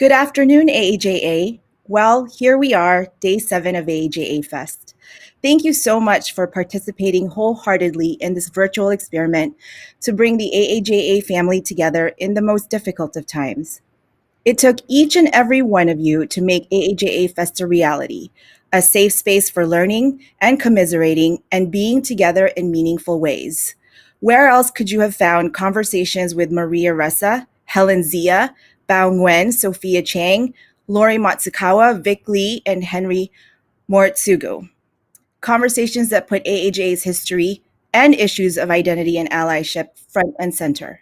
Good afternoon, AAJA. Well, here we are, day 7 of AAJA Fest. Thank you so much for participating wholeheartedly in this virtual experiment to bring the AAJA family together in the most difficult of times. It took each and every one of you to make AAJA Fest a reality, a safe space for learning and commiserating and being together in meaningful ways. Where else could you have found conversations with Maria Ressa, Helen Zia, Bao Nguyen, Sophia Chang, Lori Matsukawa, Vic Lee, and Henry Moritsugu? Conversations that put AAJA's history and issues of identity and allyship front and center.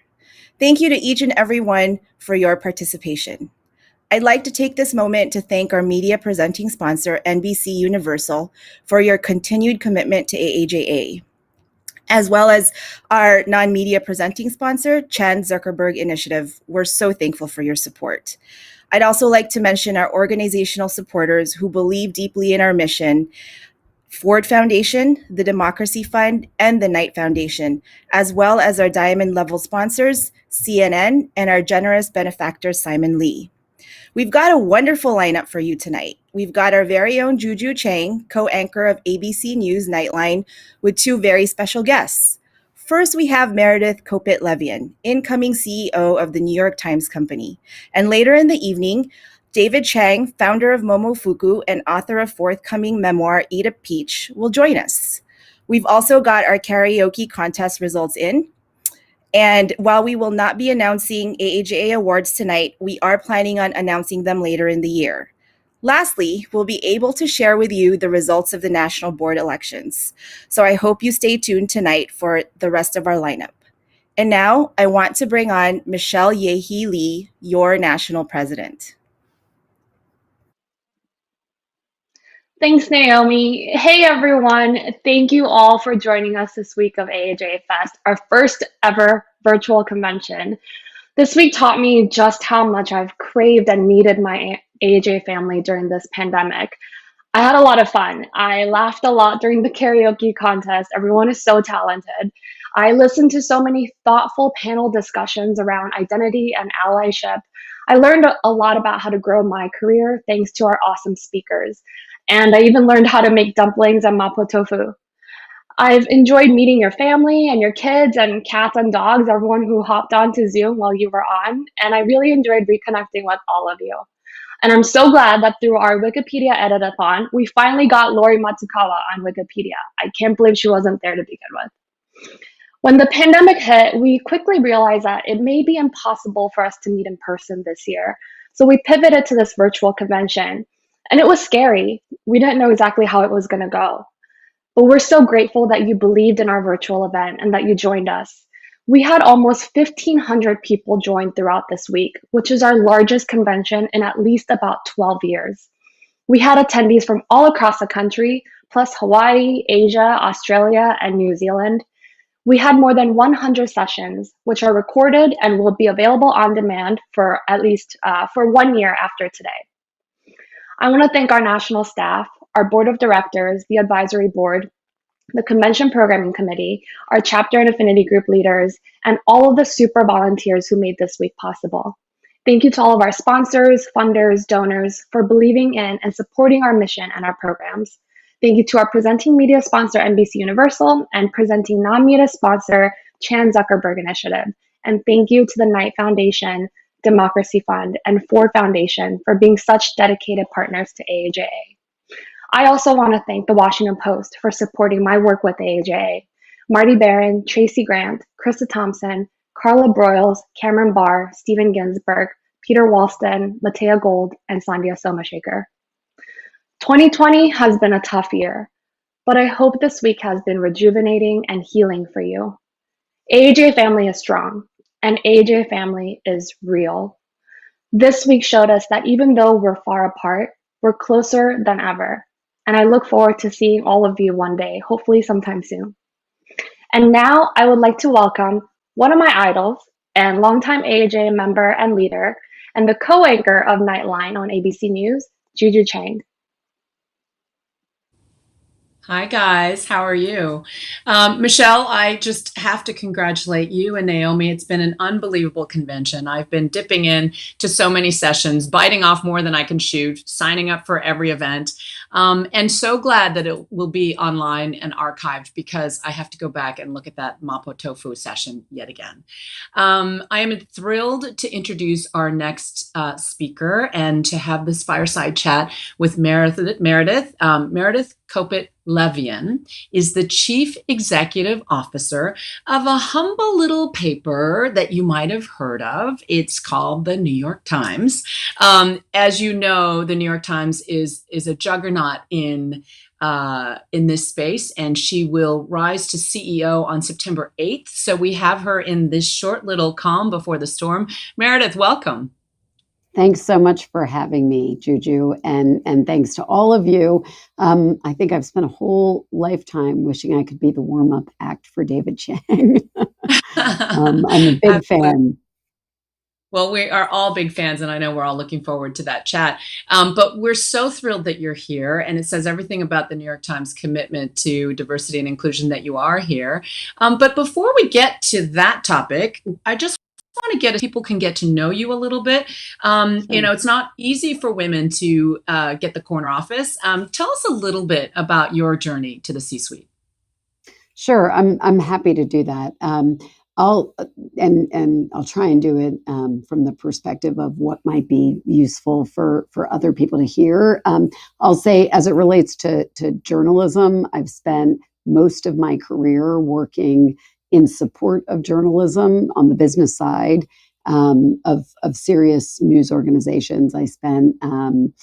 Thank you to each and every one for your participation. I'd like to take this moment to thank our media presenting sponsor, NBC Universal, for your continued commitment to AAJA, as well as our non-media presenting sponsor, Chan Zuckerberg Initiative. We're so thankful for your support. I'd also like to mention our organizational supporters who believe deeply in our mission, Ford Foundation, the Democracy Fund, and the Knight Foundation, as well as our diamond level sponsors, CNN, and our generous benefactor, Simon Lee. We've got a wonderful lineup for you tonight. We've got our very own Juju Chang, co-anchor of ABC News Nightline, with two very special guests. First, we have Meredith Kopit Levien, incoming CEO of the New York Times Company. And later in the evening, David Chang, founder of Momofuku and author of forthcoming memoir Eat a Peach, will join us. We've also got our karaoke contest results in. And while we will not be announcing AAJA awards tonight, we are planning on announcing them later in the year. Lastly, we'll be able to share with you the results of the national board elections. So I hope you stay tuned tonight for the rest of our lineup. And now I want to bring on Michelle Yehi Lee, your national president. Thanks, Naomi. Hey, everyone. Thank you all for joining us this week of AAJ Fest, our first ever virtual convention. This week taught me just how much I've craved and needed my AAJ family during this pandemic. I had a lot of fun. I laughed a lot during the karaoke contest. Everyone is so talented. I listened to so many thoughtful panel discussions around identity and allyship. I learned a lot about how to grow my career thanks to our awesome speakers. And I even learned how to make dumplings and mapo tofu. I've enjoyed meeting your family and your kids and cats and dogs, everyone who hopped onto Zoom while you were on. And I really enjoyed reconnecting with all of you. And I'm so glad that through our Wikipedia edit-a-thon, we finally got Lori Matsukawa on Wikipedia. I can't believe she wasn't there to begin with. When the pandemic hit, we quickly realized that it may be impossible for us to meet in person this year. So we pivoted to this virtual convention. And it was scary. We didn't know exactly how it was going to go. But we're so grateful that you believed in our virtual event and that you joined us. We had almost 1,500 people join throughout this week, which is our largest convention in at least about 12 years. We had attendees from all across the country, plus Hawaii, Asia, Australia, and New Zealand. We had more than 100 sessions, which are recorded and will be available on demand for at least for 1 year after today. I want to thank our national staff, our board of directors, the advisory board, the convention programming committee, our chapter and affinity group leaders, and all of the super volunteers who made this week possible. Thank you to all of our sponsors, funders, donors for believing in and supporting our mission and our programs. Thank you to our presenting media sponsor, NBC Universal, and presenting non-media sponsor, Chan Zuckerberg Initiative. And thank you to the Knight Foundation, Democracy Fund, and Ford Foundation for being such dedicated partners to AAJA. I also want to thank the Washington Post for supporting my work with AAJA. Marty Barron, Tracy Grant, Krista Thompson, Carla Broyles, Cameron Barr, Stephen Ginsburg, Peter Walston, Matea Gold, and Sandhya Somashekhar. 2020 has been a tough year, but I hope this week has been rejuvenating and healing for you. AAJ family is strong, and AAJ family is real. This week showed us that even though we're far apart, we're closer than ever. And I look forward to seeing all of you one day, hopefully sometime soon. And now I would like to welcome one of my idols and longtime AAJ member and leader, and the co-anchor of Nightline on ABC News, Juju Chang. Hi, guys. How are you? Michelle, I just have to congratulate you and Naomi. It's been an unbelievable convention. I've been dipping in to so many sessions, biting off more than I can shoot, signing up for every event, and so glad that it will be online and archived because I have to go back and look at that Mapo Tofu session yet again. I am thrilled to introduce our next speaker and to have this fireside chat with Meredith. Meredith Kopit Levien is the Chief Executive Officer of a humble little paper that you might have heard of. It's called the New York Times. As you know, the New York Times is a juggernaut in this space, and she will rise to CEO on September 8th. So we have her in this short little calm before the storm. Meredith, welcome. Thanks so much for having me, Juju, and thanks to all of you. I think I've spent a whole lifetime wishing I could be the warm-up act for David Chang. I'm a big Absolutely. fan. Well, we are all big fans, and I know we're all looking forward to that chat. But we're so thrilled that you're here, and it says everything about the New York Times commitment to diversity and inclusion that you are here. But before we get to that topic, I just want to get people can get to know you a little bit. Sure. It's not easy for women to get the corner office. Tell us a little bit about your journey to the C-suite. Sure, I'm happy to do that. I'll and I'll try and do it from the perspective of what might be useful for other people to hear. I'll say, as it relates to journalism, I've spent most of my career working in support of journalism on the business side of serious news organizations. I spent 10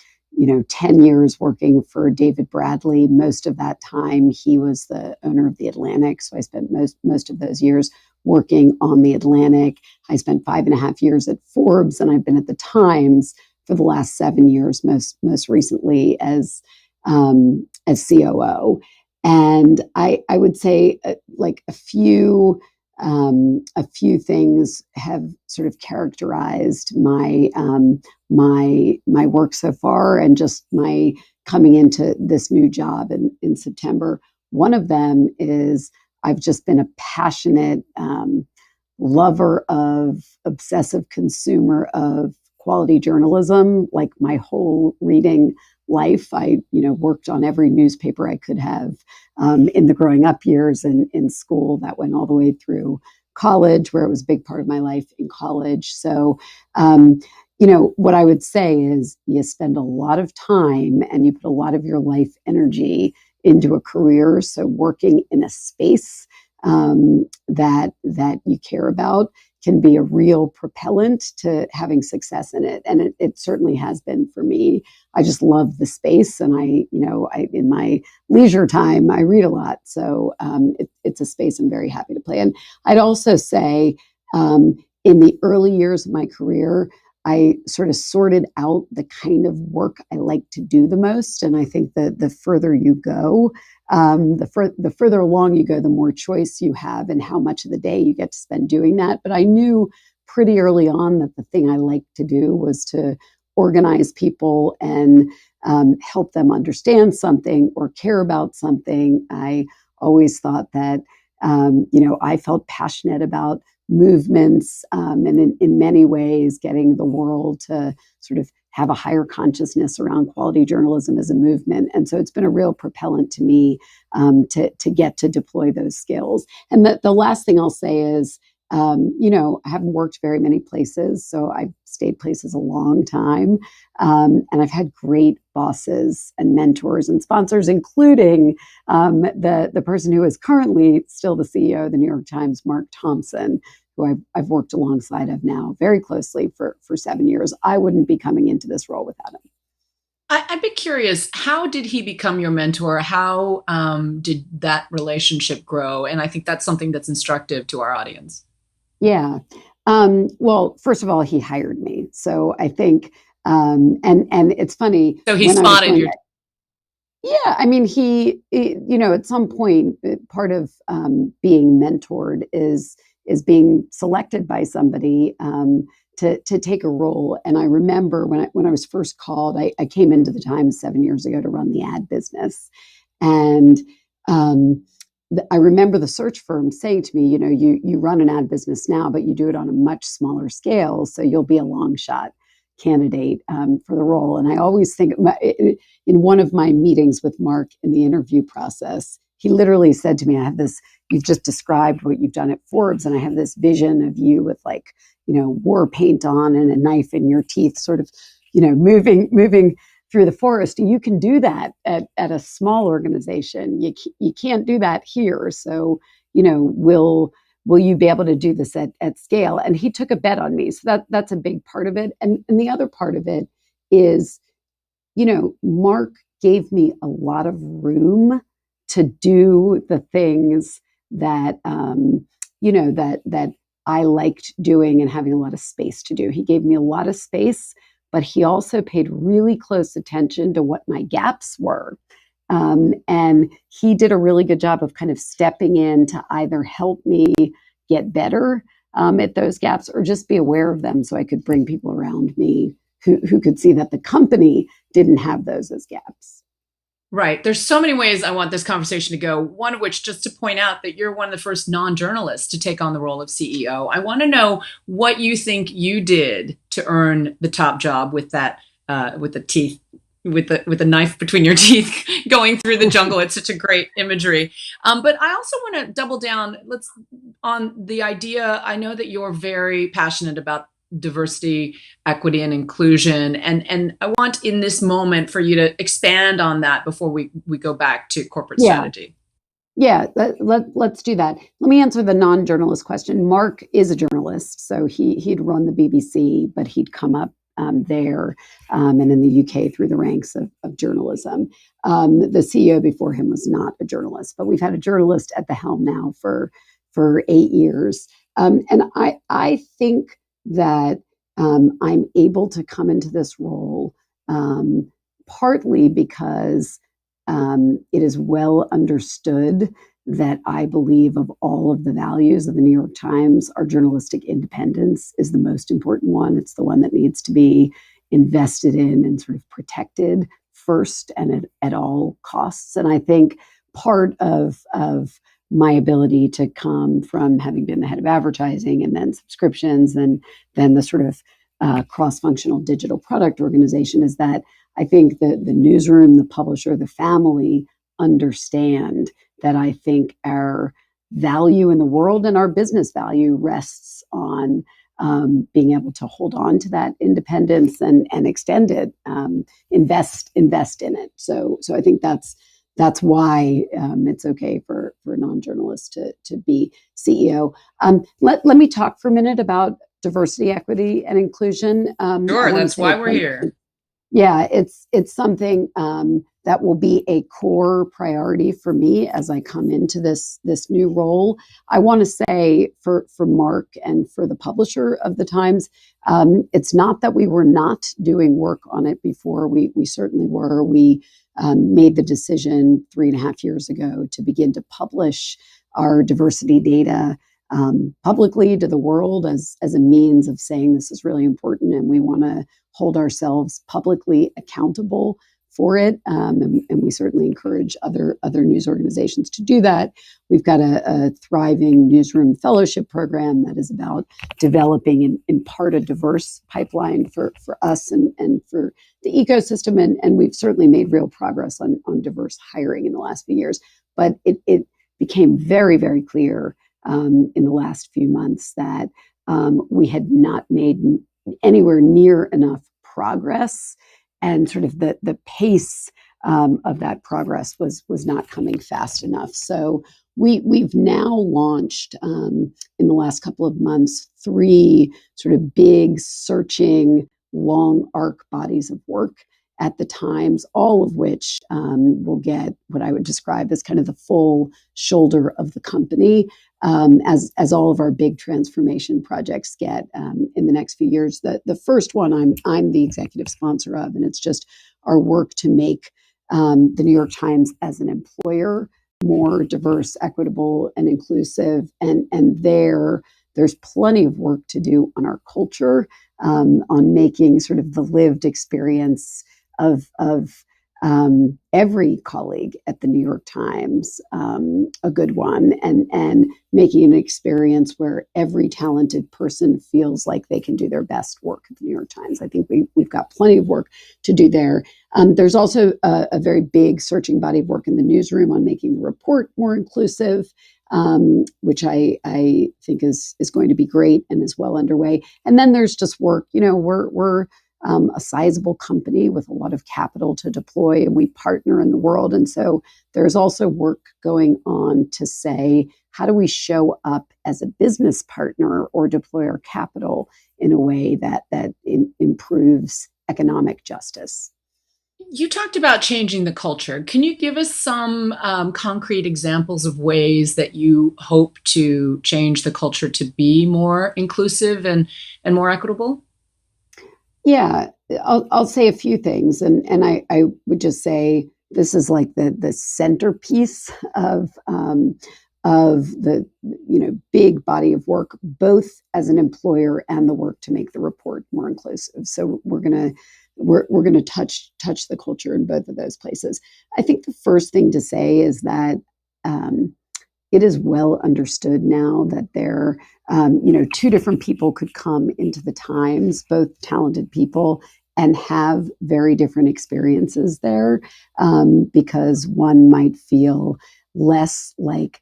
years working for David Bradley. Most of that time, he was the owner of The Atlantic. So I spent most of those years working on The Atlantic. I spent 5.5 years at Forbes, and I've been at the Times for the last 7 years, most recently as COO. And I would say like a few things have sort of characterized my work so far, and just my coming into this new job in September. One of them is I've just been a passionate lover of obsessive consumer of quality journalism, like my whole reading life. I worked on every newspaper I could have in the growing up years and in school. That went all the way through college, where it was a big part of my life in college. So what I would say is you spend a lot of time and you put a lot of your life energy into a career. So working in a space that you care about can be a real propellant to having success in it. And it certainly has been for me. I just love the space. And I in my leisure time, I read a lot. So it's a space I'm very happy to play in. I'd also say in the early years of my career, I sort of sorted out the kind of work I like to do the most. And I think that the further you go, the further along you go, the more choice you have and how much of the day you get to spend doing that. But I knew pretty early on that the thing I liked to do was to organize people and help them understand something or care about something. I always thought that, I felt passionate about movements, and in many ways getting the world to sort of have a higher consciousness around quality journalism as a movement. And so it's been a real propellant to me to get to deploy those skills. And the last thing I'll say is, I haven't worked very many places, so I've stayed places a long time. And I've had great bosses and mentors and sponsors, including the person who is currently still the CEO of the New York Times, Mark Thompson, who I've worked alongside of now very closely for 7 years. I wouldn't be coming into this role without him. I'd be curious, how did he become your mentor? How did that relationship grow? And I think that's something that's instructive to our audience. Yeah. Well, first of all, he hired me. So I think, and it's funny So he when I was spotted going. your. Yeah, I mean, at some point, part of being mentored is being selected by somebody to take a role. And I remember when I was first called, I came into the Times 7 years ago to run the ad business, And I remember the search firm saying to me, you run an ad business now, but you do it on a much smaller scale, so you'll be a long shot candidate for the role. And I always think, in one of my meetings with Mark in the interview process, he literally said to me, you've just described what you've done at Forbes, and I have this vision of you with war paint on and a knife in your teeth, sort of, moving through the forest. You can do that at a small organization. You can't do that here. So, will you be able to do this at scale? And he took a bet on me. So that's a big part of it. And the other part of it is, Mark gave me a lot of room to do the things that, that I liked doing and having a lot of space to do. He gave me a lot of space, but he also paid really close attention to what my gaps were. And he did a really good job of kind of stepping in to either help me get better at those gaps or just be aware of them so I could bring people around me who could see that the company didn't have those as gaps. Right. There's so many ways I want this conversation to go, one of which just to point out that you're one of the first non-journalists to take on the role of CEO. I want to know what you think you did to earn the top job with that, with the teeth, with the knife between your teeth going through the jungle. It's such a great imagery. But I also want to double down on the idea. I know that you're very passionate about diversity, equity, and inclusion. And I want in this moment for you to expand on that before we go back to corporate strategy. Yeah, let's do that. Let me answer the non-journalist question. Mark is a journalist, so he'd run the BBC, but he'd come up there and in the UK through the ranks of journalism. The CEO before him was not a journalist, but we've had a journalist at the helm now for 8 years. And I think that I'm able to come into this role partly because it is well understood that I believe of all of the values of the New York Times, our journalistic independence is the most important one. It's the one that needs to be invested in and sort of protected first and at all costs. And I think part of my ability to come from having been the head of advertising and then subscriptions and then the sort of cross-functional digital product organization is that I think the newsroom, the publisher, the family understand that I think our value in the world and our business value rests on being able to hold on to that independence and extend it, invest in it. So I think that's why it's okay for a non-journalist to be CEO. Let me talk for a minute about diversity, equity, and inclusion. Sure, that's why we're here. Yeah, it's something that will be a core priority for me as I come into this new role. I want to say for Mark and for the publisher of the Times, it's not that we were not doing work on it before. We certainly were. We made the decision 3.5 years ago to begin to publish our diversity data publicly to the world as a means of saying this is really important and we want to hold ourselves publicly accountable for it. And we certainly encourage other news organizations to do that. We've got a thriving newsroom fellowship program that is about developing in part a diverse pipeline for us and for the ecosystem. And we've certainly made real progress on diverse hiring in the last few years. But it became very, very clear in the last few months that we had not made anywhere near enough progress, and sort of the pace of that progress was not coming fast enough. So we've now launched in the last couple of months 3 sort of big, searching, long arc bodies of work at the Times, all of which will get what I would describe as kind of the full shoulder of the company, as all of our big transformation projects get in the next few years. The first one I'm the executive sponsor of, and it's just our work to make the New York Times as an employer more diverse, equitable, and inclusive. And there's plenty of work to do on our culture, on making sort of the lived experience of every colleague at the New York Times a good one, and making an experience where every talented person feels like they can do their best work at the New York Times. I think we've got plenty of work to do there. There's also a very big searching body of work in the newsroom on making the report more inclusive, which I think is going to be great and is well underway. And then there's just work. We're a sizable company with a lot of capital to deploy, and we partner in the world. And so there's also work going on to say, how do we show up as a business partner or deploy our capital in a way that improves economic justice? You talked about changing the culture. Can you give us some concrete examples of ways that you hope to change the culture to be more inclusive and more equitable? Yeah, I'll say a few things, and I would just say this is like the centerpiece of the big body of work, both as an employer and the work to make the report more inclusive. So we're gonna touch the culture in both of those places. I think the first thing to say is that it is well understood now that there, two different people could come into the Times, both talented people, and have very different experiences there, because one might feel less like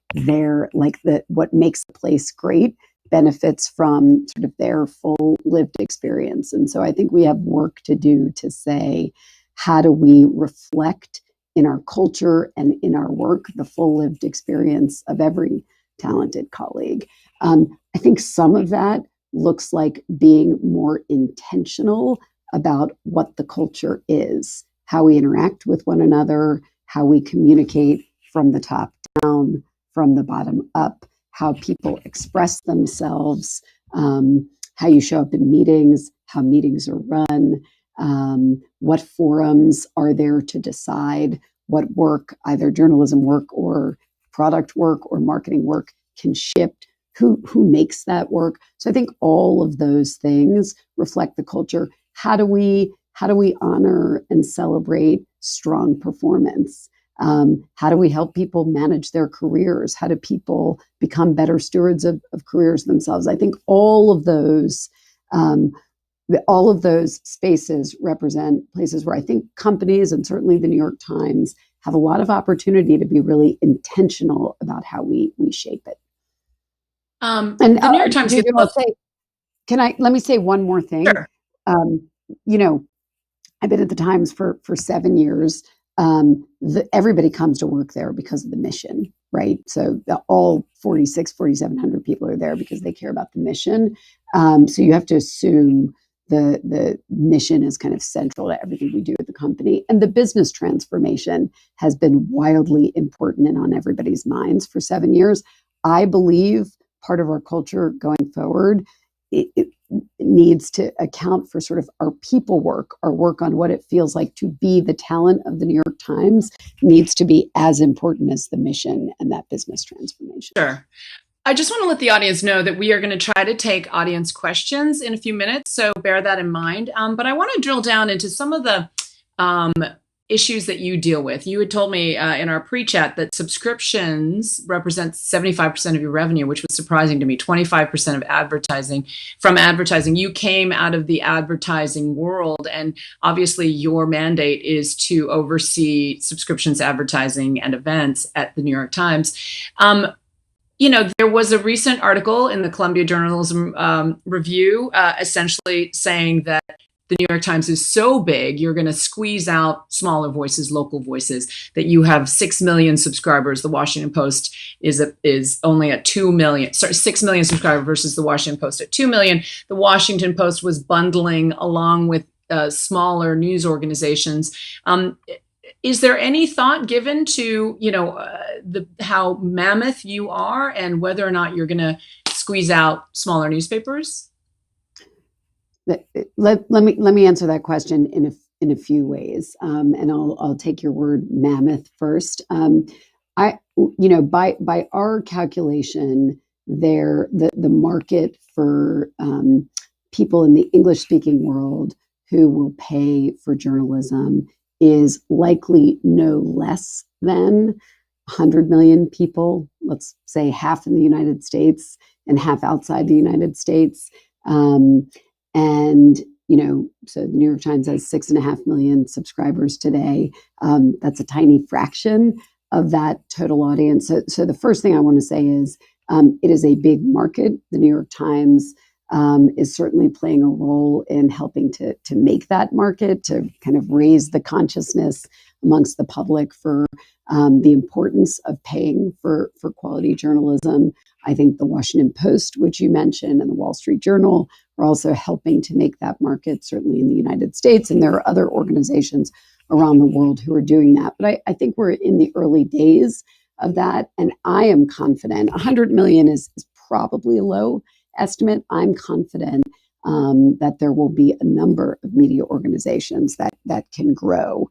what makes the place great benefits from sort of their full lived experience. And so I think we have work to do to say, how do we reflect in our culture and in our work the full lived experience of every talented colleague? I think some of that looks like being more intentional about what the culture is, how we interact with one another, how we communicate from the top down, from the bottom up, how people express themselves, how you show up in meetings, how meetings are run, what forums are there to decide what work, either journalism work or product work or marketing work, can ship, who makes that work. So I think all of those things reflect the culture. How do we honor and celebrate strong performance? How do we help people manage their careers? How do people become better stewards of careers themselves? I think all of those spaces represent places where I think companies, and certainly the New York Times, have a lot of opportunity to be really intentional about how we shape it. And the New York Times. Juju, let me say one more thing. Sure. I've been at the Times for 7 years. Everybody comes to work there because of the mission, right? So all 4,700 people are there because they care about the mission. So you have to assume the mission is kind of central to everything we do at the company. And the business transformation has been wildly important and on everybody's minds for 7 years. I believe part of our culture going forward, it needs to account for sort of our people work, our work on what it feels like to be the talent of the New York Times needs to be as important as the mission and that business transformation. Sure. I just want to let the audience know that we are going to try to take audience questions in a few minutes, so bear that in mind. But I want to drill down into some of the issues that you deal with. You had told me in our pre-chat that subscriptions represent 75% of your revenue, which was surprising to me. 25% of advertising. You came out of the advertising world, and obviously your mandate is to oversee subscriptions, advertising, and events at the New York Times. There was a recent article in the Columbia Journalism Review essentially saying that the New York Times is so big, you're going to squeeze out smaller voices, local voices, that you have 6 million subscribers. The Washington Post is only at 2 million, 6 million subscribers versus the Washington Post at 2 million. The Washington Post was bundling along with smaller news organizations. Is there any thought given to, how mammoth you are and whether or not you're going to squeeze out smaller newspapers? Let me answer that question in a few ways, and I'll take your word mammoth first. By our calculation, the market for people in the English speaking world who will pay for journalism is likely no less than 100 million people, let's say half in the United States and half outside the United States. And, so the New York Times has 6.5 million subscribers today. That's a tiny fraction of that total audience. So the first thing I want to say is it is a big market. The New York Times is certainly playing a role in helping to make that market, to kind of raise the consciousness amongst the public for the importance of paying for quality journalism. I think the Washington Post, which you mentioned, and the Wall Street Journal are also helping to make that market, certainly in the United States. And there are other organizations around the world who are doing that. But I think we're in the early days of that. And I am confident 100 million is probably a low estimate. I'm confident that there will be a number of media organizations that can grow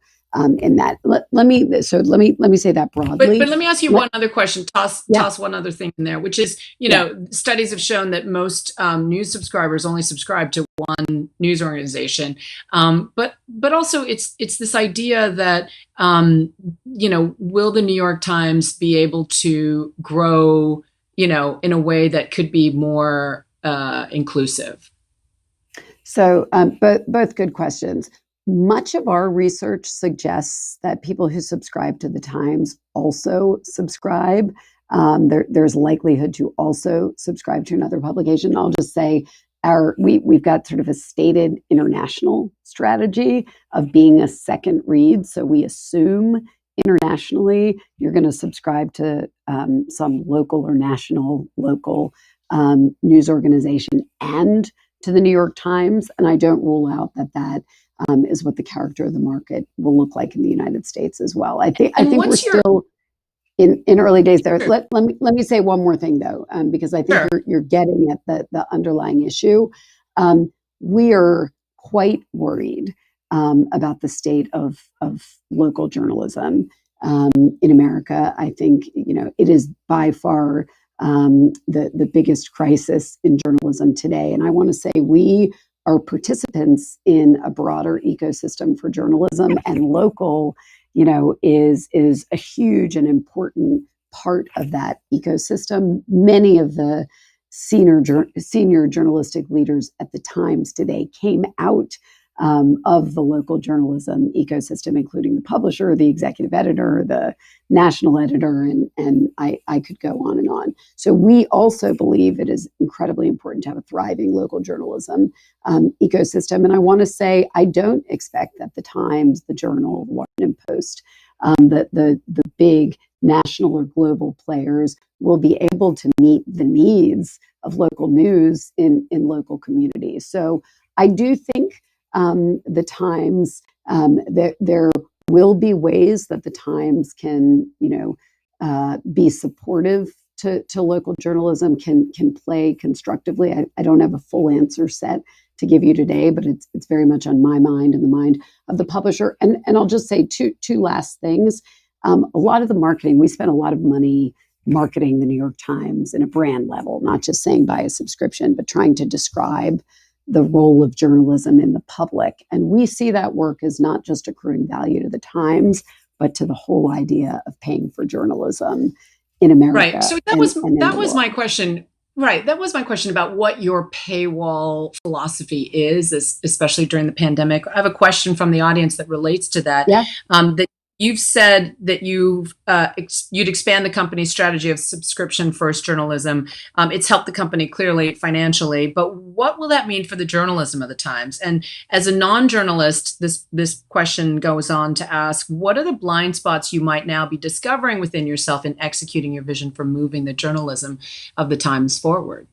in that. Let me say that broadly. But let me ask you one other question. Toss one other thing in there, which is, studies have shown that most news subscribers only subscribe to one news organization. But also it's this idea that, will the New York Times be able to grow, in a way that could be more inclusive? So both good questions. Much of our research suggests that people who subscribe to the Times also subscribe. There's likelihood to also subscribe to another publication. I'll just say we've got sort of a stated international strategy of being a second read. So we assume internationally you're going to subscribe to some local or local news organization and to the New York Times. And I don't rule out that is what the character of the market will look like in the United States as well. I think we're still in early days there. Sure. Let me say one more thing though, because I think you're getting at the underlying issue. We are quite worried about the state of local journalism in America. I think it is by far the biggest crisis in journalism today, and I want to say we are participants in a broader ecosystem for journalism, and local, is a huge and important part of that ecosystem. Many of the senior journalistic leaders at the Times today came out of the local journalism ecosystem, including the publisher, the executive editor, the national editor, and I could go on and on. So we also believe it is incredibly important to have a thriving local journalism ecosystem. And I want to say, I don't expect that the Times, the Journal, the Washington Post, the big national or global players will be able to meet the needs of local news in local communities. So I do think the Times, there will be ways that the Times can, be supportive to local journalism, can play constructively. I don't have a full answer set to give you today, but it's very much on my mind and the mind of the publisher. And I'll just say two last things. A lot of the marketing, we spent a lot of money marketing the New York Times in a brand level, not just saying buy a subscription, but trying to describe the role of journalism in the public. And we see that work as not just accruing value to the Times, but to the whole idea of paying for journalism in America. Right. So that was my question. Right. That was my question about what your paywall philosophy is, especially during the pandemic. I have a question from the audience that relates to that. Yeah. That you've said that you'd expand the company's strategy of subscription first journalism. It's helped the company clearly financially, but what will that mean for the journalism of the Times? And as a non-journalist, this question goes on to ask, what are the blind spots you might now be discovering within yourself in executing your vision for moving the journalism of the Times forward?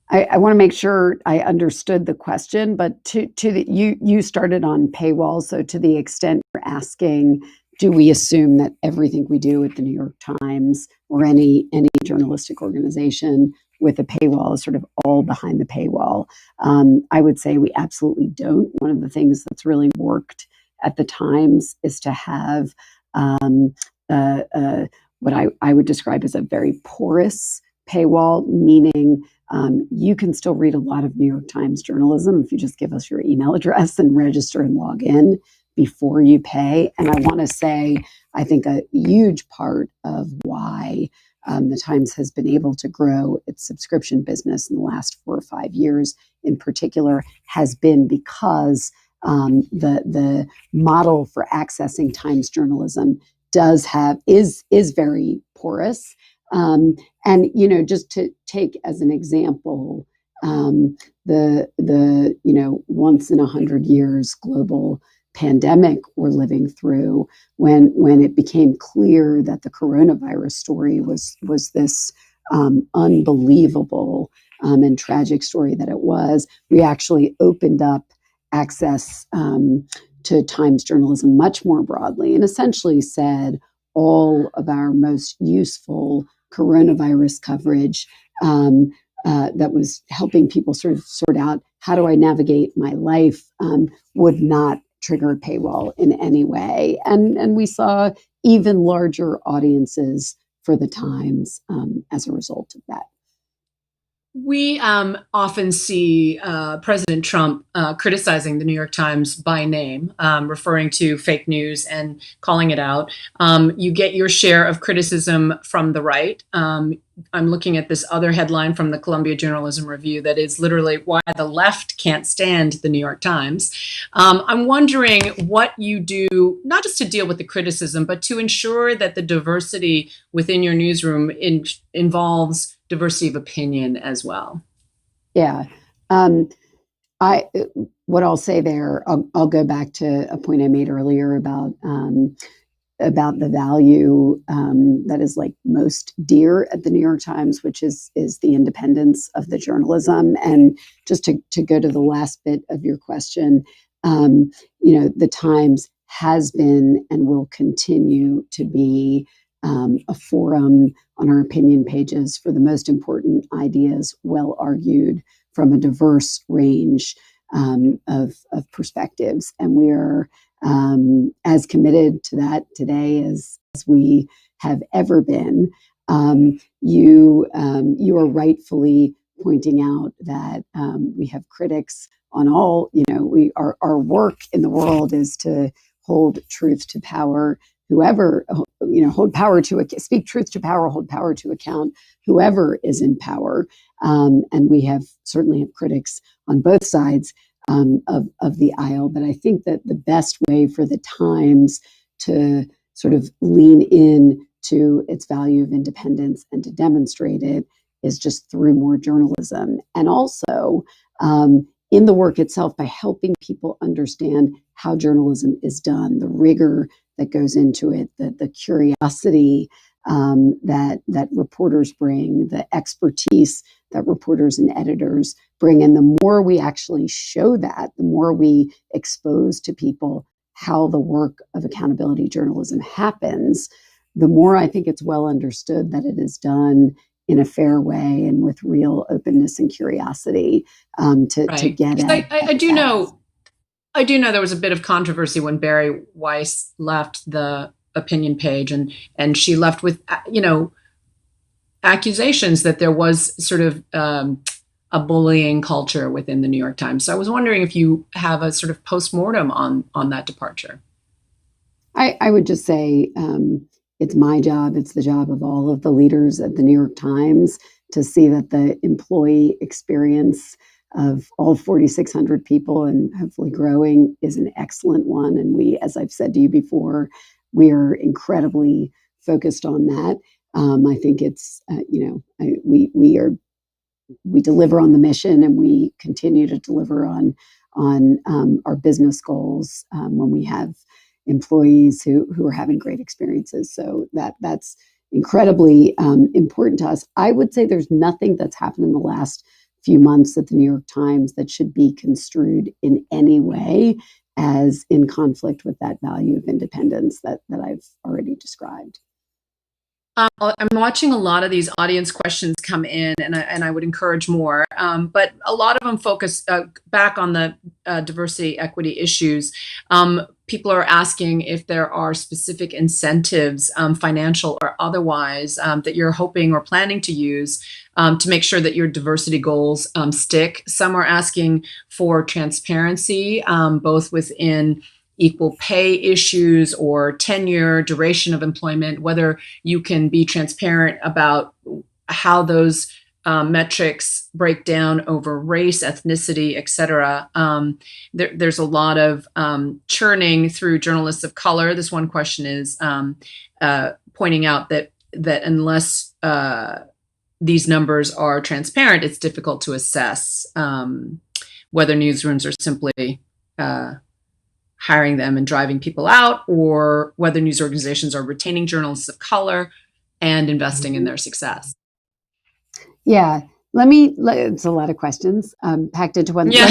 I want to make sure I understood the question, but you started on paywall. So to the extent you're asking, do we assume that everything we do at the New York Times or any journalistic organization with a paywall is sort of all behind the paywall? I would say we absolutely don't. One of the things that's really worked at the Times is to have what I would describe as a very porous paywall, meaning you can still read a lot of New York Times journalism if you just give us your email address and register and log in before you pay. And I want to say, I think a huge part of why the Times has been able to grow its subscription business in the last 4 or 5 years in particular has been because the model for accessing Times journalism is very porous. And just to take as an example, the once in 100 years global pandemic we're living through, when it became clear that the coronavirus story was this unbelievable and tragic story that it was, we actually opened up access to Times journalism much more broadly and essentially said all of our most useful coronavirus coverage that was helping people sort out how do I navigate my life would not trigger a paywall in any way. And we saw even larger audiences for the Times as a result of that. We often see President Trump criticizing the New York Times by name, referring to fake news and calling it out. You get your share of criticism from the right. I'm looking at this other headline from the Columbia Journalism Review that is literally why the left can't stand the New York Times. I'm wondering what you do, not just to deal with the criticism, but to ensure that the diversity within your newsroom involves diversity of opinion as well. Yeah. What I'll say there, I'll go back to a point I made earlier about the value that is like most dear at the New York Times, which is the independence of the journalism. And just to go to the last bit of your question, the Times has been and will continue to be a forum on our opinion pages for the most important ideas, well argued from a diverse range of perspectives. And we are as committed to that today as we have ever been. You are rightfully pointing out that we have critics on all, our work in the world is to hold truth to power, whoever, speak truth to power, hold power to account, whoever is in power. And we certainly have critics on both sides of the aisle. But I think that the best way for the Times to sort of lean in to its value of independence and to demonstrate it is just through more journalism. And also in the work itself by helping people understand how journalism is done, the rigor that goes into it, the curiosity that reporters bring, the expertise that reporters and editors bring. And the more we actually show that, the more we expose to people how the work of accountability journalism happens, the more I think it's well understood that it is done in a fair way and with real openness and curiosity to get at. I do know there was a bit of controversy when Barry Weiss left the opinion page, and she left with accusations that there was sort of a bullying culture within the New York Times. So I was wondering if you have a sort of postmortem on that departure. I would just say it's my job, it's the job of all of the leaders at the New York Times to see that the employee experience of all 4,600 people and hopefully growing is an excellent one. And we, as I've said to you before, we are incredibly focused on that. I think it's, we deliver on the mission and we continue to deliver on our business goals when we have employees who are having great experiences. So that's incredibly important to us. I would say there's nothing that's happened in the last few months at the New York Times that should be construed in any way as in conflict with that value of independence that I've already described. I'm watching a lot of these audience questions come in, and I would encourage more. But a lot of them focus back on the diversity, equity issues. People are asking if there are specific incentives, financial or otherwise, that you're hoping or planning to use to make sure that your diversity goals stick. Some are asking for transparency, both within equal pay issues or tenure, duration of employment, whether you can be transparent about how those metrics break down over race, ethnicity, et cetera. There's a lot of churning through journalists of color. This one question is pointing out that unless these numbers are transparent, it's difficult to assess whether newsrooms are simply hiring them and driving people out, or whether news organizations are retaining journalists of color and investing in their success. Yeah, it's a lot of questions packed into one. Yeah.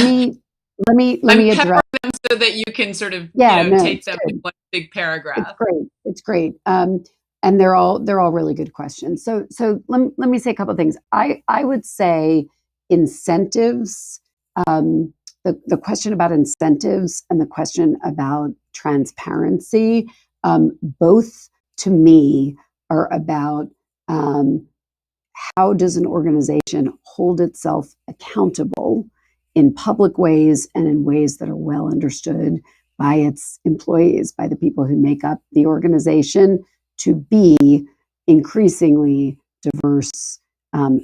Let me address them so that you can sort of take them in one big paragraph. It's great. And they're all really good questions. So let me say a couple of things. I would say incentives, the question about incentives and the question about transparency, both to me are about how does an organization hold itself accountable in public ways and in ways that are well understood by its employees, by the people who make up the organization, to be increasingly diverse,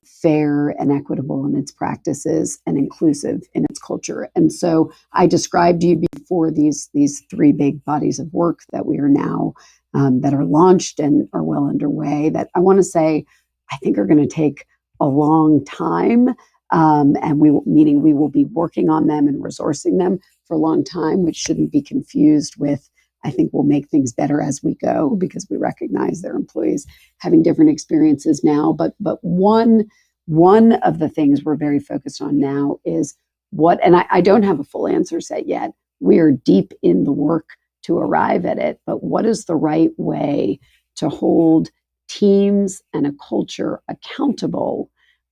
fair and equitable in its practices, and inclusive in its culture. And so I described to you before these three big bodies of work that we are now, that are launched and are well underway, that I want to say I think are going to take a long time. And we will be working on them and resourcing them for a long time, which shouldn't be confused with, I think we'll make things better as we go, because we recognize their employees having different experiences now. But one of the things we're very focused on now is and I don't have a full answer set yet. We are deep in the work to arrive at it, but what is the right way to hold teams and a culture accountable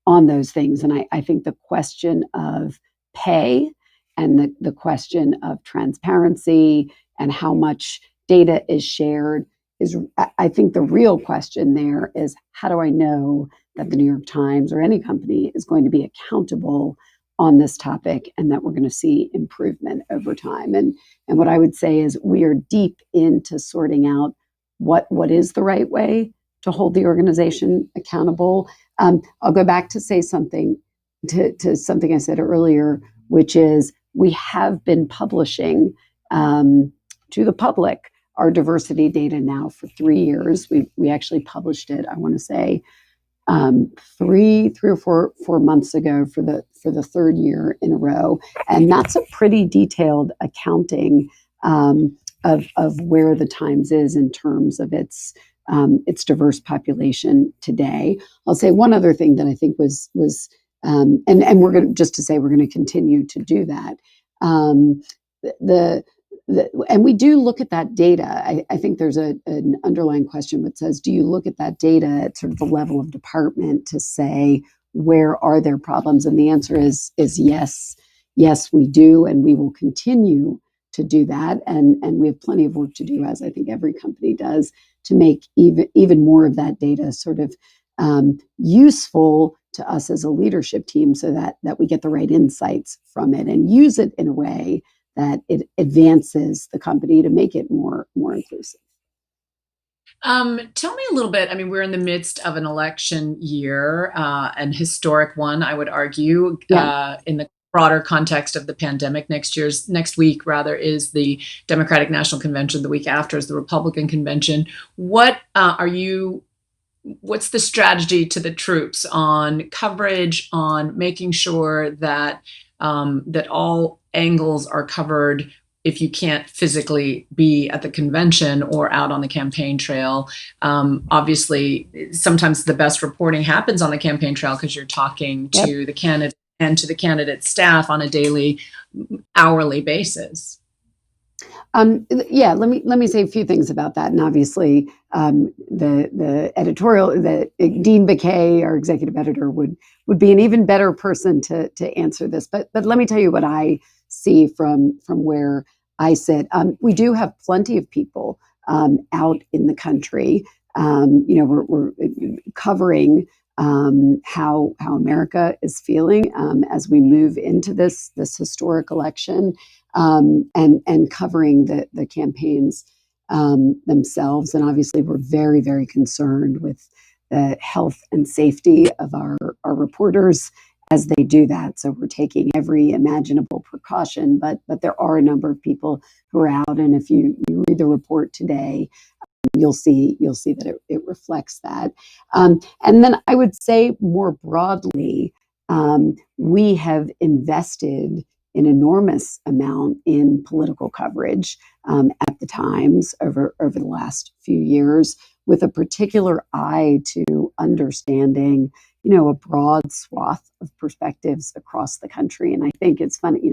on those things? And I think the question of pay and the question of transparency and how much data is shared is, I think the real question there is, how do I know that the New York Times or any company is going to be accountable on this topic, and that we're going to see improvement over time? And what I would say is we are deep into sorting out what is the right way to hold the organization accountable. I'll go back to say something to something I said earlier, which is we have been publishing to the public our diversity data now for 3 years. We actually published it, I want to say, 3 or 4 months ago for the third year in a row, and that's a pretty detailed accounting of where the Times is in terms of its diverse population today. I'll say one other thing that I think was and we're going to continue to do that. And we do look at that data. I think there's an underlying question that says, do you look at that data at sort of the level of department to say, where are there problems? And the answer is yes. Yes, we do, and we will continue to do that. And we have plenty of work to do, as I think every company does, to make even more of that data sort of useful to us as a leadership team, so that we get the right insights from it and use it in a way that it advances the company to make it more inclusive. Tell me a little bit. I mean, we're in the midst of an election year, an historic one, I would argue, in the broader context of the pandemic. Next week is the Democratic National Convention. The week after is the Republican Convention. What's the strategy to the troops on coverage, on making sure that that all angles are covered if you can't physically be at the convention or out on the campaign trail? Obviously, sometimes the best reporting happens on the campaign trail because you're talking to the candidate and to the candidate staff on a daily, hourly basis. Let me say a few things about that. And obviously, the editorial, Dean Baquet, our executive editor, would be an even better person to answer this. But let me tell you what I see from where I sit. We do have plenty of people out in the country. We're covering how America is feeling as we move into this historic election, and covering the campaigns themselves. And obviously, we're very, very concerned with the health and safety of our reporters as they do that. So we're taking every imaginable precaution, but there are a number of people who are out. And if you read the report today, you'll see that it reflects that. And then I would say more broadly, we have invested an enormous amount in political coverage at the Times over the last few years, with a particular eye to understanding, a broad swath of perspectives across the country. And I think it's funny,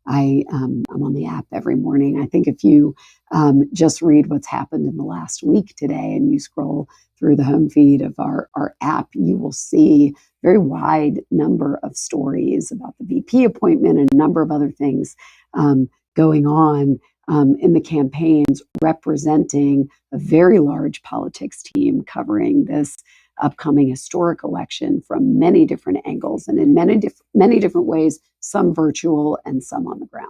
I'm on the app every morning. I think if you just read what's happened in the last week today and you scroll through the home feed of our app, you will see a very wide number of stories about the VP appointment and a number of other things going on in the campaigns, representing a very large politics team covering this upcoming historic election from many different angles and in many different ways, some virtual and some on the ground.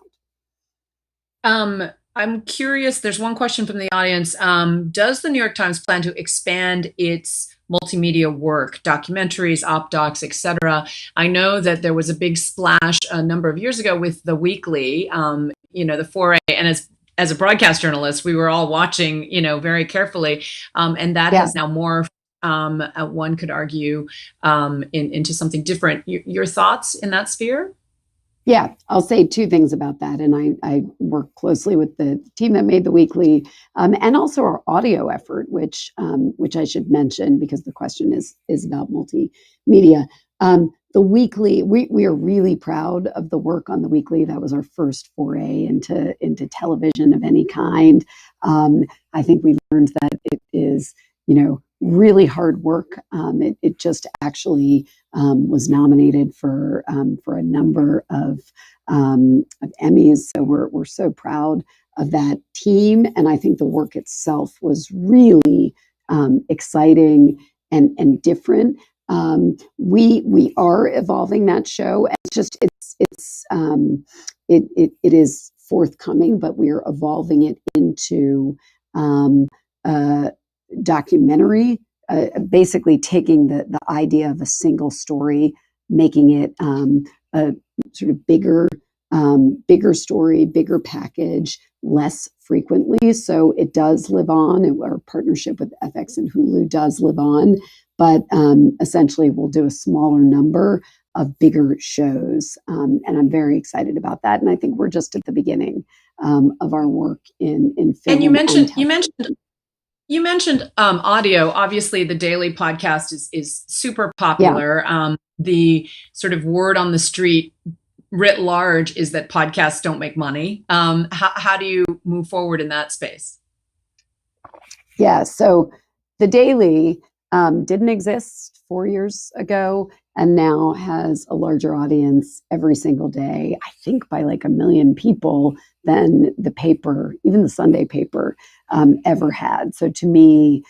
I'm curious, there's one question from the audience. Does the New York Times plan to expand its multimedia work, documentaries, op docs, etc.? I know that there was a big splash a number of years ago with the Weekly, the foray, and as a broadcast journalist, we were all watching, very carefully, and that has now morphed. One could argue into something different. Your thoughts in that sphere? Yeah, I'll say two things about that. And I work closely with the team that made the Weekly, and also our audio effort, which I should mention because the question is about multimedia. The Weekly, we are really proud of the work on the Weekly. That was our first foray into television of any kind. I think we learned that it is, really hard work. It just actually was nominated for a number of Emmys. So we're so proud of that team, and I think the work itself was really exciting and different. We are evolving that show. It is forthcoming, but we are evolving it into documentary, basically taking the idea of a single story, making it a sort of bigger story, bigger package, less frequently. So it does live on, and our partnership with FX and Hulu does live on, but essentially we'll do a smaller number of bigger shows. And I'm very excited about that. And I think we're just at the beginning of our work in film. And you mentioned audio. Obviously, the Daily podcast is super popular. Yeah. The sort of word on the street writ large is that podcasts don't make money. How do you move forward in that space? Yeah, so the Daily didn't exist 4 years ago and now has a larger audience every single day, I think by like 1 million people than the paper, even the Sunday paper, ever had. So to me,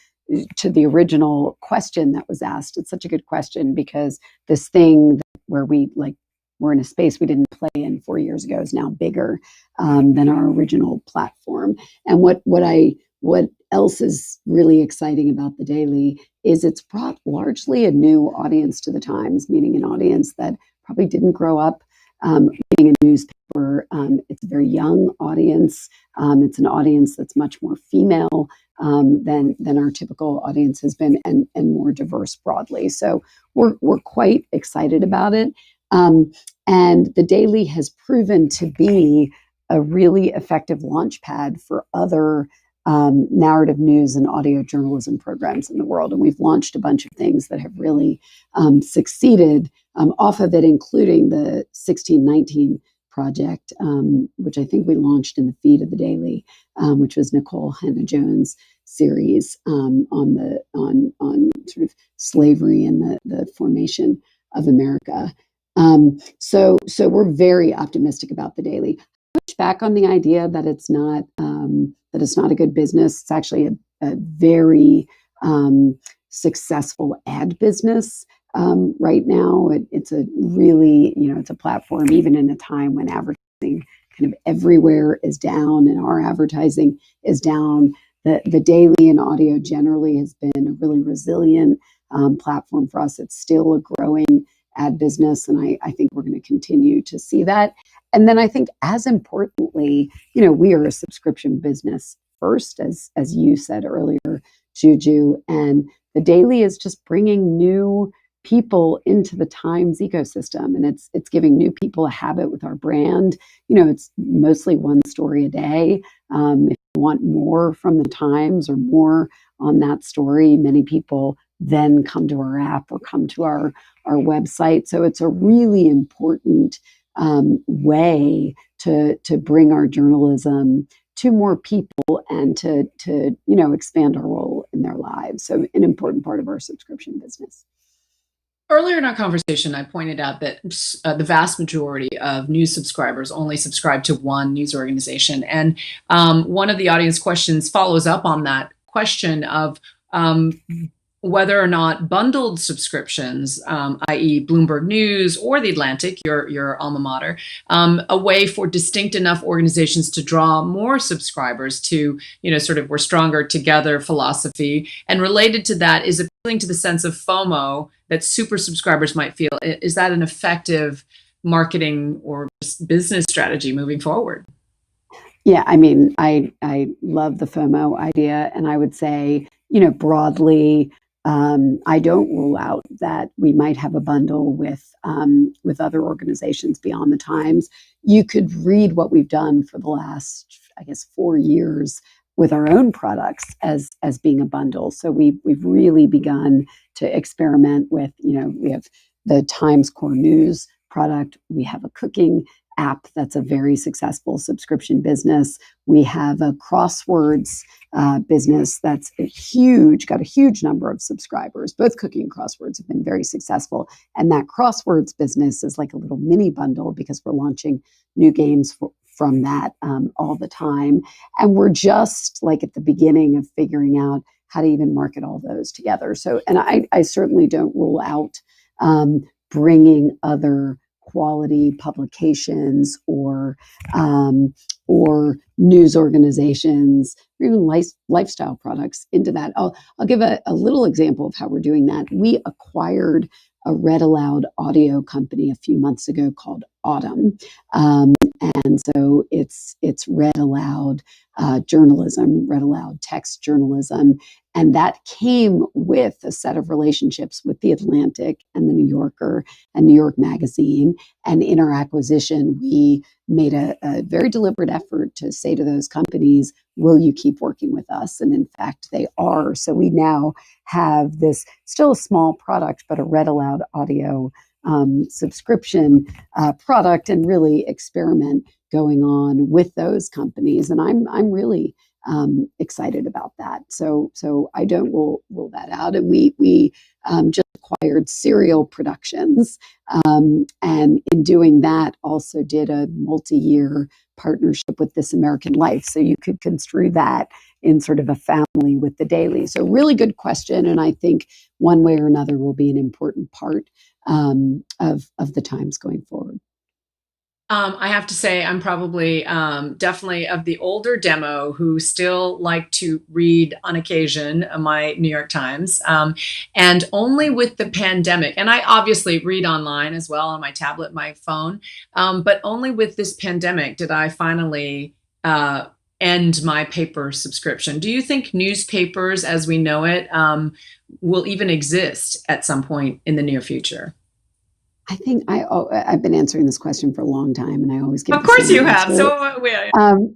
to the original question that was asked, it's such a good question because this thing where we're in a space we didn't play in 4 years ago is now bigger than our original platform. And what else is really exciting about the Daily is it's brought largely a new audience to the Times, meaning an audience that probably didn't grow up reading a newspaper. It's a very young audience. It's an audience that's much more female than our typical audience has been, and more diverse broadly. So we're quite excited about it. And the Daily has proven to be a really effective launchpad for other narrative news and audio journalism programs in the world. And we've launched a bunch of things that have really succeeded off of it, including the 1619 project, which I think we launched in the feed of the Daily, which was Nicole Hannah-Jones' series on sort of slavery and the formation of America. So we're very optimistic about the Daily. Push back on the idea that it's not a good business. It's actually a very successful ad business right now. It's a really, it's a platform, even in a time when advertising kind of everywhere is down and our advertising is down. The daily and audio generally has been a really resilient platform for us. It's still a growing ad business, and I think we're going to continue to see that. And then I think, as importantly, we are a subscription business first, as you said earlier, Juju, and the daily is just bringing new people into the Times ecosystem, and it's giving new people a habit with our brand. It's mostly one story a day. If you want more from the Times or more on that story, many people then come to our app or come to our website. So it's a really important way to bring our journalism to more people and to expand our role in their lives. So an important part of our subscription business. Earlier in our conversation, I pointed out that the vast majority of news subscribers only subscribe to one news organization. And one of the audience questions follows up on that question of whether or not bundled subscriptions, i.e. Bloomberg News or The Atlantic, your alma mater, a way for distinct enough organizations to draw more subscribers to, sort of we're stronger together philosophy. And related to that is appealing to the sense of FOMO that super subscribers might feel. Is that an effective marketing or business strategy moving forward? Yeah, I mean, I love the FOMO idea, and I would say, broadly, I don't rule out that we might have a bundle with other organizations beyond the Times. You could read what we've done for the last, I guess, 4 years with our own products as being a bundle. So we've really begun to experiment with, we have the Times Core News product. We have a cooking app that's a very successful subscription business. We have a crosswords business that's got a huge number of subscribers. Both cooking and crosswords have been very successful. And that crosswords business is like a little mini bundle because we're launching new games from that all the time. And we're just like at the beginning of figuring out how to even market all those together. So, and I certainly don't rule out bringing other quality publications or news organizations or even lifestyle products into that. I'll give a little example of how we're doing that. We acquired a read aloud audio company a few months ago called Autumn. And so it's read aloud journalism, read aloud text journalism. And that came with a set of relationships with The Atlantic and The New Yorker and New York Magazine. And in our acquisition, we made a very deliberate effort to say to those companies, will you keep working with us? And in fact, they are. So we now have this still a small product, but a read aloud audio subscription product and really experiment going on with those companies. And I'm really excited about that. So I don't rule that out. And we just acquired Serial Productions, and in doing that, also did a multi-year partnership with This American Life. So you could construe that in sort of a family with the Daily. So really good question, and I think one way or another will be an important part of the Times going forward. I have to say, I'm probably definitely of the older demo who still like to read on occasion my New York Times. And only with the pandemic, and I obviously read online as well on my tablet, my phone, but only with this pandemic did I finally end my paper subscription. Do you think newspapers as we know it will even exist at some point in the near future? I think I've been answering this question for a long time, and I always give. Of course, you have. So,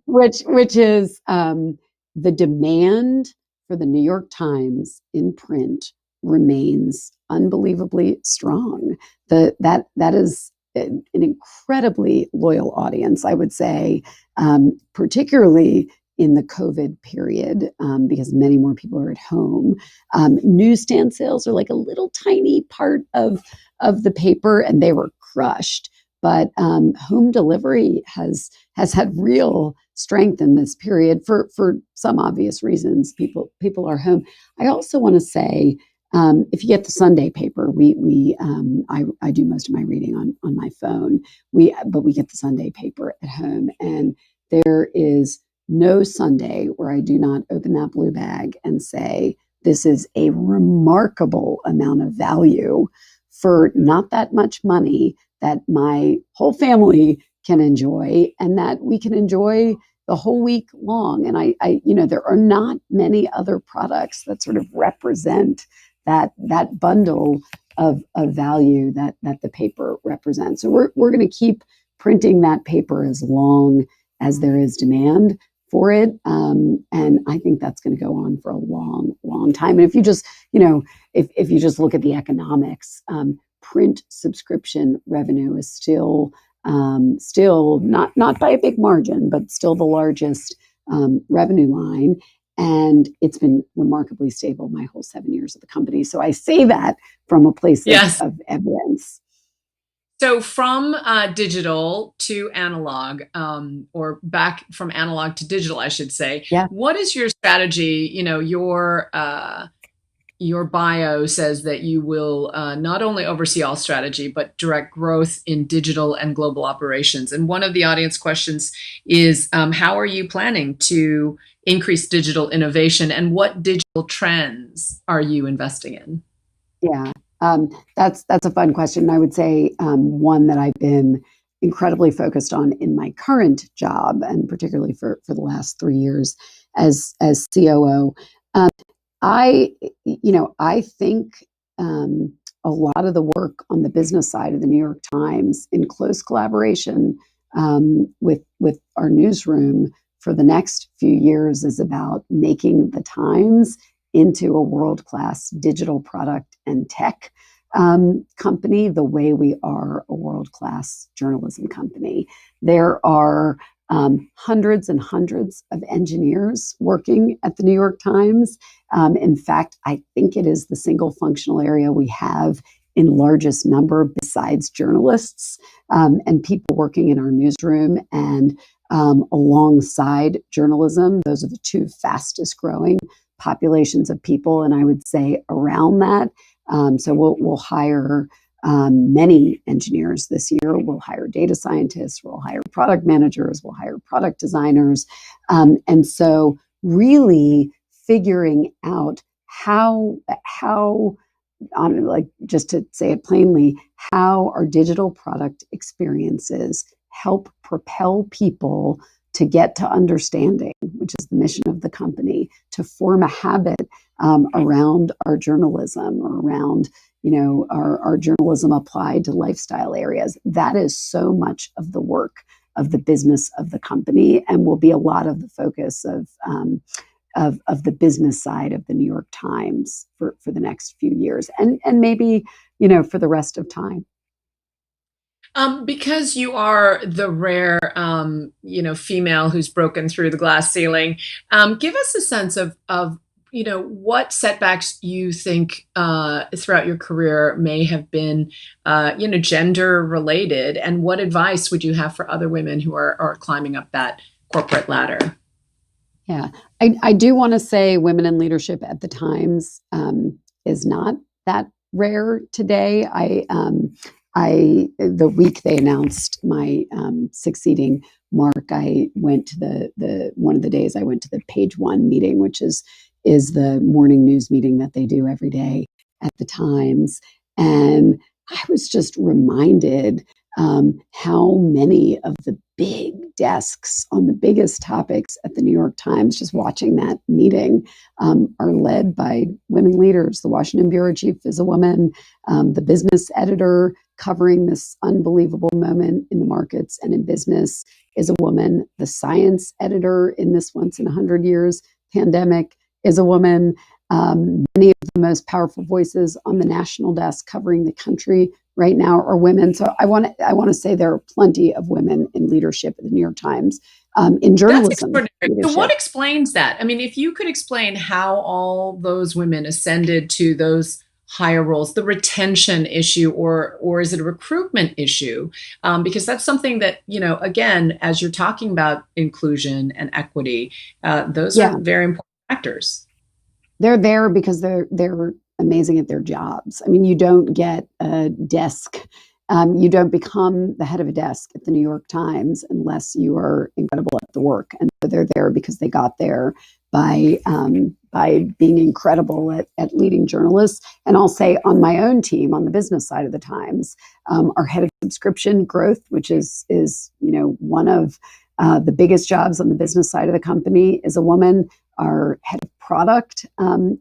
which is the demand for the New York Times in print remains unbelievably strong. That is an incredibly loyal audience, I would say, particularly in the COVID period, because many more people are at home. Newsstand sales are like a little tiny part of the paper, and they were crushed. But home delivery has had real strength in this period for some obvious reasons. People are home. I also want to say if you get the Sunday paper, I do most of my reading on my phone. But we get the Sunday paper at home, and there is no Sunday where I do not open that blue bag and say, this is a remarkable amount of value for not that much money that my whole family can enjoy and that we can enjoy the whole week long. And there are not many other products that sort of represent that bundle of value that the paper represents. So we're going to keep printing that paper as long as there is demand for it. And I think that's going to go on for a long, long time. And if you just, if you just look at the economics, print subscription revenue is still not by a big margin, but still the largest revenue line. And it's been remarkably stable my whole 7 years of the company. So I say that from a place of evidence. So from digital to analog, or back from analog to digital, I should say. Yeah. What is your strategy? Your bio says that you will not only oversee all strategy, but direct growth in digital and global operations. And one of the audience questions is, how are you planning to increase digital innovation, and what digital trends are you investing in? Yeah, that's a fun question. I would say one that I've been incredibly focused on in my current job, and particularly for the last 3 years as COO. I think a lot of the work on the business side of the New York Times, in close collaboration with our newsroom for the next few years, is about making the Times into a world-class digital product and tech company, the way we are a world-class journalism company. There are hundreds and hundreds of engineers working at the New York Times. In fact, I think it is the single functional area we have in largest number besides journalists, and people working in our newsroom and alongside journalism. Those are the two fastest growing populations of people, and I would say around that. So we'll hire many engineers this year. We'll hire data scientists, we'll hire product managers, we'll hire product designers. And so really figuring out how, just to say it plainly, how our digital product experiences help propel people to get to understanding, which is the mission of the company, to form a habit around our journalism, or around our journalism applied to lifestyle areas. That is so much of the work of the business of the company, and will be a lot of the focus of the business side of the New York Times for the next few years, and maybe for the rest of time. Because you are the rare, female who's broken through the glass ceiling, give us a sense of what setbacks you think throughout your career may have been, gender related, and what advice would you have for other women who are climbing up that corporate ladder? Yeah, I do want to say women in leadership at the Times is not that rare today. The week they announced my succeeding mark, I went to the one of the days I went to the Page One meeting, which is the morning news meeting that they do every day at the Times. And I was just reminded how many of the big desks on the biggest topics at the New York Times, just watching that meeting, are led by women leaders. The Washington bureau chief is a woman. The business editor covering this unbelievable moment in the markets and in business is a woman. The science editor in this once in 100 years pandemic is a woman. Many of the most powerful voices on the national desk covering the country right now are women. So I want to say there are plenty of women in leadership at the New York Times, in journalism. That's extraordinary. So what explains that? I mean, if you could explain how all those women ascended to those higher roles, the retention issue, or is it a recruitment issue? Because that's something that, again, as you're talking about inclusion and equity, those are very important factors. They're there because they're amazing at their jobs. I mean, you don't get a desk. You don't become the head of a desk at the New York Times unless you are incredible at the work. And so they're there because they got there by being incredible at leading journalists. And I'll say on my own team, on the business side of the Times, our head of subscription growth, which is one of the biggest jobs on the business side of the company, is a woman. Our head of product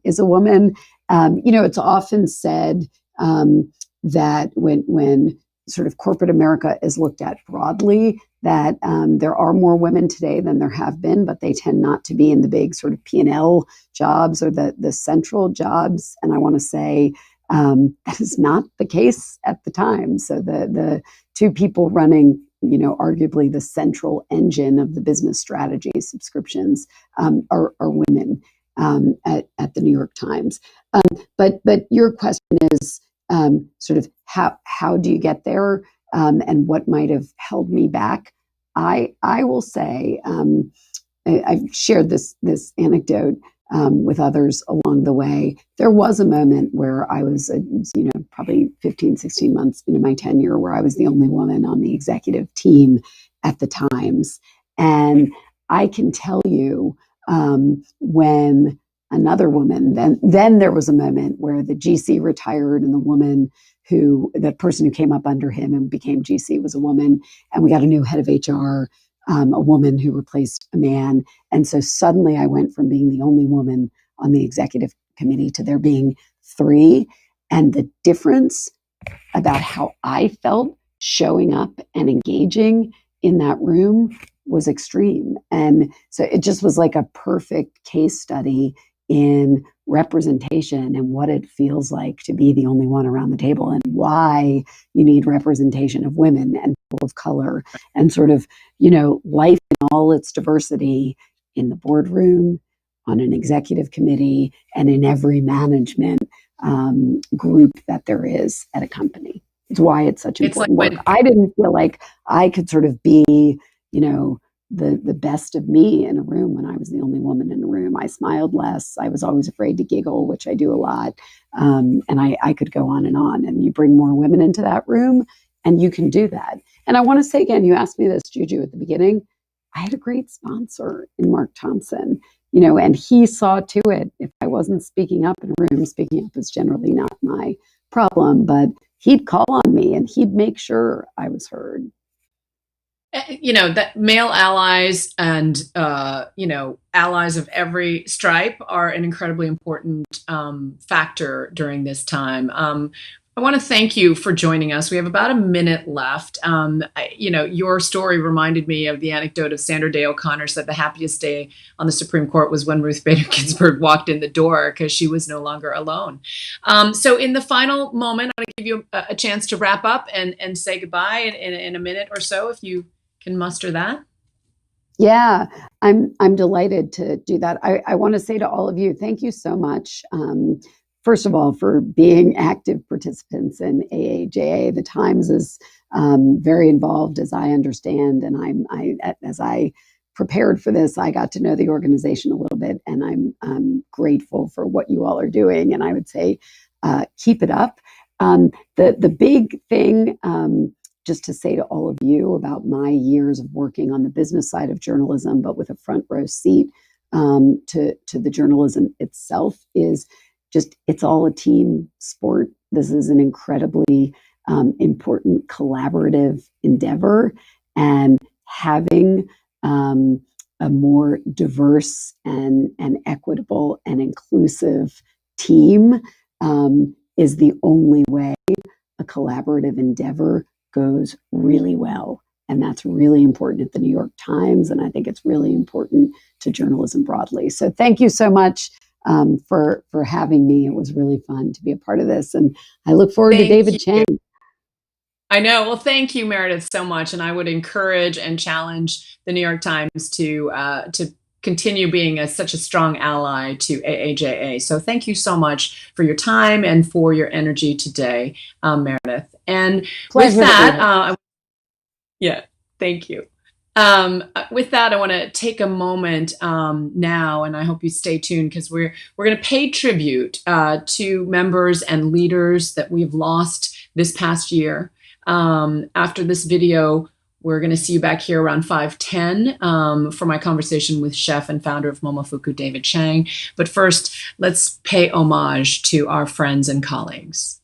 is a woman. It's often said that when sort of corporate America is looked at broadly, that there are more women today than there have been, but they tend not to be in the big sort of P&L jobs or the central jobs. And I want to say that is not the case at the time. So the two people running, arguably the central engine of the business strategy subscriptions are women at the New York Times. But your question is sort of how do you get there, and what might have held me back? I will say I've shared this anecdote with others along the way. There was a moment where I was, probably 15, 16 months into my tenure, where I was the only woman on the executive team at the Times. And I can tell you when another woman, then there was a moment where the GC retired, and the person who came up under him and became GC was a woman, and we got a new head of HR, a woman who replaced a man. And so suddenly I went from being the only woman on the executive committee to there being 3. And the difference about how I felt showing up and engaging in that room was extreme. And so it just was like a perfect case study in representation and what it feels like to be the only one around the table, and why you need representation of women and people of color, and sort of, life in all its diversity in the boardroom, on an executive committee, and in every management group that there is at a company. It's why it's such important work. I didn't feel like I could sort of be, the best of me in a room when I was the only woman in a room. I smiled less. I was always afraid to giggle, which I do a lot. And I could go on. And you bring more women into that room, and you can do that. And I want to say again, you asked me this, Juju, at the beginning. I had a great sponsor in Mark Thompson, and he saw to it. If I wasn't speaking up in a room, speaking up is generally not my problem, but he'd call on me and he'd make sure I was heard. That male allies and, allies of every stripe are an incredibly important factor during this time. I want to thank you for joining us. We have about a minute left. Your story reminded me of the anecdote of Sandra Day O'Connor said the happiest day on the Supreme Court was when Ruth Bader Ginsburg walked in the door, because she was no longer alone. So in the final moment, I'm going to give you a chance to wrap up and say goodbye in a minute or so, if you can muster that. Yeah, I'm delighted to do that. I want to say to all of you, thank you so much. First of all, for being active participants in AAJA. The Times is very involved, as I understand, and as I prepared for this, I got to know the organization a little bit, and I'm grateful for what you all are doing. And I would say, keep it up. The big thing, just to say to all of you about my years of working on the business side of journalism, but with a front row seat to the journalism itself, is just, it's all a team sport. This is an incredibly important collaborative endeavor, and having a more diverse and equitable and inclusive team is the only way a collaborative endeavor goes really well. And that's really important at the New York Times. And I think it's really important to journalism broadly. So thank you so much for having me. It was really fun to be a part of this. And I look forward to David Chang. I know. Well, thank you, Meredith, so much. And I would encourage and challenge the New York Times to continue being such a strong ally to AAJA. So thank you so much for your time and for your energy today, Meredith. And Pleasure with that, yeah, thank you. With that, I want to take a moment now, and I hope you stay tuned because we're going to pay tribute to members and leaders that we've lost this past year. After this video, we're going to see you back here around 5:10 for my conversation with chef and founder of Momofuku, David Chang. But first, let's pay homage to our friends and colleagues.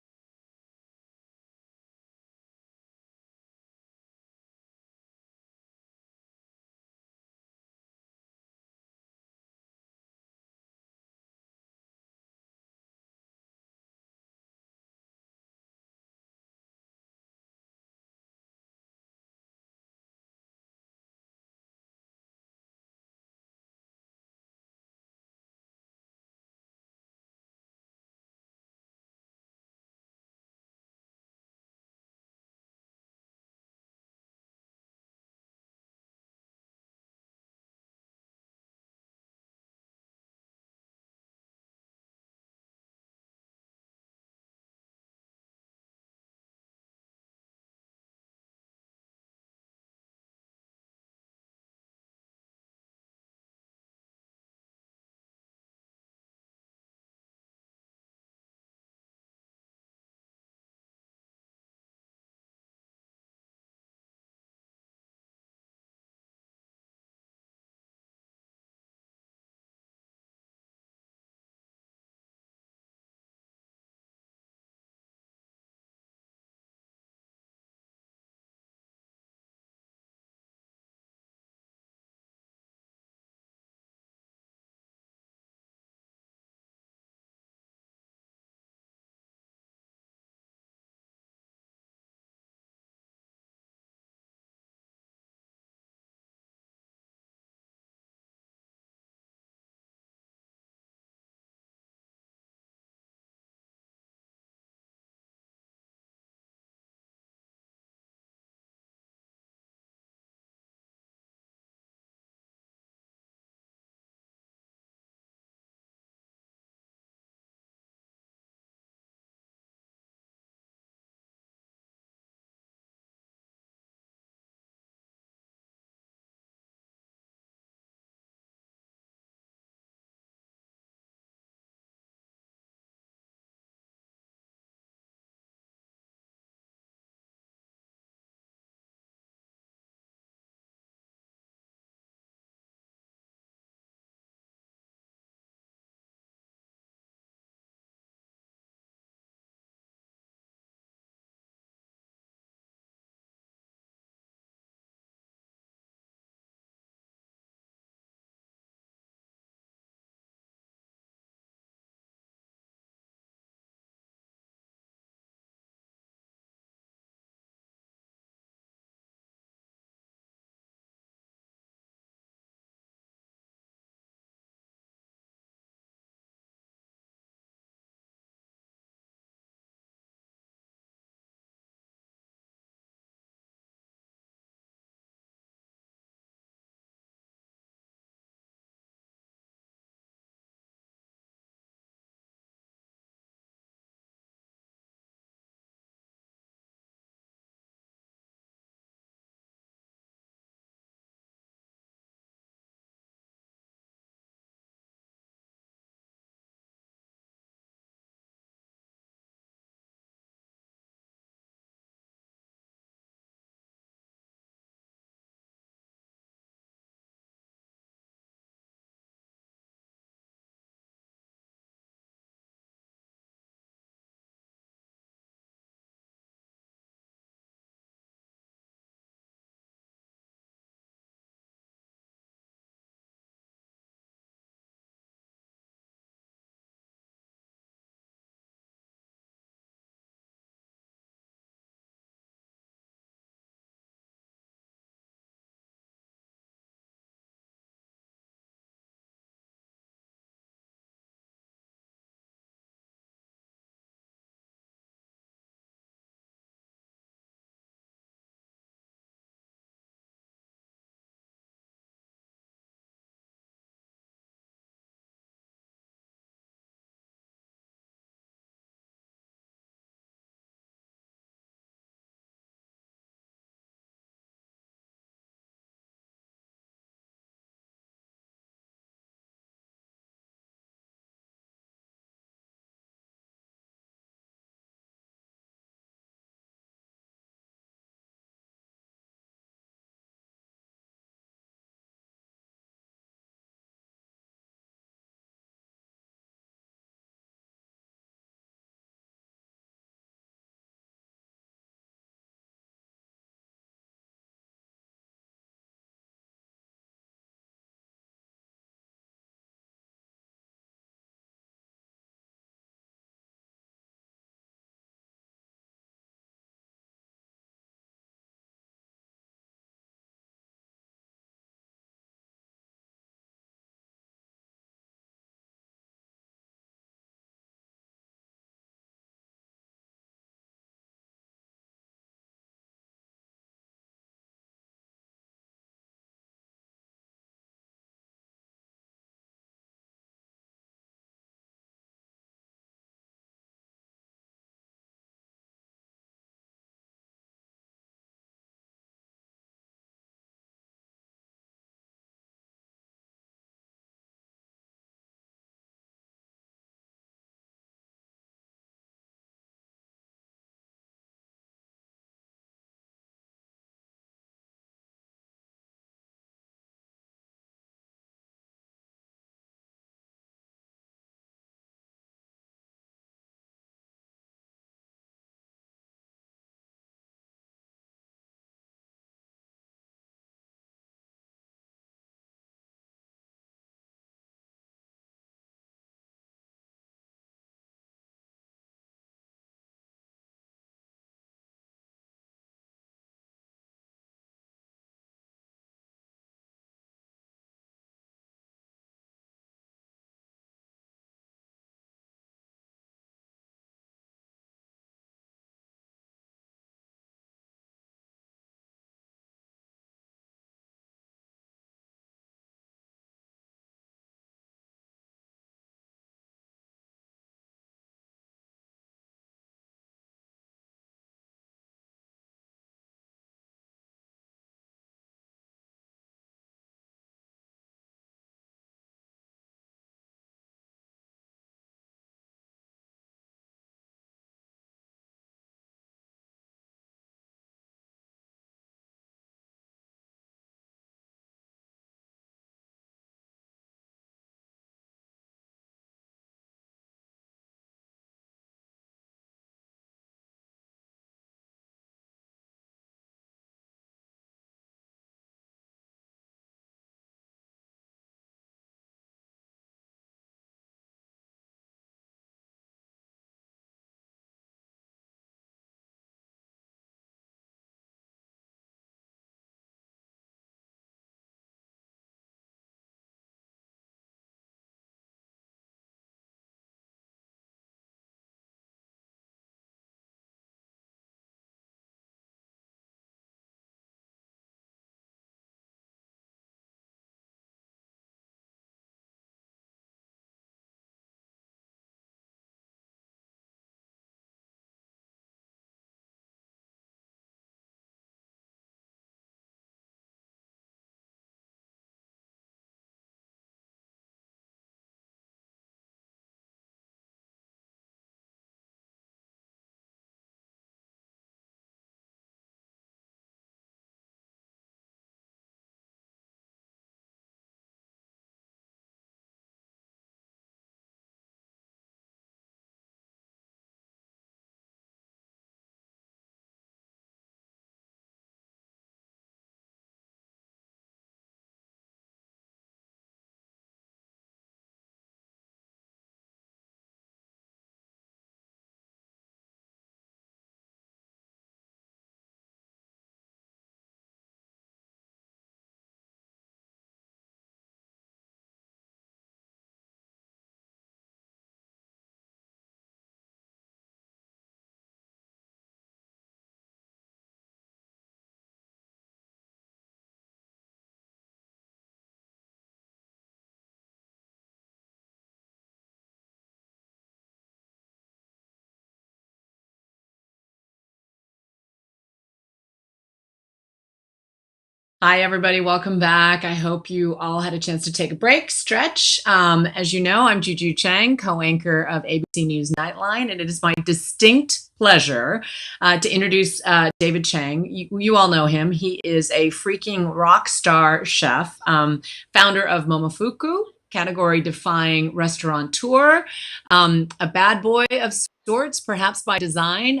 Hi, everybody. Welcome back. I hope you all had a chance to take a break, stretch. As you know, I'm Juju Chang, co-anchor of ABC News Nightline, and it is my distinct pleasure to introduce David Chang. You all know him. He is a freaking rock star chef, founder of Momofuku, category-defying restaurateur, a bad boy of sorts, perhaps by design.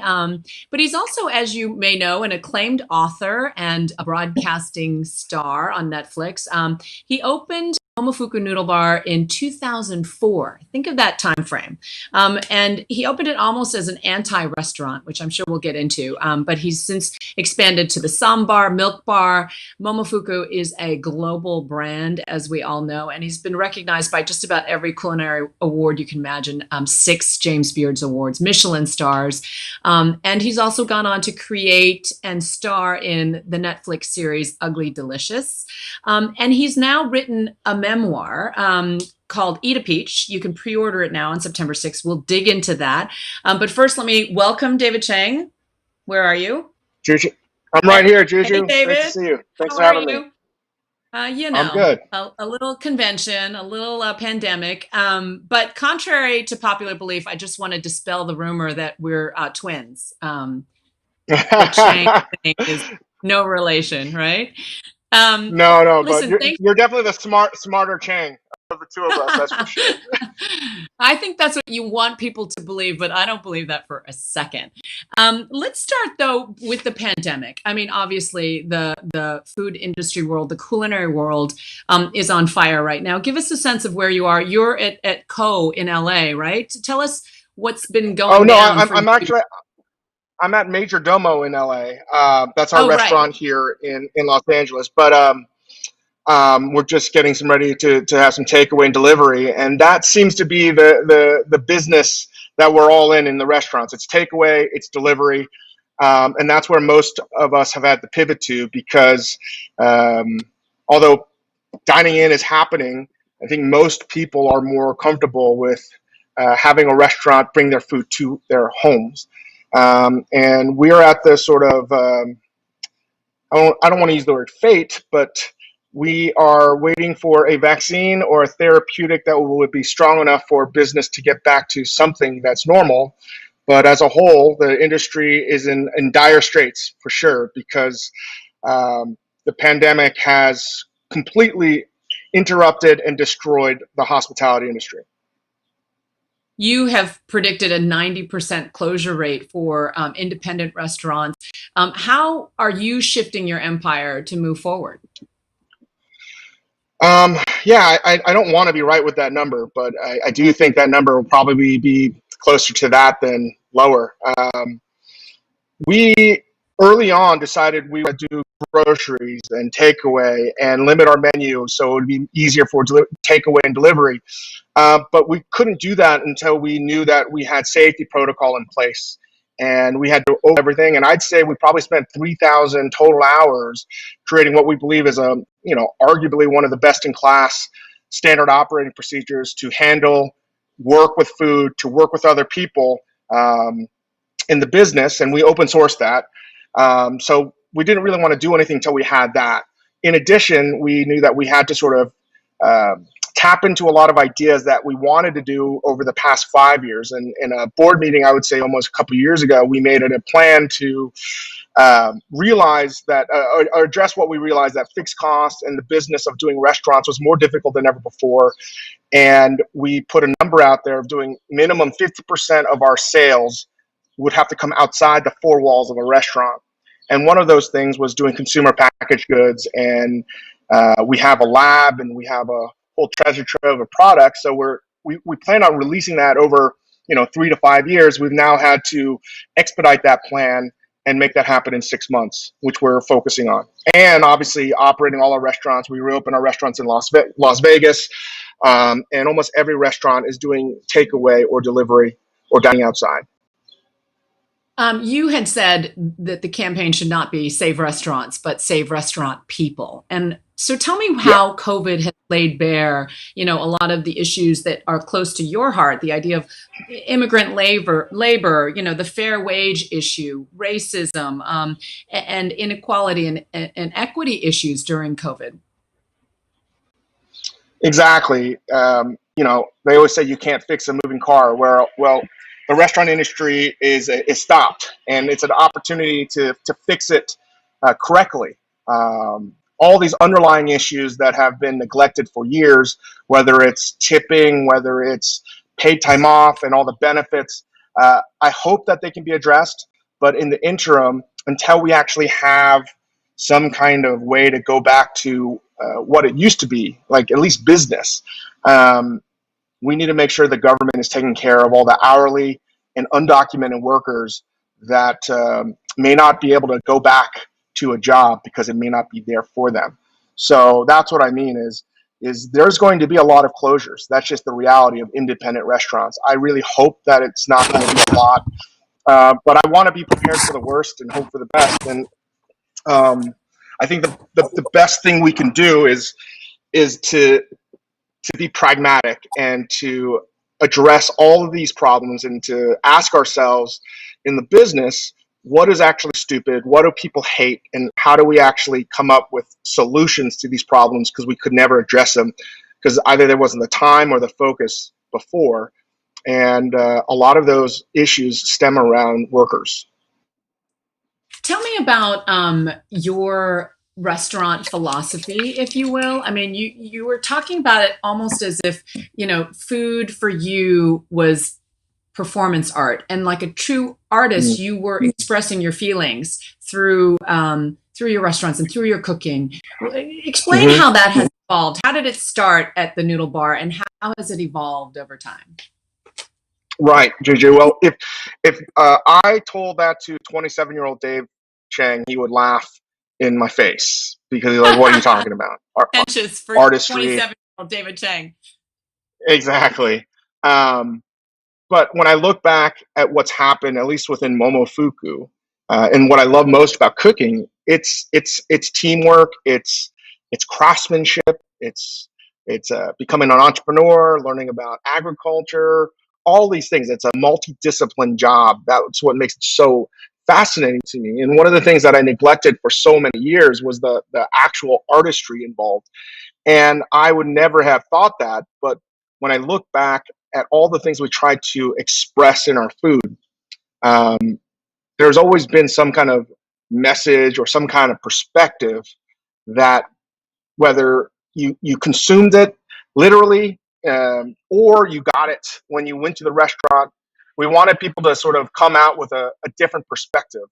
But he's also, as you may know, an acclaimed author and a broadcasting star on Netflix. He opened Momofuku Noodle Bar in 2004. Think of that time frame. And he opened it almost as an anti-restaurant, which I'm sure we'll get into. But he's since expanded to the Sambar, Milk Bar. Momofuku is a global brand, as we all know, and he's been recognized by just about every culinary award you can imagine, 6 James Beards Awards, Michelin stars. And he's also gone on to create and star in the Netflix series Ugly Delicious. And he's now written a memoir called Eat a Peach. You can pre-order it now on September 6th. We'll dig into that. But first, let me welcome David Chang. Where are you? Juju, I'm right here, Juju. Hey, David. Great to see you. Thanks How for having are me. you? I'm good. A little convention, a little pandemic. But contrary to popular belief, I just want to dispel the rumor that we're twins. The Chang thing is no relation, right? No, but Listen, you're definitely the smarter Chang of the two of us. That's for sure. I think that's what you want people to believe, but I don't believe that for a second. Let's start though with the pandemic. I mean, obviously the food industry world, the culinary world, is on fire right now. Give us a sense of where you are. You're at Co in LA, right? Tell us what's been going Oh no, down. I'm at Major Domo in LA. That's our Oh, right. restaurant here in Los Angeles. But we're just getting some ready to have some takeaway and delivery, and that seems to be the business that we're all in the restaurants. It's takeaway, it's delivery, and that's where most of us have had to pivot to because although dining in is happening, I think most people are more comfortable with having a restaurant bring their food to their homes. And we're at the sort of, I don't want to use the word fate, but we are waiting for a vaccine or a therapeutic that would be strong enough for business to get back to something that's normal. But as a whole, the industry is in dire straits for sure because the pandemic has completely interrupted and destroyed the hospitality industry. You have predicted a 90% closure rate for independent restaurants. How are you shifting your empire to move forward? Yeah, I don't want to be right with that number, but I do think that number will probably be closer to that than lower. We early on decided we would do groceries and takeaway and limit our menu so it would be easier for takeaway and delivery. But we couldn't do that until we knew that we had safety protocol in place and we had to open everything. And I'd say we probably spent 3,000 total hours creating what we believe is arguably one of the best in class standard operating procedures to handle, work with food, to work with other people in the business. And we open sourced that. So we didn't really want to do anything until we had that. In addition, we knew that we had to sort of tap into a lot of ideas that we wanted to do over the past 5 years. And in a board meeting, I would say almost a couple of years ago, we made it a plan to realize that or address what we realized, that fixed costs and the business of doing restaurants was more difficult than ever before. And we put a number out there of doing minimum 50% of our sales would have to come outside the 4 walls of a restaurant. And one of those things was doing consumer packaged goods. And we have a lab and we have a whole treasure trove of products. So we plan on releasing that over 3 to 5 years. We've now had to expedite that plan and make that happen in 6 months, which we're focusing on. And obviously operating all our restaurants. We reopen our restaurants in Las Vegas. And almost every restaurant is doing takeaway or delivery or dining outside. You had said that the campaign should not be save restaurants, but save restaurant people. And so tell me how COVID has laid bare, a lot of the issues that are close to your heart, the idea of immigrant labor, the fair wage issue, racism, and inequality and equity issues during COVID. Exactly. They always say you can't fix a moving car. Well, the restaurant industry is stopped, and it's an opportunity to fix it correctly. All these underlying issues that have been neglected for years, whether it's tipping, whether it's paid time off, and all the benefits, I hope that they can be addressed. But in the interim, until we actually have some kind of way to go back to what it used to be, like at least business, we need to make sure the government is taking care of all the hourly and undocumented workers that may not be able to go back to a job because it may not be there for them. So that's what I mean is there's going to be a lot of closures. That's just the reality of independent restaurants. I really hope that it's not going to be a lot, but I want to be prepared for the worst and hope for the best. And I think the best thing we can do is to be pragmatic and to address all of these problems and to ask ourselves in the business, what is actually stupid? What do people hate? And how do we actually come up with solutions to these problems? Because we could never address them because either there wasn't the time or the focus before. And a lot of those issues stem around workers. Tell me about your restaurant philosophy, if you will. I mean, you were talking about it almost as if, food for you was performance art, and like a true artist, you were expressing your feelings through your restaurants and through your cooking. Explain how that has evolved. How did it start at the Noodle Bar, and how has it evolved over time? Right, Juju. Well, if I told that to 27-year-old Dave Chang, he would laugh in my face because he's like, "What are you talking about? Pretentious for Artistry." 27-year-old David Chang. Exactly. But when I look back at what's happened, at least within Momofuku, and what I love most about cooking, it's teamwork, it's craftsmanship, it's becoming an entrepreneur, learning about agriculture, all these things. It's a multidiscipline job. That's what makes it so fascinating to me. And one of the things that I neglected for so many years was the actual artistry involved. And I would never have thought that. But when I look back at all the things we try to express in our food, there's always been some kind of message or some kind of perspective that whether you consumed it literally or you got it when you went to the restaurant, we wanted people to sort of come out with a different perspective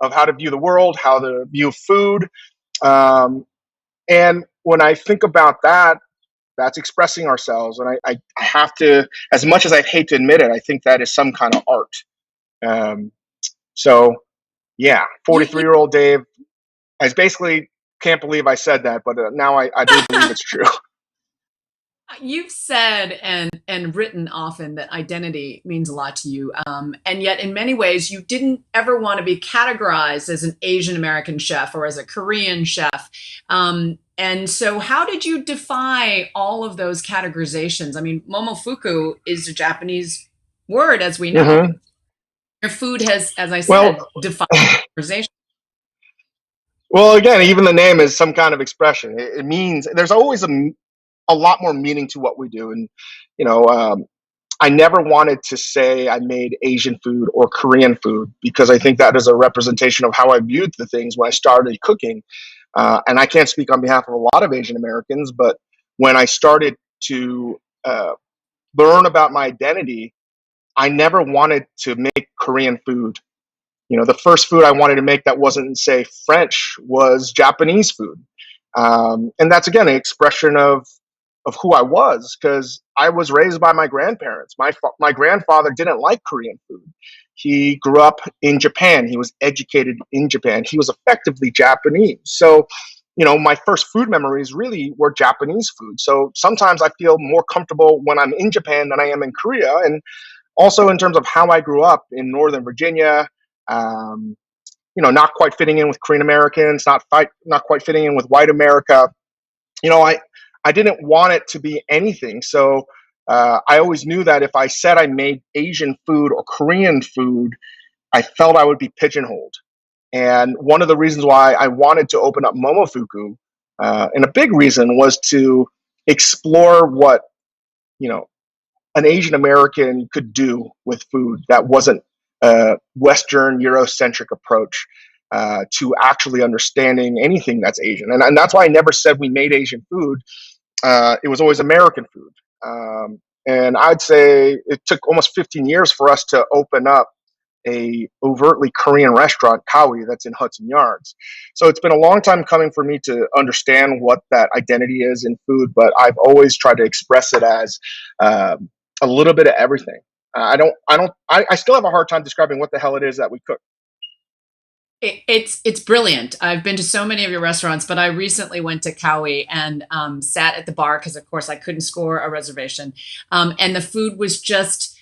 of how to view the world, how to view food. And when I think about that, that's expressing ourselves. And I have to, as much as I hate to admit it, I think that is some kind of art. So, yeah, 43-year-old Dave, I basically can't believe I said that, but now I do believe it's true. You've said and written often that identity means a lot to you, and yet in many ways you didn't ever want to be categorized as an Asian American chef or as a Korean chef. And so how did you defy all of those categorizations? I mean, Momofuku is a Japanese word, as we know. Mm-hmm. Your food has, as I said, defied categorization. Well, again, even the name is some kind of expression. It means there's always a lot more meaning to what we do. And, I never wanted to say I made Asian food or Korean food because I think that is a representation of how I viewed the things when I started cooking. And I can't speak on behalf of a lot of Asian Americans, but when I started to learn about my identity, I never wanted to make Korean food. The first food I wanted to make that wasn't, say, French was Japanese food. And that's, again, an expression of who I was, because I was raised by my grandparents. My grandfather didn't like Korean food. He grew up in Japan. He was educated in Japan. He was effectively Japanese. So, my first food memories really were Japanese food. So sometimes I feel more comfortable when I'm in Japan than I am in Korea. And also in terms of how I grew up in Northern Virginia, not quite fitting in with Korean Americans, not quite fitting in with white America. I didn't want it to be anything. So I always knew that if I said I made Asian food or Korean food, I felt I would be pigeonholed. And one of the reasons why I wanted to open up Momofuku, and a big reason, was to explore what, you know, an Asian American could do with food that wasn't a Western Eurocentric approach to actually understanding anything that's Asian. And that's why I never said we made Asian food. It was always American food. And I'd say it took almost 15 years for us to open up a overtly Korean restaurant, Kawi, that's in Hudson Yards. So it's been a long time coming for me to understand what that identity is in food, but I've always tried to express it as a little bit of everything. I still have a hard time describing what the hell it is that we cook. It's brilliant. I've been to so many of your restaurants, but I recently went to Cowie and sat at the bar because, of course, I couldn't score a reservation. And the food was just,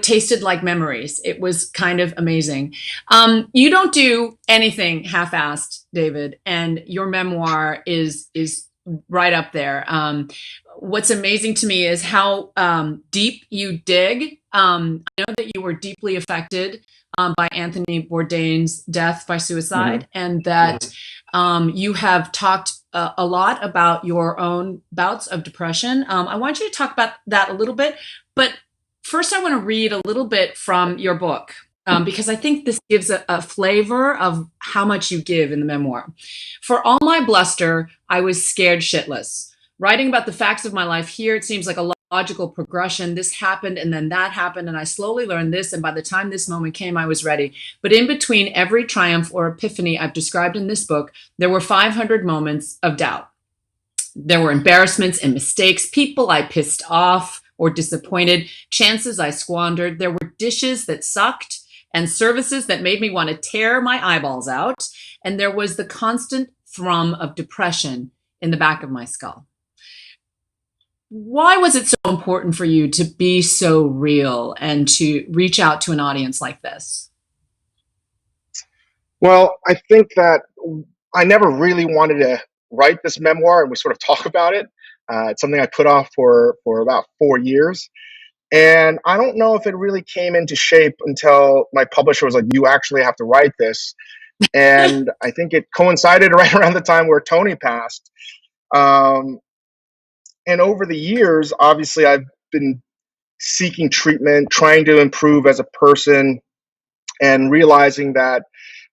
tasted like memories. It was kind of amazing. You don't do anything half-assed, David, and your memoir is right up there. What's amazing to me is how deep you dig. I know that you were deeply affected by Anthony Bourdain's death by suicide, and that you have talked a lot about your own bouts of depression. I want you to talk about that a little bit, but first I want to read a little bit from your book, because I think this gives a flavor of how much you give in the memoir. For all my bluster, I was scared shitless. Writing about the facts of my life here, it seems like a logical progression. This happened and then that happened, and I slowly learned this, and by the time this moment came, I was ready. But in between every triumph or epiphany I've described in this book, there were 500 moments of doubt. There were embarrassments and mistakes, people I pissed off or disappointed, chances I squandered. There were dishes that sucked and services that made me want to tear my eyeballs out. And there was the constant thrum of depression in the back of my skull. Why was it so important for you to be so real and to reach out to an audience like this? Well, I think that I never really wanted to write this memoir, and we sort of talk about it. It's something I put off for about 4 years. And I don't know if it really came into shape until my publisher was like, you actually have to write this. And I think it coincided right around the time where Tony passed. And over the years, obviously, I've been seeking treatment, trying to improve as a person, and realizing that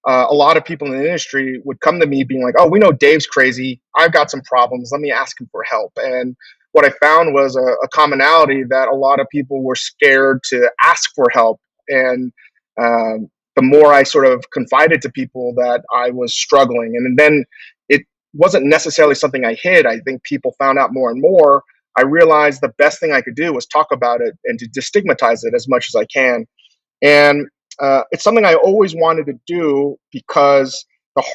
a lot of people in the industry would come to me being like, oh, we know Dave's crazy. I've got some problems. Let me ask him for help. And what I found was a commonality that a lot of people were scared to ask for help. And the more I sort of confided to people that I was struggling, and then it wasn't necessarily something I hid. I think people found out more and more. I realized the best thing I could do was talk about it and to destigmatize it as much as I can. And it's something I always wanted to do because one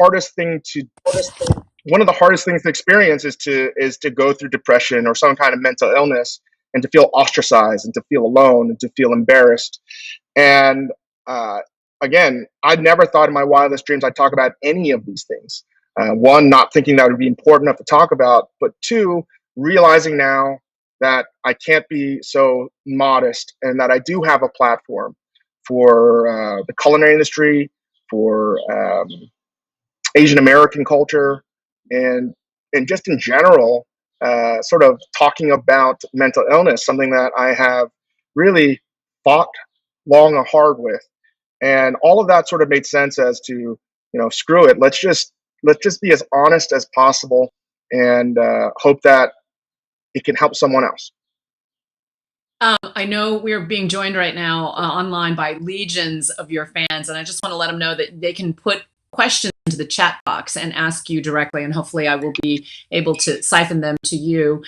of the hardest things to experience is to go through depression or some kind of mental illness, and to feel ostracized and to feel alone and to feel embarrassed. And again, I'd never thought in my wildest dreams I'd talk about any of these things. One, not thinking that would be important enough to talk about, but two, realizing now that I can't be so modest and that I do have a platform for the culinary industry, for Asian American culture, and just in general, sort of talking about mental illness, something that I have really fought long and hard with. And all of that sort of made sense as to, screw it. Let's just be as honest as possible, and hope that it can help someone else. I know we're being joined right now online by legions of your fans, and I just want to let them know that they can put questions into the chat box and ask you directly, and hopefully I will be able to siphon them to you.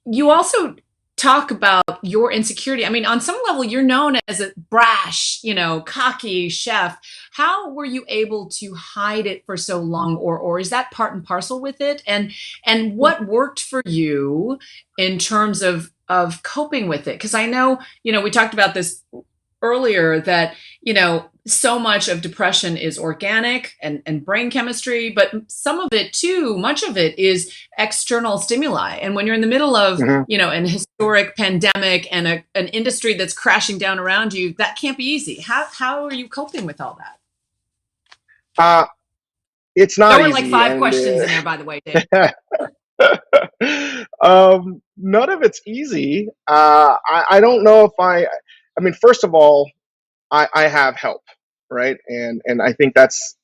You also talk about your insecurity. I mean, on some level, you're known as a brash, cocky chef. How were you able to hide it for so long, or is that part and parcel with it? And what worked for you in terms of coping with it? Because I know, we talked about this earlier that, so much of depression is organic and brain chemistry, but some of it too, much of it is external stimuli. And when you're in the middle of, Mhm. an historic pandemic and an industry that's crashing down around you, that can't be easy. How are you coping with all that? It's There not were like easy, 5 and questions in there, by the way, Dave. none of it's easy. I don't know if I mean, first of all, I have help, right? And I think that's,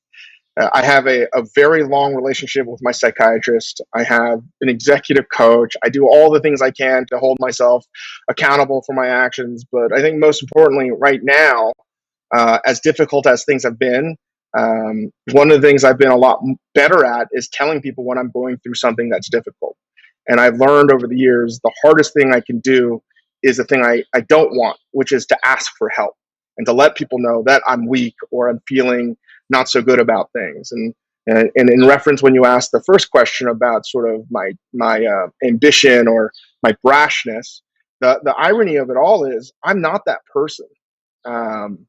I have a very long relationship with my psychiatrist. I have an executive coach. I do all the things I can to hold myself accountable for my actions. But I think most importantly, right now, as difficult as things have been, one of the things I've been a lot better at is telling people when I'm going through something that's difficult. And I've learned over the years the hardest thing I can do is the thing I don't want, which is to ask for help and to let people know that I'm weak or I'm feeling not so good about things. And in reference, when you asked the first question about sort of my ambition or my brashness, the irony of it all is I'm not that person. Um,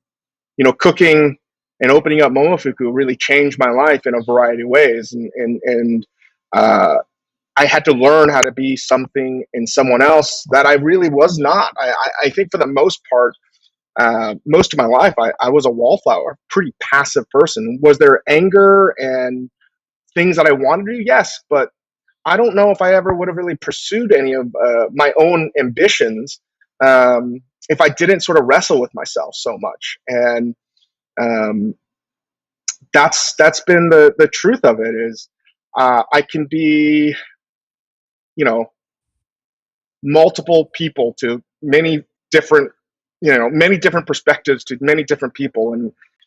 Cooking and opening up Momofuku really changed my life in a variety of ways. And I had to learn how to be something in someone else that I really was not. I think for the most part, most of my life, I was a wallflower, pretty passive person. Was there anger and things that I wanted to do? Yes, but I don't know if I ever would have really pursued any of my own ambitions if I didn't sort of wrestle with myself so much. And um, that's been the truth of it is I can be, you know, multiple people to different many different perspectives to many different people,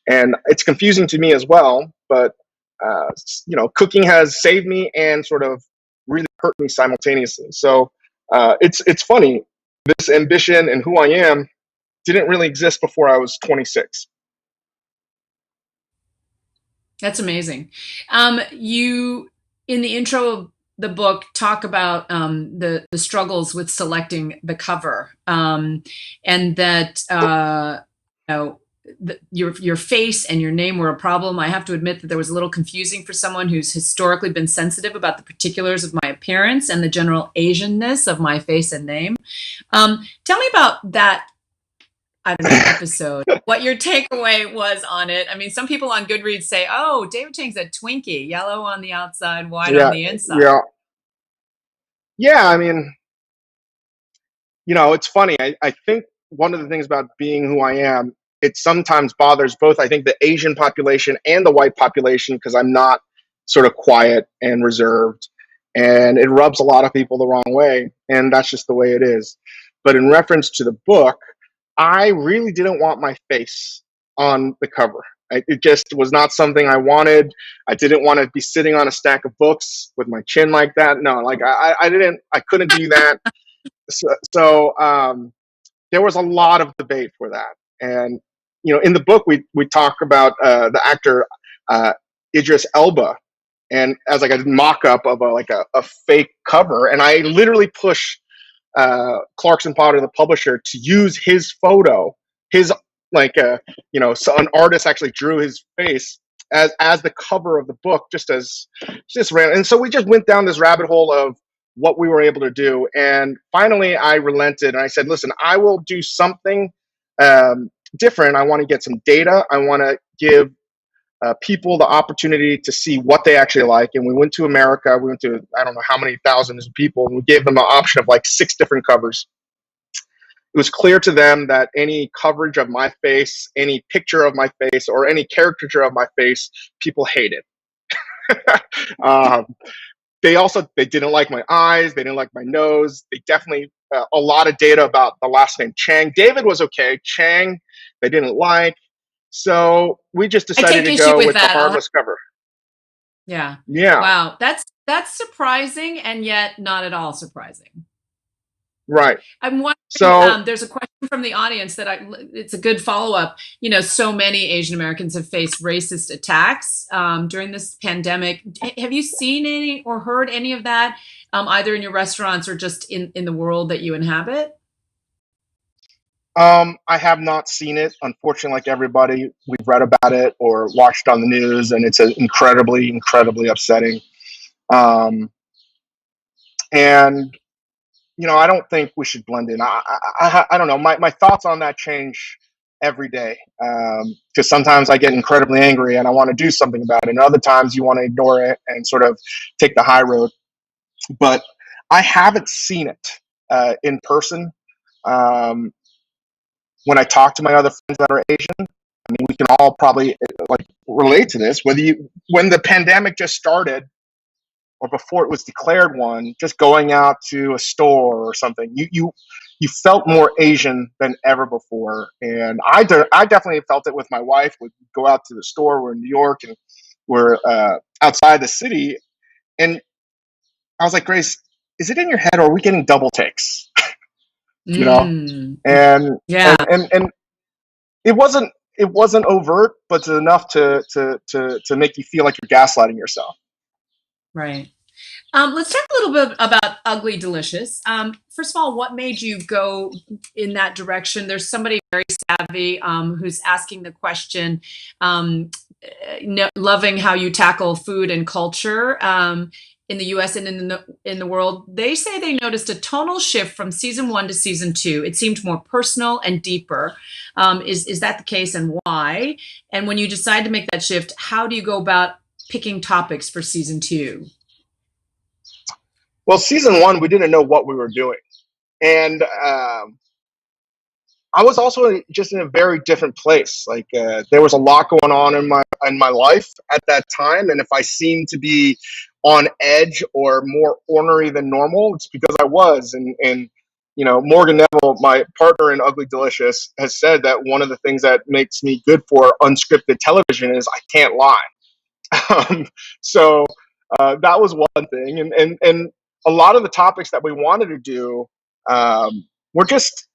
and it's confusing to me as well, but cooking has saved me and sort of really hurt me simultaneously. So it's funny, this ambition and who I am didn't really exist before I was 26. That's amazing. You, in the intro of the book, talk about the struggles with selecting the cover, and that your face and your name were a problem. I have to admit that there was a little confusing for someone who's historically been sensitive about the particulars of my appearance and the general Asianness of my face and name. Tell me about that, I don't know, episode, what your takeaway was on it. I mean, some people on Goodreads say, oh, David Chang's a Twinkie, yellow on the outside, white on Yeah, the inside. yeah. I mean, it's funny. I think one of the things about being who I am, it sometimes bothers both, I think, the Asian population and the white population because I'm not sort of quiet and reserved. And it rubs a lot of people the wrong way. And that's just the way it is. But in reference to the book, I really didn't want my face on the cover. It just was not something I wanted. I didn't want to be sitting on a stack of books with my chin like that. No, like I couldn't do that. So there was a lot of debate for that. And in the book we talk about the actor uh, Idris Elba, and as like a mock-up of a fake cover, and I literally pushed Clarkson Potter, the publisher, to use his photo, his so an artist actually drew his face as the cover of the book, just random. And so we just went down this rabbit hole of what we were able to do, and finally I relented and I said, "Listen, I will do something different. I want to get some data. I want to give people the opportunity to see what they actually like." And we went to America. We went to, I don't know how many thousands of people, and we gave them an option of like 6 different covers. It was clear to them that any coverage of my face, any picture of my face, or any caricature of my face, people hated. um, they didn't like my eyes. They didn't like my nose. They definitely a lot of data about the last name Chang. David was okay. Chang, they didn't like. So we just I decided take to issue go with with the that. harmless cover. Yeah. Yeah. Wow. That's surprising and yet not at all surprising. Right. I'm wondering, So there's a question from the audience it's a good follow-up. So many Asian Americans have faced racist attacks during this pandemic. Have you seen any or heard any of that, either in your restaurants or just in the world that you inhabit? I have not seen it. Unfortunately, like everybody, we've read about it or watched on the news, and it's incredibly, incredibly upsetting. Um, and I don't think we should blend in. I don't know. My thoughts on that change every day, because sometimes I get incredibly angry and I want to do something about it, and other times you want to ignore it and sort of take the high road. But I haven't seen it in person. Um, when I talk to my other friends that are Asian, I mean, we can all probably like relate to this. When the pandemic just started, or before it was declared one, just going out to a store or something, you felt more Asian than ever before. And I definitely felt it with my wife. We'd go out to the store. We're in New York, and we're outside the city. And I was like, Grace, is it in your head, or are we getting double takes? you know, Mm, and yeah, and it wasn't overt, but it's enough to make you feel like you're gaslighting yourself. right. Let's talk a little bit about Ugly Delicious. First of all, what made you go in that direction? There's somebody very savvy who's asking the question, loving how you tackle food and culture in the U.S. and in the world. They say they noticed a tonal shift from season 1 to season 2. It seemed more personal and deeper. Is that the case, and why? And when you decide to make that shift, how do you go about picking topics for season 2? Well, season one, we didn't know what we were doing, and I was also just in a very different place. Like there was a lot going on in my life at that time, and if I seemed to be on edge or more ornery than normal, it's because I was. And Morgan Neville, my partner in Ugly Delicious, has said that one of the things that makes me good for unscripted television is I can't lie. Um, so that was one thing, and a lot of the topics that we wanted to do were just.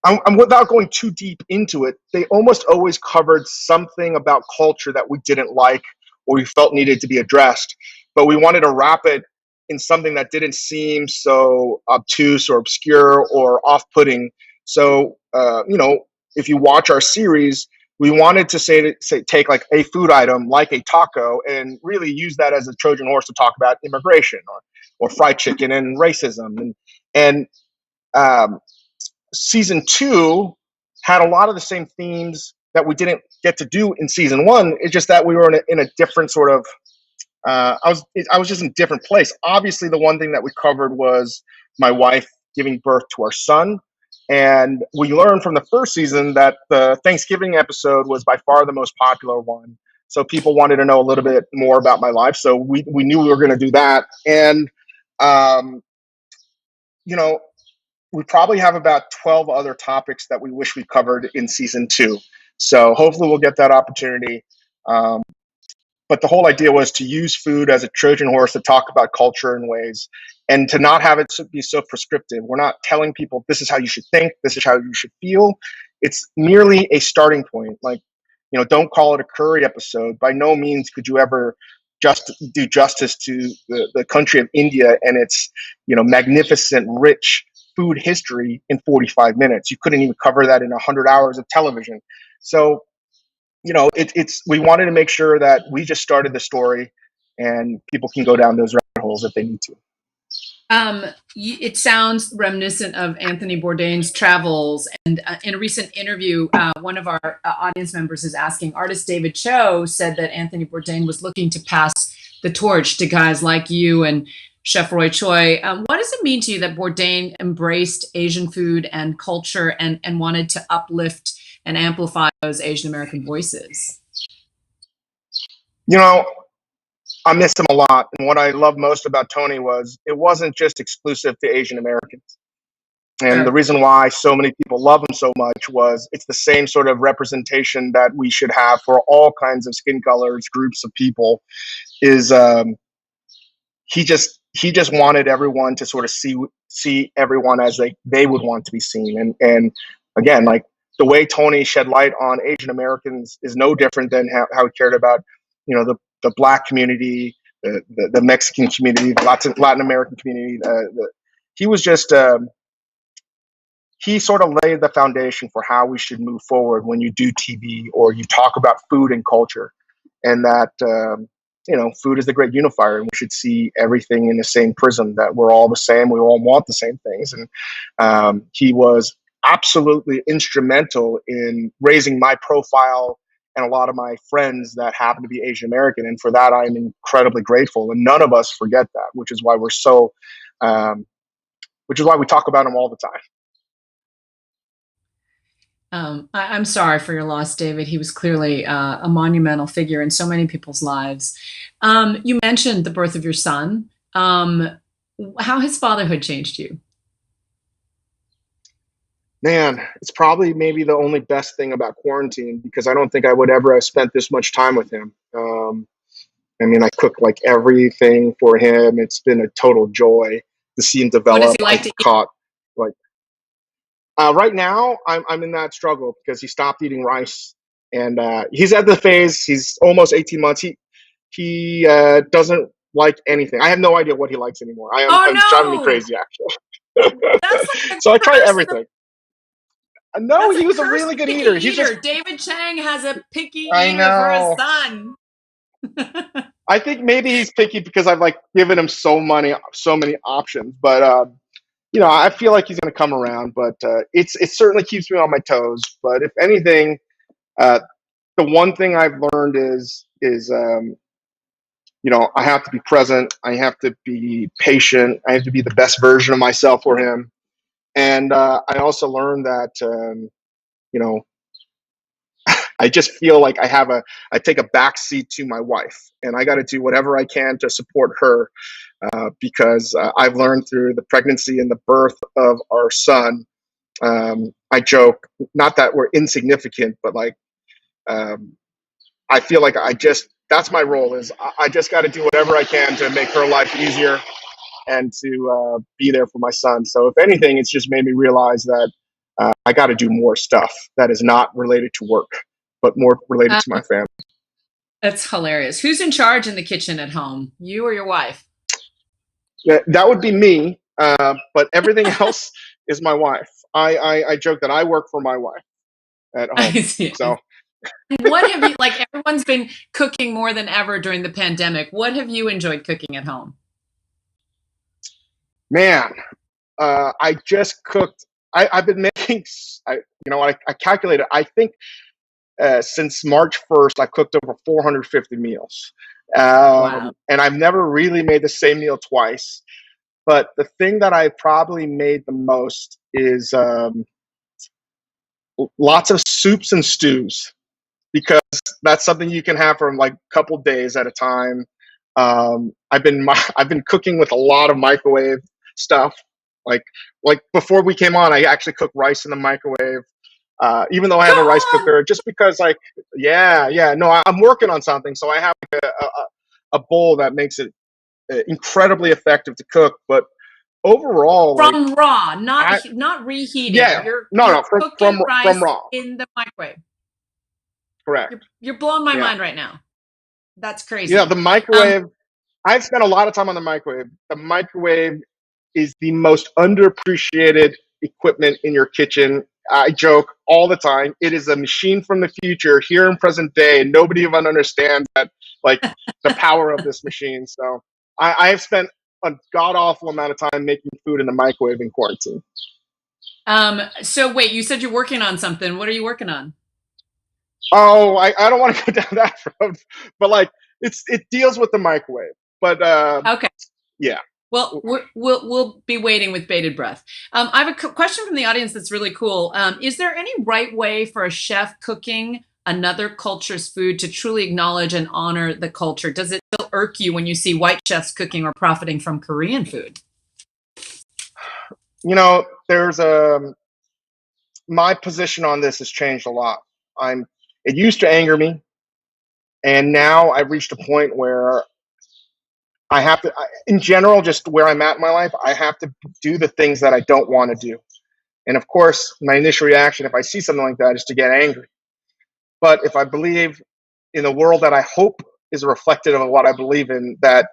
I'm without going too deep into it. They almost always covered something about culture that we didn't like or we felt needed to be addressed, but we wanted to wrap it in something that didn't seem so obtuse or obscure or off-putting. So, if you watch our series, we wanted to say take like a food item like a taco and really use that as a Trojan horse to talk about immigration or fried chicken and racism and um, season two had a lot of the same themes that we didn't get to do in season one. It's just that we were in a different sort of. I was just in a different place. Obviously, the one thing that we covered was my wife giving birth to our son, and we learned from the first season that the Thanksgiving episode was by far the most popular one. So people wanted to know a little bit more about my life. So we knew we were going to do that, and um, you know we probably have about 12 other topics that we wish we covered in season two. So hopefully we'll get that opportunity. Um, but the whole idea was to use food as a Trojan horse to talk about culture in ways and to not have it be so prescriptive. We're not telling people this is how you should think, this is how you should feel. It's merely a starting point. Like, don't call it a curry episode. By no means could you ever just do justice to the country of India and its, magnificent, rich food history in 45 minutes. You couldn't even cover that in 100 hours of television. So it's we wanted to make sure that we just started the story and people can go down those rabbit holes if they need to. It sounds reminiscent of Anthony Bourdain's travels. And in a recent interview, one of our audience members is asking, artist David Cho said that Anthony Bourdain was looking to pass the torch to guys like you and Chef Roy Choi. What does it mean to you that Bourdain embraced Asian food and culture and wanted to uplift and amplify those Asian American voices? I miss him a lot. And what I love most about Tony was it wasn't just exclusive to Asian Americans. And the reason why so many people love him so much was it's the same sort of representation that we should have for all kinds of skin colors, groups of people. Is he just wanted everyone to sort of see everyone as they would want to be seen. And again, like the way Tony shed light on Asian Americans is no different than how he cared about, the Black community, the Mexican community, the Latin American community. He was just he sort of laid the foundation for how we should move forward when you do TV or you talk about food and culture, and that food is the great unifier, and we should see everything in the same prism. That we're all the same, we all want the same things, and he was absolutely instrumental in raising my profile and a lot of my friends that happen to be Asian American, and for that I am incredibly grateful. And none of us forget that, which is why we're so, which is why we talk about him all the time. I'm sorry for your loss, David. He was clearly a monumental figure in so many people's lives. You mentioned the birth of your son. How has fatherhood changed you? Man, it's probably maybe the only best thing about quarantine, because I don't think I would ever have spent this much time with him. I mean, I cook like everything for him. It's been a total joy to see him develop. What does he like to eat? Caught like right now, I'm in that struggle because he stopped eating rice, and he's at the phase. He's almost 18 months. He doesn't like anything. I have no idea what he likes anymore. It's driving me crazy, actually. That's like So I try everything. No, he was a cursed really good picky eater. David Chang has a picky I eater for a know. son. I think maybe he's picky because I've like given him so many options. But I feel like he's going to come around. But it certainly keeps me on my toes. But if anything, the one thing I've learned is I have to be present. I have to be patient. I have to be the best version of myself for him. And I also learned that I just feel like I take a back seat to my wife, and I got to do whatever I can to support her, because I've learned through the pregnancy and the birth of our son. I joke, not that we're insignificant, but like, I feel like that's my role, is I just got to do whatever I can to make her life easier and to be there for my son. So if anything, it's just made me realize that I got to do more stuff that is not related to work, but more related to my family. That's hilarious. Who's in charge in the kitchen at home? You or your wife? Yeah, that would be me, but everything else is my wife. I joke that I work for my wife at home. I see. So what have you, like, everyone's been cooking more than ever during the pandemic. What have you enjoyed cooking at home? Man, I just cooked. I've been making, I calculated, I think since March 1st, I cooked over 450 meals. Wow. And I've never really made the same meal twice. But the thing that I probably made the most is lots of soups and stews, because that's something you can have for like a couple days at a time. I've been cooking with a lot of microwave stuff. Like before we came on, I actually cooked rice in the microwave. Even though I have a rice cooker, just because no, I'm working on something, so I have a bowl that makes it incredibly effective to cook. But overall, from raw, not reheated. Yeah, You're from rice raw in the microwave. Correct. You're blowing my mind right now. That's crazy. Yeah, the microwave. I've spent a lot of time on the microwave. The microwave is the most underappreciated equipment in your kitchen. I joke all the time. It is a machine from the future here in present day, and nobody even understands that, like, the power of this machine. So I have spent a god awful amount of time making food in the microwave in quarantine. So wait, you said you're working on something. What are you working on? Oh, I don't want to go down that road, but like it deals with the microwave. But okay, yeah. Well, we'll be waiting with bated breath. I have a question from the audience that's really cool. Is there any right way for a chef cooking another culture's food to truly acknowledge and honor the culture? Does it still irk you when you see white chefs cooking or profiting from Korean food? There's my position on this has changed a lot. It used to anger me, and now I've reached a point where I have to, in general, just where I'm at in my life, I have to do the things that I don't want to do. And of course, my initial reaction, if I see something like that, is to get angry. But if I believe in a world that I hope is reflective of what I believe in, that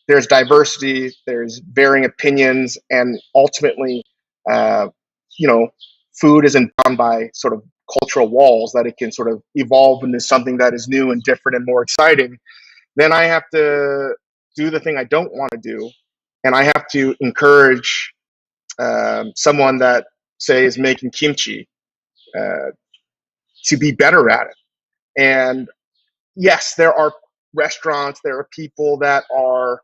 there's diversity, there's varying opinions, and ultimately you know, food isn't bound by sort of cultural walls, that it can sort of evolve into something that is new and different and more exciting, then I have to do the thing I don't want to do. And I have to encourage someone that, say, is making kimchi to be better at it. And yes, there are restaurants, there are people that are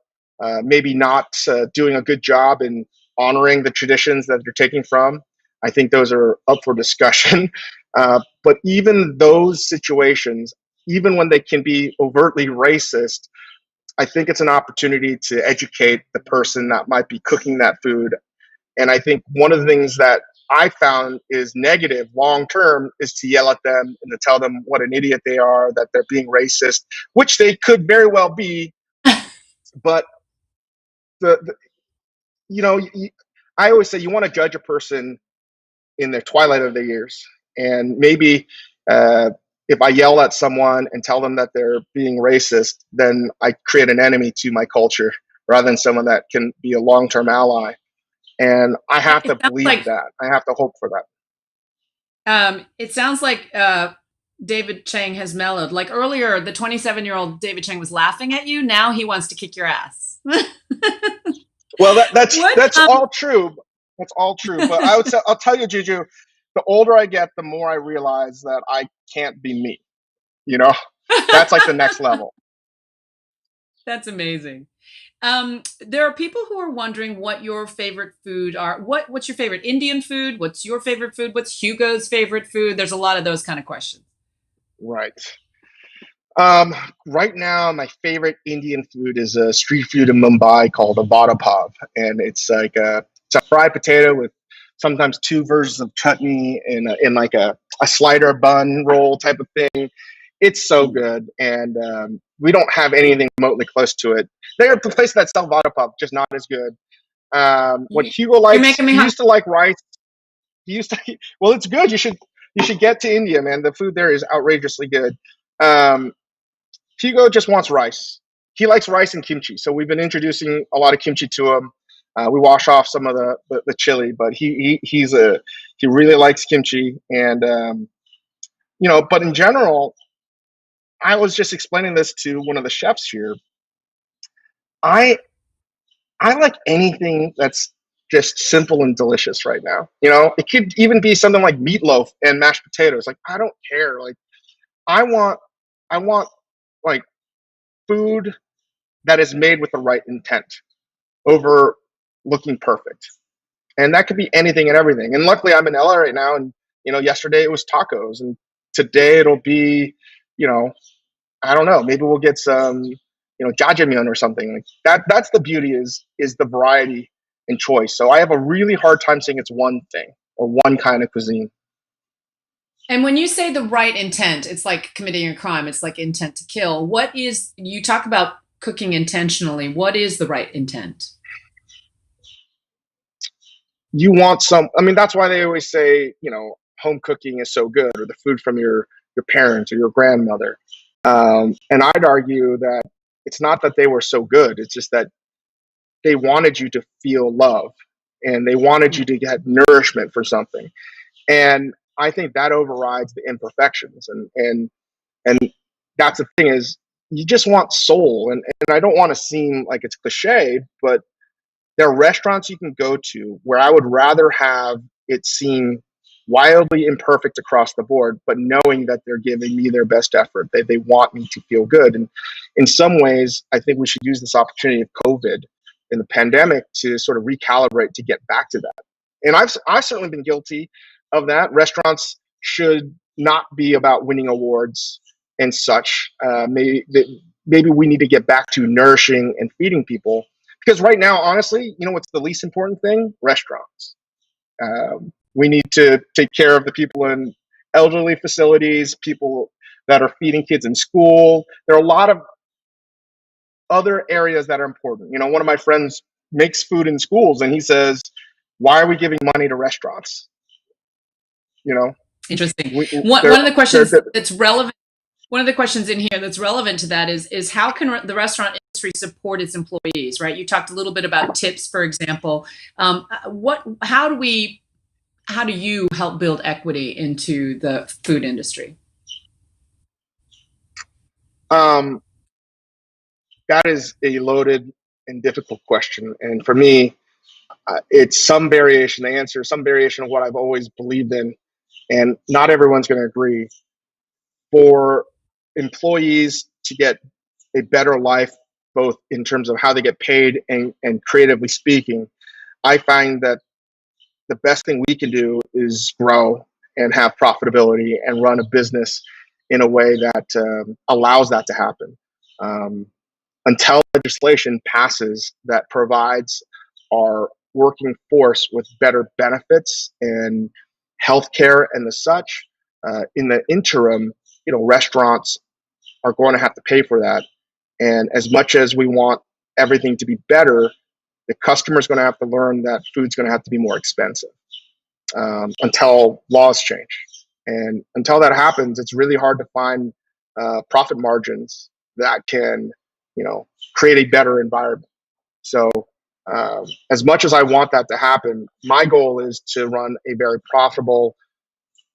maybe not doing a good job in honoring the traditions that they're taking from. I think those are up for discussion. But even those situations, even when they can be overtly racist, I think it's an opportunity to educate the person that might be cooking that food. And I think one of the things that I found is negative long term is to yell at them and to tell them what an idiot they are, that they're being racist, which they could very well be. But the you know, I always say you want to judge a person in their twilight of their years, and maybe if I yell at someone and tell them that they're being racist, then I create an enemy to my culture rather than someone that can be a long term ally. And I have to believe that. I have to hope for that. It sounds like David Chang has mellowed. Like earlier, the 27-year-old David Chang was laughing at you. Now he wants to kick your ass. Well, that's all true. That's all true. But I'll tell you, Juju, the older I get, the more I realize that I can't be me. You know, that's like the next level. That's amazing. There are people who are wondering what your favorite food are. What's your favorite Indian food? What's your favorite food? What's Hugo's favorite food? There's a lot of those kind of questions. Right. Right now, my favorite Indian food is a street food in Mumbai called a vada pav, and it's like it's a fried potato with sometimes two versions of chutney in like a slider bun roll type of thing. It's so good, and we don't have anything remotely close to it. There are places that sell vada pav, just not as good. What Hugo likes, he used to like rice. He used to. Well, it's good. You should get to India, man. The food there is outrageously good. Hugo just wants rice. He likes rice and kimchi, so we've been introducing a lot of kimchi to him. We wash off some of the chili, but he really likes kimchi, and you know. But in general, I was just explaining this to one of the chefs here. I like anything that's just simple and delicious right now. You know, it could even be something like meatloaf and mashed potatoes. Like, I don't care. Like, I want like food that is made with the right intent over looking perfect. And that could be anything and everything. And luckily I'm in LA right now, and you know, yesterday it was tacos, and today it'll be, you know, I don't know, maybe we'll get some, you know, jajangmyeon or something like that. That's the beauty is the variety and choice. So I have a really hard time saying it's one thing or one kind of cuisine. And when you say the right intent, it's like committing a crime. It's like intent to kill. You talk about cooking intentionally. What is the right intent? You want that's why they always say, you know, home cooking is so good, or the food from your parents or your grandmother. And I'd argue that it's not that they were so good. It's just that they wanted you to feel love, and they wanted you to get nourishment for something. And I think that overrides the imperfections. And that's the thing, is you just want soul. And I don't want to seem like it's cliche, but there are restaurants you can go to where I would rather have it seem wildly imperfect across the board, but knowing that they're giving me their best effort. They want me to feel good. And in some ways, I think we should use this opportunity of COVID and the pandemic to sort of recalibrate to get back to that. And I've certainly been guilty of that. Restaurants should not be about winning awards and such. Maybe we need to get back to nourishing and feeding people. Because right now, honestly, you know what's the least important thing? Restaurants. We need to take care of the people in elderly facilities, people that are feeding kids in school. There are a lot of other areas that are important. You know, one of my friends makes food in schools, and he says, why are we giving money to restaurants? You know? Interesting. One of the questions that's relevant, one of the questions in here that's relevant to that is how can the restaurant industry industry support its employees, right? You talked a little bit about tips, for example. How do you help build equity into the food industry? That is a loaded and difficult question. And for me, it's some variation, the answer, some variation of what I've always believed in. And not everyone's going to agree. For employees to get a better life, both in terms of how they get paid and creatively speaking, I find that the best thing we can do is grow and have profitability and run a business in a way that allows that to happen. Until legislation passes that provides our working force with better benefits and healthcare and the such, in the interim, restaurants are going to have to pay for that. And as much as we want everything to be better, the customer's going to have to learn that food's going to have to be more expensive until laws change. And until that happens, it's really hard to find profit margins that can, create a better environment. So, as much as I want that to happen, my goal is to run a very profitable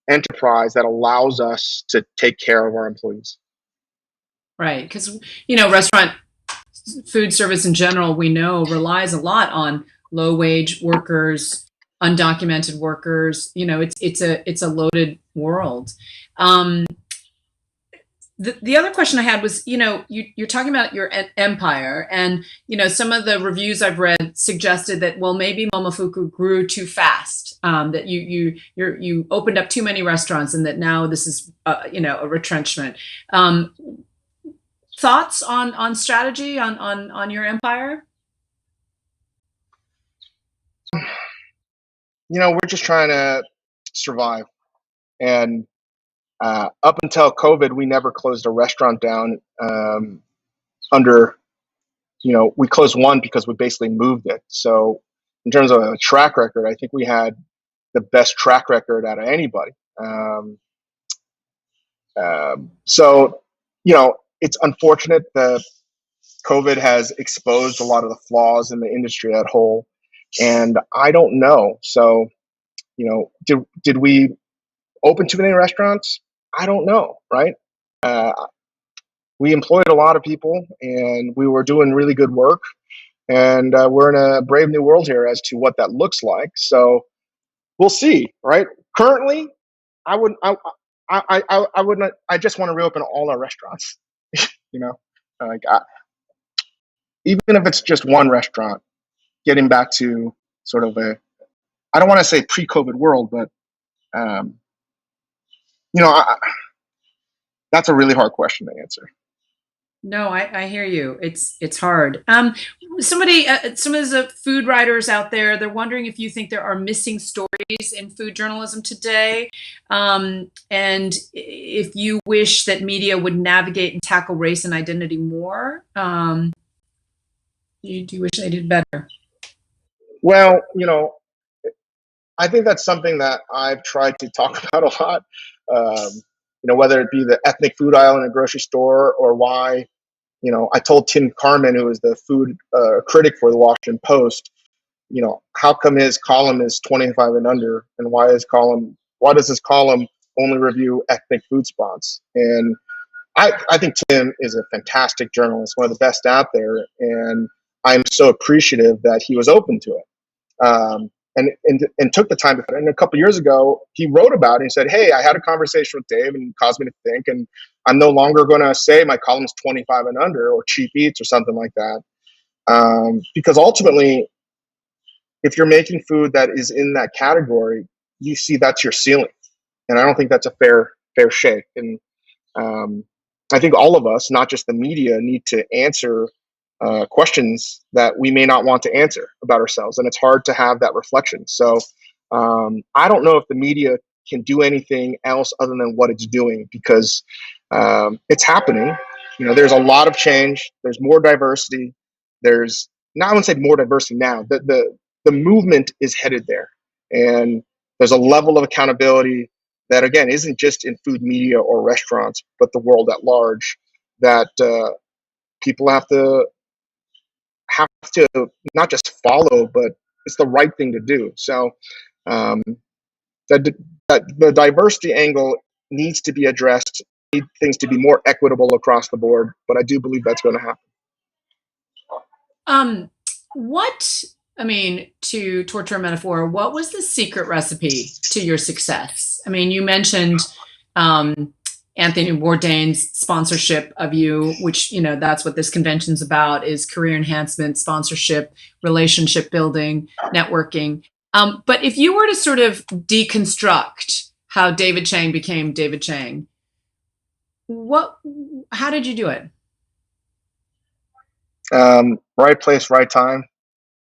enterprise that allows us to take care of our employees. Right, because restaurant food service in general, we know, relies a lot on low wage workers, undocumented workers. It's a loaded world. The other question I had was, you're talking about your empire, and some of the reviews I've read suggested that, well, maybe Momofuku grew too fast, that you opened up too many restaurants, and that now this is a retrenchment. Thoughts on strategy on your empire? We're just trying to survive, and up until COVID, we never closed a restaurant down. We closed one because we basically moved it. So in terms of a track record, I think we had the best track record out of anybody. So it's unfortunate that COVID has exposed a lot of the flaws in the industry at whole, and I don't know. So, did we open too many restaurants? I don't know, right? We employed a lot of people, and we were doing really good work. And we're in a brave new world here as to what that looks like. So we'll see, right? Currently, I wouldn't. I wouldn't. I just want to reopen all our restaurants. Like even if it's just one restaurant, getting back to sort of I don't want to say pre-COVID world, but that's a really hard question to answer. No, I hear you. It's hard. Some of the food writers out there, they're wondering if you think there are missing stories in food journalism today, and if you wish that media would navigate and tackle race and identity more. Do you wish they did better? Well, I think that's something that I've tried to talk about a lot. Whether it be the ethnic food aisle in a grocery store, or why, I told Tim Carmen, who is the food critic for the Washington Post, how come his column is 25 and under, and why does his column only review ethnic food spots? And I think Tim is a fantastic journalist, one of the best out there, and I'm so appreciative that he was open to it. And took the time to. And a couple of years ago, he wrote about it and said, "Hey, I had a conversation with Dave, and it caused me to think, and I'm no longer going to say my column's 25 and under or cheap eats or something like that, because ultimately, if you're making food that is in that category, you see that's your ceiling, and I don't think that's a fair shake. And I think all of us, not just the media, need to answer questions that we may not want to answer about ourselves, and it's hard to have that reflection. So I don't know if the media can do anything else other than what it's doing, because it's happening. There's a lot of change. There's more diversity. There's not, I wouldn't say more diversity now. The movement is headed there, and there's a level of accountability that, again, isn't just in food media or restaurants, but the world at large, that people have to have to not just follow, but it's the right thing to do. So um, the diversity angle needs to be addressed. Need things to be more equitable across the board, but I do believe that's going to happen. Um, what, I mean, to torture a metaphor, what was the secret recipe to your success? I mean, you mentioned Anthony Bourdain's sponsorship of you, which, you know, that's what this convention's about, is career enhancement, sponsorship, relationship building, networking. But if you were to sort of deconstruct how David Chang became David Chang, how did you do it? Right place, right time,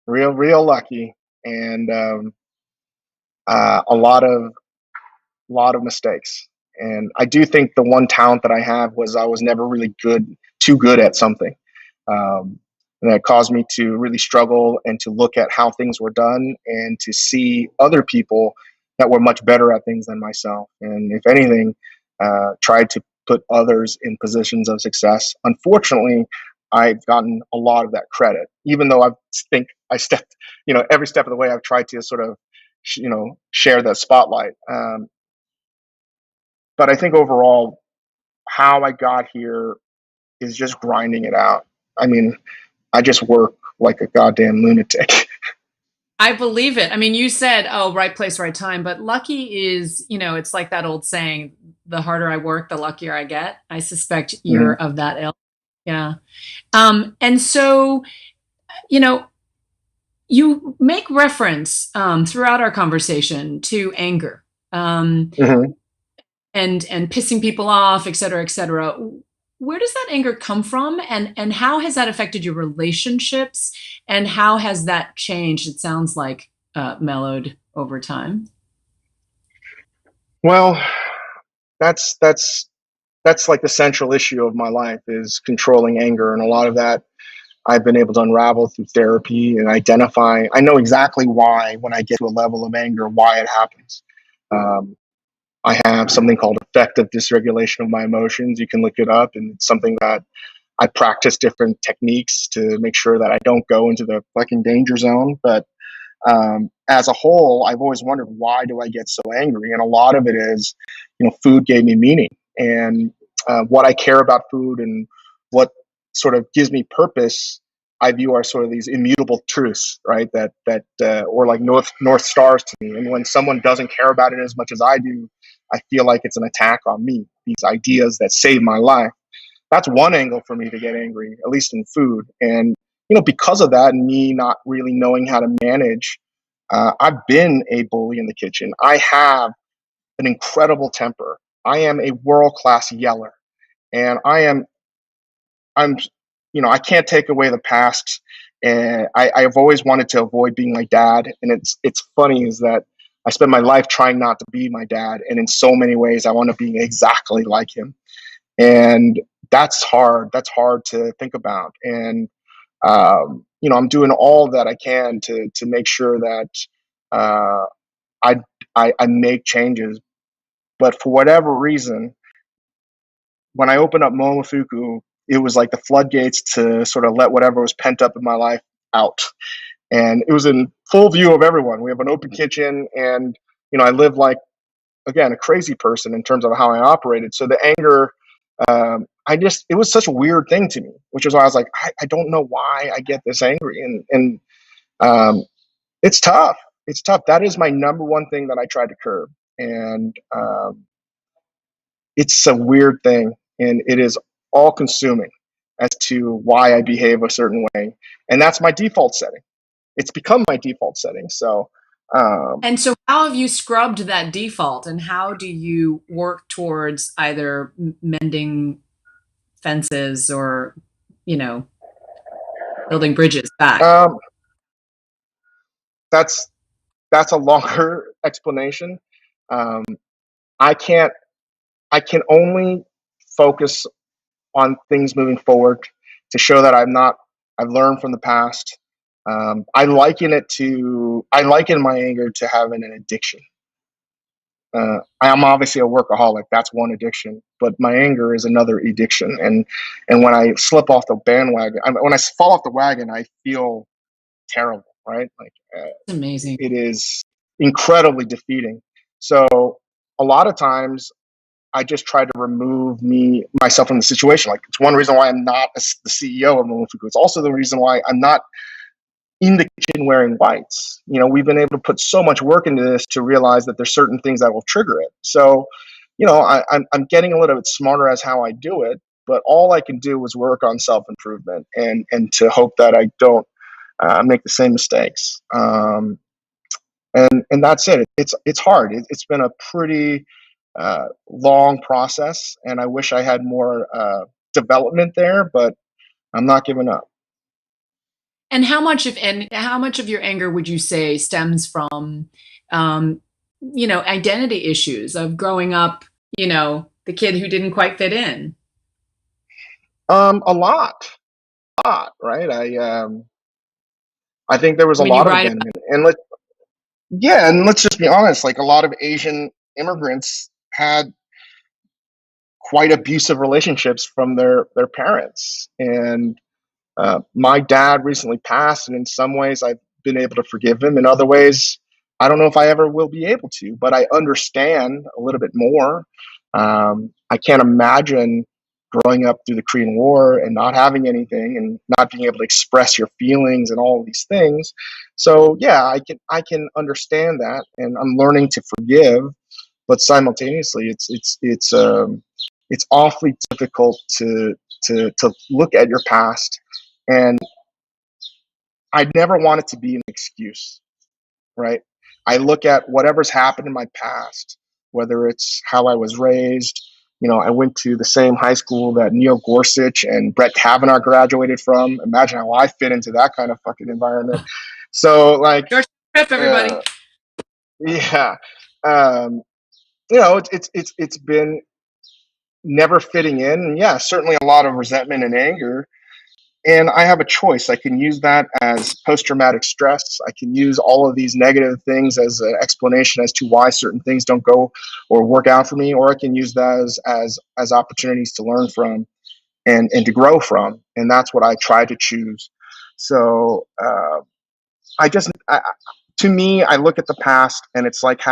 real lucky, and a lot of mistakes. And I do think the one talent that I have was I was never really too good at something. And that caused me to really struggle and to look at how things were done and to see other people that were much better at things than myself. And if anything, tried to put others in positions of success. Unfortunately, I've gotten a lot of that credit, even though I think I stepped, every step of the way, I've tried to sort of, share that spotlight. But I think overall, how I got here is just grinding it out. I mean, I just work like a goddamn lunatic. I believe it. I mean, you said, oh, right place, right time, but lucky is, it's like that old saying, the harder I work, the luckier I get. I suspect you're of that ilk. Yeah. And so, you make reference throughout our conversation to anger. Mm-hmm. And pissing people off, et cetera, et cetera. Where does that anger come from? And how has that affected your relationships? And how has that changed? It sounds like mellowed over time. Well, that's like the central issue of my life is controlling anger. And a lot of that I've been able to unravel through therapy and identify. I know exactly why, when I get to a level of anger, why it happens. I have something called effective dysregulation of my emotions. You can look it up, and it's something that I practice different techniques to make sure that I don't go into the fucking danger zone. But as a whole, I've always wondered, why do I get so angry? And a lot of it is, food gave me meaning, and what I care about food and what sort of gives me purpose, I view are sort of these immutable truths, right? That or like north stars to me. And when someone doesn't care about it as much as I do, I feel like it's an attack on me. These ideas that save my life. That's one angle for me to get angry, at least in food. And because of that, and me not really knowing how to manage, I've been a bully in the kitchen. I have an incredible temper. I am a world class yeller, and I'm I can't take away the past. And I've always wanted to avoid being my dad. And it's funny is that I spend my life trying not to be my dad, and in so many ways I want to be exactly like him. And that's hard. That's hard to think about. And I'm doing all that I can to make sure that uh, I, I make changes. But for whatever reason, when I opened up Momofuku, it was like the floodgates to sort of let whatever was pent up in my life out. And it was in full view of everyone. We have an open kitchen, and I live like, again, a crazy person in terms of how I operated. So the anger, it was such a weird thing to me, which is why I was like, I don't know why I get this angry. And it's tough. It's tough. That is my number one thing that I tried to curb. And it's a weird thing, and it is all consuming as to why I behave a certain way. And that's my default setting. It's become my default setting. So, And so how have you scrubbed that default, and how do you work towards either mending fences or, building bridges back? That's a longer explanation. I can only focus on things moving forward to show that I've learned from the past. I liken my anger to having an addiction. I'm obviously a workaholic. That's one addiction, but my anger is another addiction. And when I slip off the bandwagon, when I fall off the wagon, I feel terrible, right? Like It's amazing. it is incredibly defeating. So a lot of times I just try to remove myself from the situation. Like it's one reason why I'm not the CEO of Moon Fuku. It's also the reason why I'm not in the kitchen wearing whites. We've been able to put so much work into this to realize that there's certain things that will trigger it. So, I'm getting a little bit smarter as how I do it, but all I can do is work on self-improvement and to hope that I don't make the same mistakes. And that's it. It's hard. It's been a pretty long process, and I wish I had more development there, but I'm not giving up. And how much of your anger would you say stems from, identity issues of growing up, the kid who didn't quite fit in? A lot, right? I think there was I a mean, you lot of write abandonment, and let's just be honest. Like a lot of Asian immigrants had quite abusive relationships from their parents, and my dad recently passed, and in some ways I've been able to forgive him. In other ways, I don't know if I ever will be able to, but I understand a little bit more. I can't imagine growing up through the Korean War and not having anything and not being able to express your feelings and all of these things. So yeah, I can understand that, and I'm learning to forgive, but simultaneously, it's awfully difficult to look at your past, and I never want it to be an excuse, right? I look at whatever's happened in my past, whether it's how I was raised. I went to the same high school that Neil Gorsuch and Brett Kavanaugh graduated from. Imagine how I fit into that kind of fucking environment. So, like, your trip, everybody. yeah, it's been never fitting in. And yeah, certainly a lot of resentment and anger. And I have a choice. I can use that as post-traumatic stress. I can use all of these negative things as an explanation as to why certain things don't go or work out for me, or I can use that as opportunities to learn from and to grow from. And that's what I try to choose. So to me, I look at the past, and it's like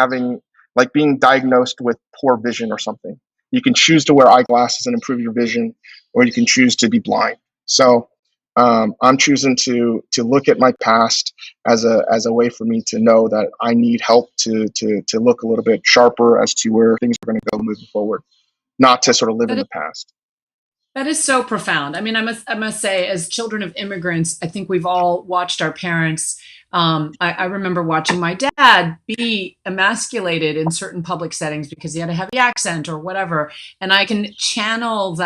being diagnosed with poor vision or something. You can choose to wear eyeglasses and improve your vision, or you can choose to be blind. So I'm choosing to look at my past as a way for me to know that I need help to look a little bit sharper as to where things are going to go moving forward, not to sort of live in the past. That is so profound. I mean, I must say, as children of immigrants, I think we've all watched our parents. I remember watching my dad be emasculated in certain public settings because he had a heavy accent or whatever. And I can channel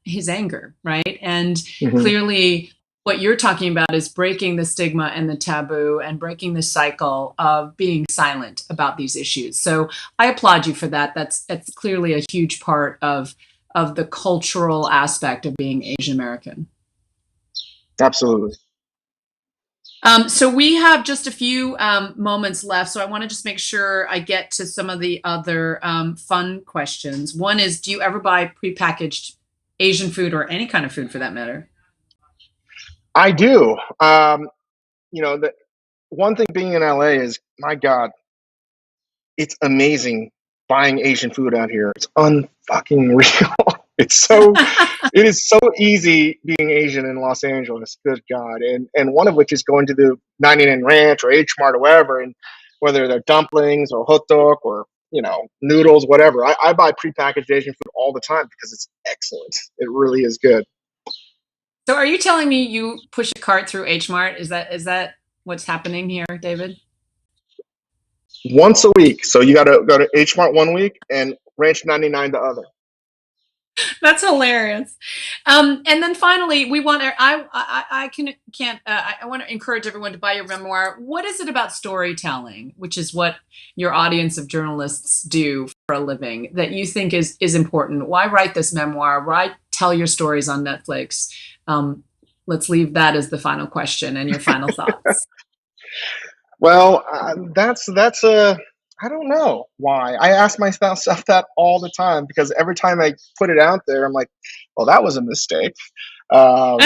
his anger, right? And clearly what you're talking about is breaking the stigma and the taboo and breaking the cycle of being silent about these issues. So I applaud you for that. That's clearly a huge part of the cultural aspect of being Asian American. Absolutely. So we have just a few moments left. So I want to just make sure I get to some of the other fun questions. One is, do you ever buy prepackaged Asian food, or any kind of food for that matter? I do. The one thing being in LA is, my God, it's amazing buying Asian food out here. It's unfucking real. It is so easy being Asian in Los Angeles. Good God. And one of which is going to the 99 Ranch or H Mart or wherever, and whether they're dumplings or hot dog or, noodles, whatever. I buy prepackaged Asian food all the time because it's excellent. It really is good. So are you telling me you push a cart through H Mart? Is that what's happening here, David? Once a week. So you got to go to H Mart one week and Ranch 99 the other. That's hilarious. And then finally, we want to. I want to encourage everyone to buy your memoir. What is it about storytelling, which is what your audience of journalists do for a living, that you think is important? Why write this memoir? Why tell your stories on Netflix? Let's leave that as the final question and your final thoughts. Well, that's I don't know why. I ask myself that all the time because every time I put it out there, I'm like, well, that was a mistake. Um,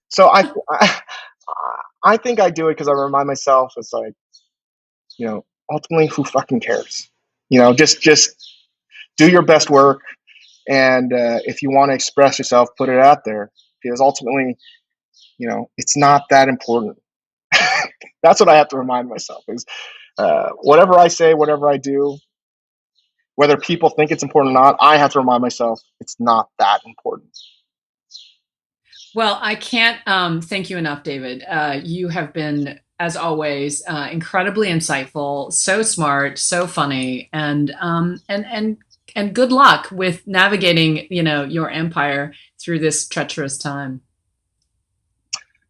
so I think I do it because I remind myself it's like, ultimately, who fucking cares? Just do your best work, and if you want to express yourself, put it out there because ultimately, it's not that important. That's what I have to remind myself is whatever I say, whatever I do, whether people think it's important or not, I have to remind myself it's not that important. Well, I can't thank you enough, David. You have been, as always, incredibly insightful, so smart, so funny, and good luck with navigating, your empire through this treacherous time.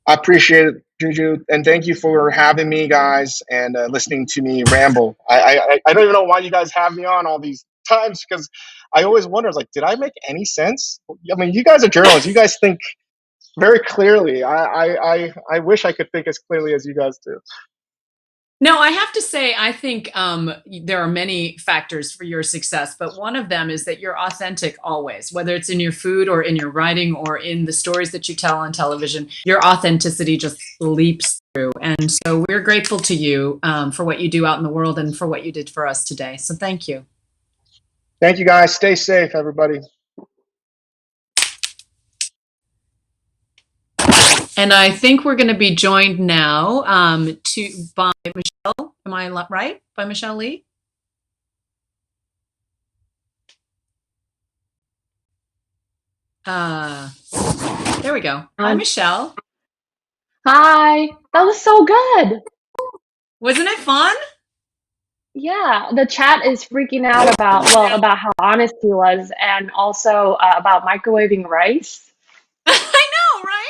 I appreciate it, Juju, and thank you for having me, guys, and listening to me ramble. I don't even know why you guys have me on all these times because I always wonder, like, did I make any sense? I mean, you guys are journalists. You guys think very clearly. I wish I could think as clearly as you guys do. No, I have to say, I think there are many factors for your success, but one of them is that you're authentic always, whether it's in your food or in your writing or in the stories that you tell on television. Your authenticity just leaps through. And so we're grateful to you for what you do out in the world and for what you did for us today. So thank you. Thank you, guys. Stay safe, everybody. And I think we're going to be joined now by Michelle. Am I right? By Michelle Lee? There we go. Hi, Michelle. Hi. That was so good. Wasn't it fun? Yeah, the chat is freaking out about how honest he was and also about microwaving rice. I know, right?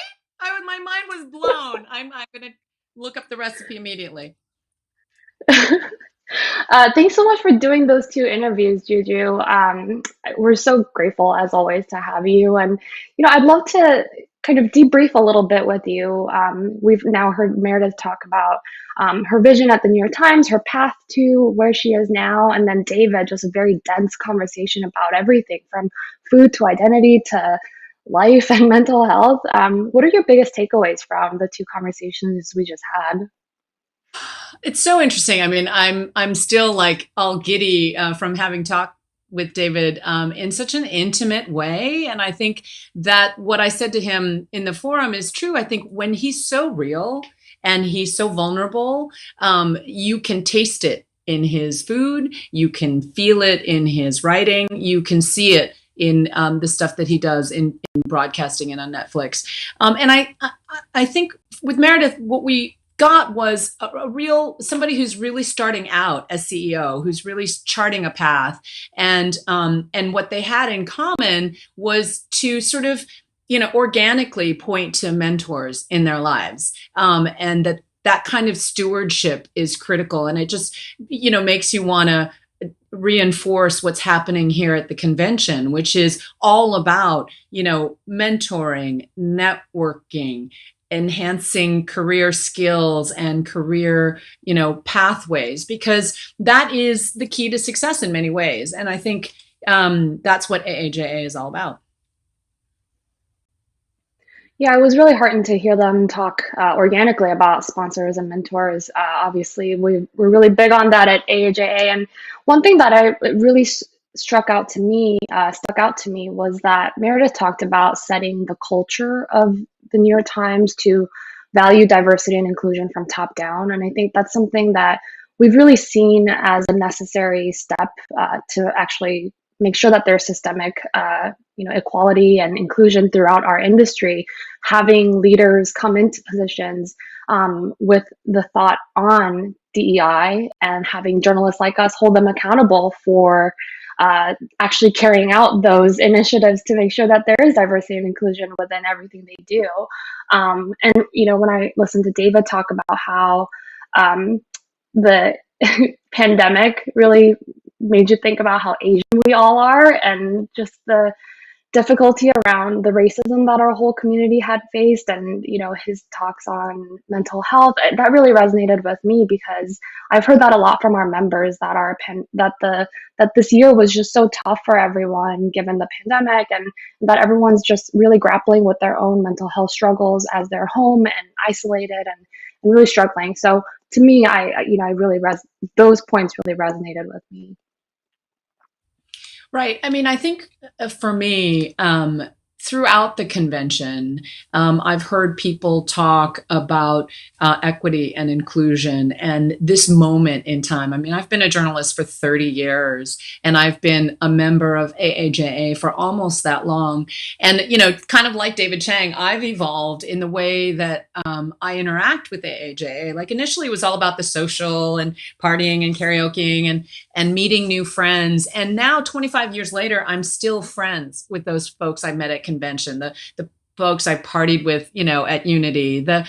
My mind was blown. I'm going to look up the recipe immediately. Thanks so much for doing those two interviews, Juju. We're so grateful, as always, to have you. And, I'd love to kind of debrief a little bit with you. We've now heard Meredith talk about her vision at the New York Times, her path to where she is now, and then David, just a very dense conversation about everything from food to identity to life and mental health. What are your biggest takeaways from the two conversations we just had? It's so interesting. I mean, I'm still like all giddy from having talked with David in such an intimate way, and I think that what I said to him in the forum is true. I think when he's so real and he's so vulnerable, you can taste it in his food, you can feel it in his writing, you can see it in the stuff that he does in broadcasting and on Netflix. And I think with Meredith, what we got was a real somebody who's really starting out as CEO, who's really charting a path, and what they had in common was to sort of organically point to mentors in their lives, and that kind of stewardship is critical, and it just makes you want to reinforce what's happening here at the convention, which is all about mentoring, networking, enhancing career skills and career pathways, because that is the key to success in many ways. And I think that's what AAJA is all about. Yeah, it was really heartening to hear them talk organically about sponsors and mentors. Obviously, we're really big on that at AAJA. And one thing that really stuck out to me was that Meredith talked about setting the culture of the New York Times to value diversity and inclusion from top down. And I think that's something that we've really seen as a necessary step to actually make sure that there's systemic equality and inclusion throughout our industry, having leaders come into positions with the thought on DEI and having journalists like us hold them accountable for actually carrying out those initiatives to make sure that there is diversity and inclusion within everything they do. And when I listened to David talk about how the pandemic really made you think about how Asian we all are, and just the difficulty around the racism that our whole community had faced, and his talks on mental health, that really resonated with me, because I've heard that a lot from our members, that that this year was just so tough for everyone given the pandemic, and that everyone's just really grappling with their own mental health struggles as they're home and isolated, and really struggling. So to me, I really those points really resonated with me. Right. I mean, I think for me, throughout the convention, I've heard people talk about equity and inclusion and this moment in time. I mean, I've been a journalist for 30 years, and I've been a member of AAJA for almost that long. And, kind of like David Chang, I've evolved in the way that I interact with AAJA. Like initially it was all about the social and partying and karaokeing and meeting new friends. And now 25 years later, I'm still friends with those folks I met at convention, the folks I partied with, at Unity, but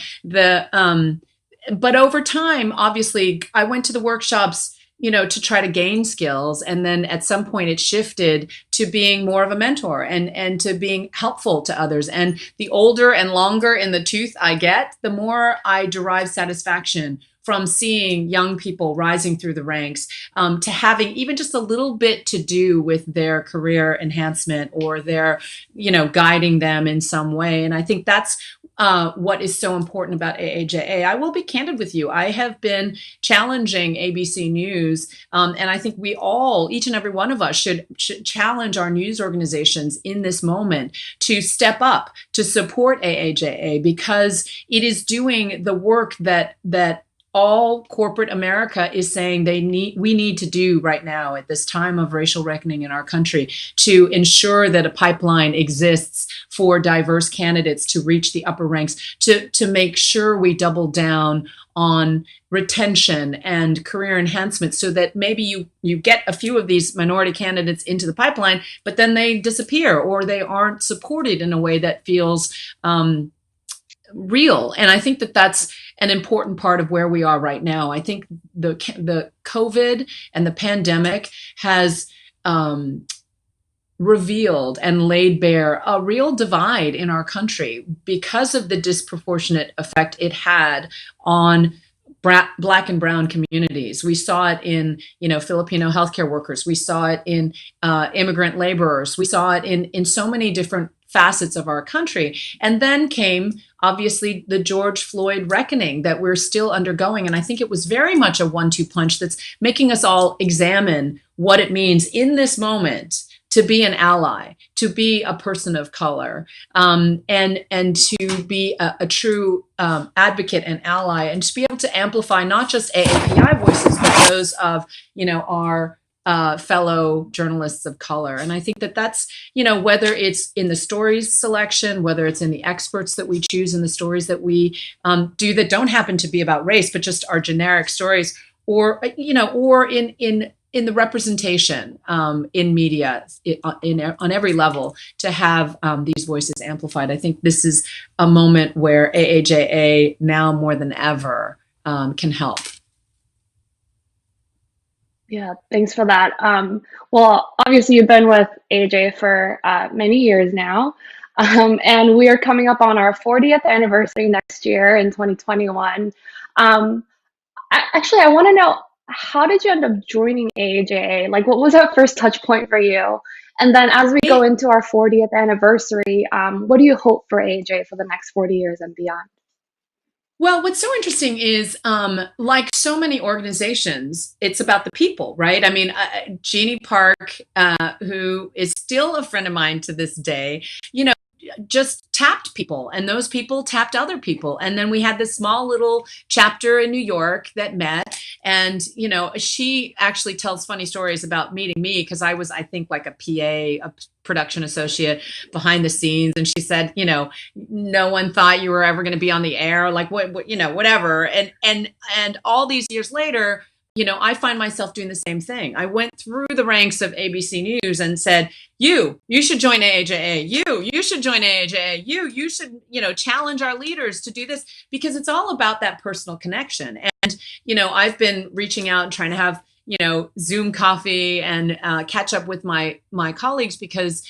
over time, obviously I went to the workshops, to try to gain skills. And then at some point it shifted to being more of a mentor and to being helpful to others. And the older and longer in the tooth I get, the more I derive satisfaction from seeing young people rising through the ranks, to having even just a little bit to do with their career enhancement or their, guiding them in some way. And I think that's what is so important about AAJA. I will be candid with you. I have been challenging ABC News, and I think we all, each and every one of us, should challenge our news organizations in this moment to step up to support AAJA, because it is doing the work that all corporate America is saying we need to do right now at this time of racial reckoning in our country, to ensure that a pipeline exists for diverse candidates to reach the upper ranks, to make sure we double down on retention and career enhancement, so that maybe you get a few of these minority candidates into the pipeline, but then they disappear or they aren't supported in a way that feels real. And I think that that's an important part of where we are right now. I think the COVID and the pandemic has revealed and laid bare a real divide in our country because of the disproportionate effect it had on Black and brown communities. We saw it in, Filipino healthcare workers. We saw it in immigrant laborers. We saw it in so many different facets of our country. And then came, obviously, the George Floyd reckoning that we're still undergoing. And I think it was very much a 1-2 punch that's making us all examine what it means in this moment to be an ally, to be a person of color, and to be a true advocate and ally, and to be able to amplify not just AAPI voices, but those of, our fellow journalists of color. And I think that that's, whether it's in the stories selection, whether it's in the experts that we choose in the stories that we do that don't happen to be about race, but just are generic stories, or, or in the representation in media on every level, to have these voices amplified. I think this is a moment where AAJA now more than ever can help. Yeah, thanks for that. Well, obviously you've been with AJ for many years now, and we are coming up on our 40th anniversary next year in 2021. Actually, I want to know, how did you end up joining AAJA? Like, what was that first touch point for you? And then as we go into our 40th anniversary, what do you hope for AAJA for the next 40 years and beyond? Well, what's so interesting is, like so many organizations, it's about the people, right? I mean, Jeannie Park, who is still a friend of mine to this day, just tapped people, and those people tapped other people. And then we had this small little chapter in New York that met. And, she actually tells funny stories about meeting me, because I was, I think, like a PA, a production associate behind the scenes. And she said, no one thought you were ever going to be on the air, like what, whatever. And all these years later, I find myself doing the same thing. I went through the ranks of ABC News and said, you should join AAJA. You should join AAJA. You should, challenge our leaders to do this, because it's all about that personal connection. And, I've been reaching out and trying to have, Zoom coffee and catch up with my colleagues, because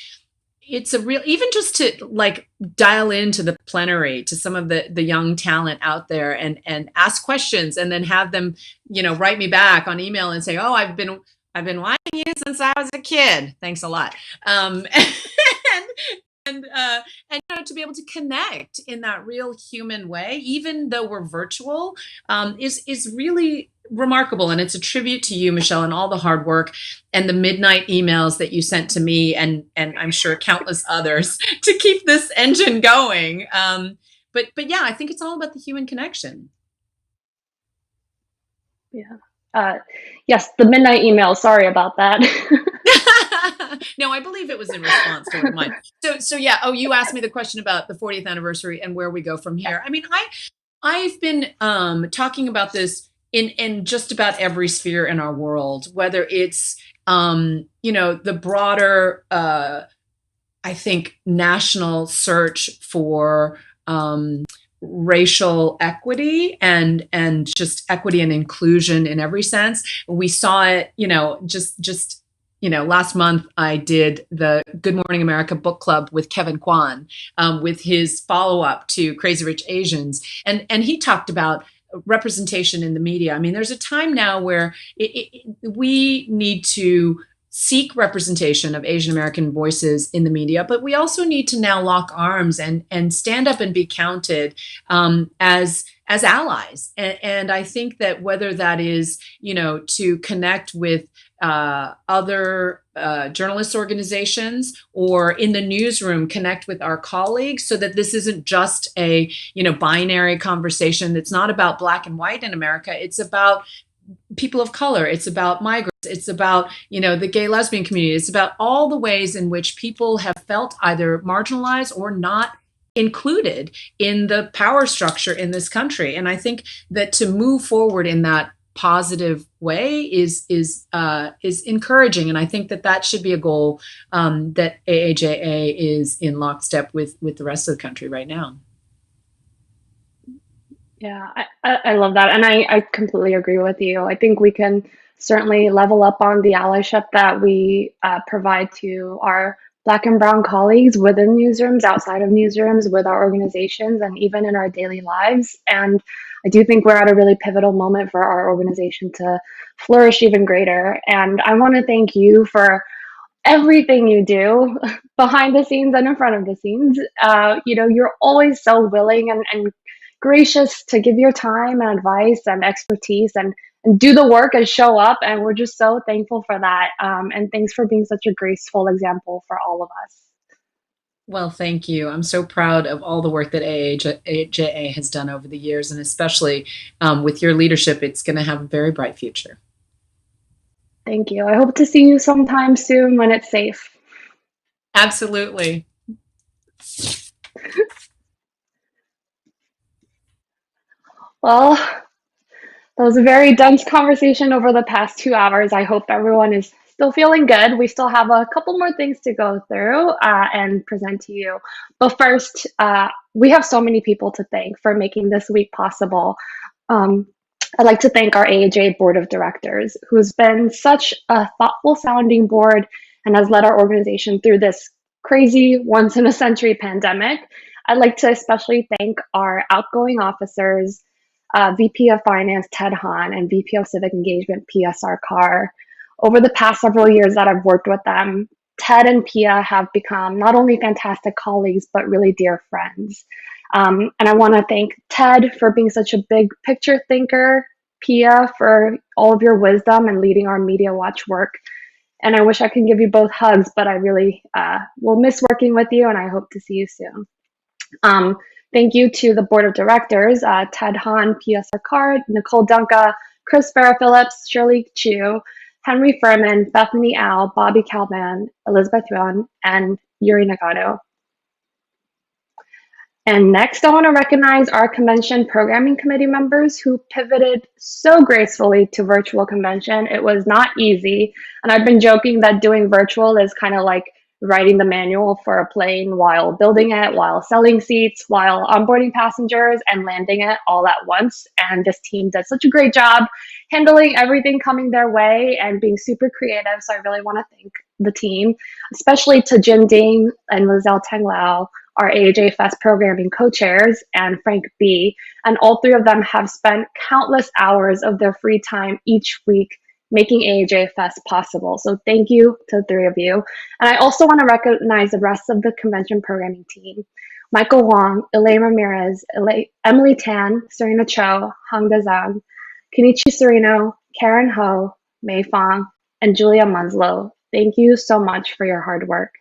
it's a real, even just to like dial into the plenary to some of the young talent out there and ask questions and then have them, write me back on email and say, oh, I've been watching you since I was a kid. Thanks a lot. And to be able to connect in that real human way, even though we're virtual, is really remarkable. And it's a tribute to you, Michelle, and all the hard work and the midnight emails that you sent to me and I'm sure countless others to keep this engine going. But yeah, I think it's all about the human connection. Yeah. Yes, the midnight email. Sorry about that. No, I believe it was in response to one of mine. So yeah. Oh, you asked me the question about the 40th anniversary and where we go from here. I mean, I've been talking about this in just about every sphere in our world, whether it's the broader I think national search for racial equity and just equity and inclusion in every sense. We saw it, just last month I did the Good Morning America book club with Kevin Kwan, with his follow-up to Crazy Rich Asians. And he talked about representation in the media. I mean, there's a time now where we need to seek representation of Asian American voices in the media, but we also need to now lock arms and stand up and be counted as allies. And I think that whether that is, to connect with other journalist organizations or in the newsroom, connect with our colleagues so that this isn't just a, binary conversation. That's not about black and white in America. It's about people of color. It's about migrants. It's about, the gay lesbian community. It's about all the ways in which people have felt either marginalized or not included in the power structure in this country. And I think that to move forward in that positive way is encouraging. And I think that should be a goal that AAJA is in lockstep with the rest of the country right now. Yeah, I love that. And I completely agree with you. I think we can certainly level up on the allyship that we provide to our Black and Brown colleagues within newsrooms, outside of newsrooms, with our organizations, and even in our daily lives. And I do think we're at a really pivotal moment for our organization to flourish even greater. And I want to thank you for everything you do behind the scenes and in front of the scenes. You're always so willing and gracious to give your time and advice and expertise and do the work and show up. And we're just so thankful for that. And thanks for being such a graceful example for all of us. Well, thank you. I'm so proud of all the work that AAJA has done over the years, and especially with your leadership, it's going to have a very bright future. Thank you. I hope to see you sometime soon when it's safe. Absolutely. Well, that was a very dense conversation over the past 2 hours. I hope everyone is still feeling good. We still have a couple more things to go through and present to you. But first, we have so many people to thank for making this week possible. I'd like to thank our AAJ Board of Directors, who's been such a thoughtful sounding board and has led our organization through this crazy once-in-a-century pandemic. I'd like to especially thank our outgoing officers, VP of Finance Ted Hahn and VP of Civic Engagement PSR Carr. Over the past several years that I've worked with them, Ted and Pia have become not only fantastic colleagues, but really dear friends. And I want to thank Ted for being such a big picture thinker, Pia for all of your wisdom and leading our Media Watch work. And I wish I could give you both hugs, but I really will miss working with you, and I hope to see you soon. Thank you to the Board of Directors, Ted Hahn, Pia Sarkar, Nicole Dunca, Chris Farrah-Phillips, Shirley Chu, Henry Furman, Bethany Al, Bobby Calman, Elizabeth Yuan, and Yuri Nagano. And next, I want to recognize our convention programming committee members who pivoted so gracefully to virtual convention. It was not easy. And I've been joking that doing virtual is kind of like writing the manual for a plane while building it, while selling seats, while onboarding passengers and landing it all at once. And this team does such a great job handling everything coming their way and being super creative. So I really want to thank the team, especially to Jin Ding and Lizelle Teng Lao, our AAJ Fest programming co-chairs, and Frank B. And all three of them have spent countless hours of their free time each week making AAJ Fest possible. So thank you to the three of you. And I also want to recognize the rest of the convention programming team. Michael Wong, Elaine Ramirez, Emily Tan, Serena Cho, Hang Dezang, Kenichi Sereno, Karen Ho, Mei Fong, and Julia Munslow. Thank you so much for your hard work.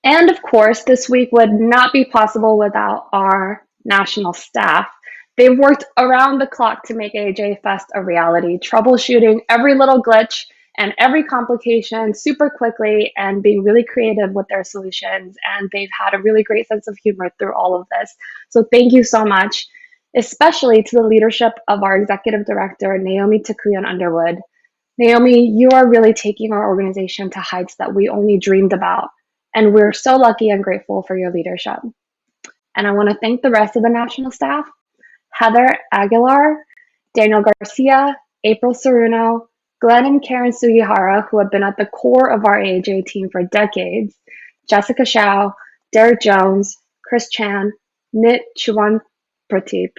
And of course, this week would not be possible without our national staff. They've worked around the clock to make AJ Fest a reality, troubleshooting every little glitch and every complication super quickly and being really creative with their solutions. And they've had a really great sense of humor through all of this. So thank you so much, especially to the leadership of our executive director, Naomi Takuyan Underwood. Naomi, you are really taking our organization to heights that we only dreamed about. And we're so lucky and grateful for your leadership. And I want to thank the rest of the national staff, Heather Aguilar, Daniel Garcia, April Saruno, Glenn and Karen Sugihara, who have been at the core of our AJ team for decades, Jessica Shao, Derek Jones, Chris Chan, Nit Chuan Prateep,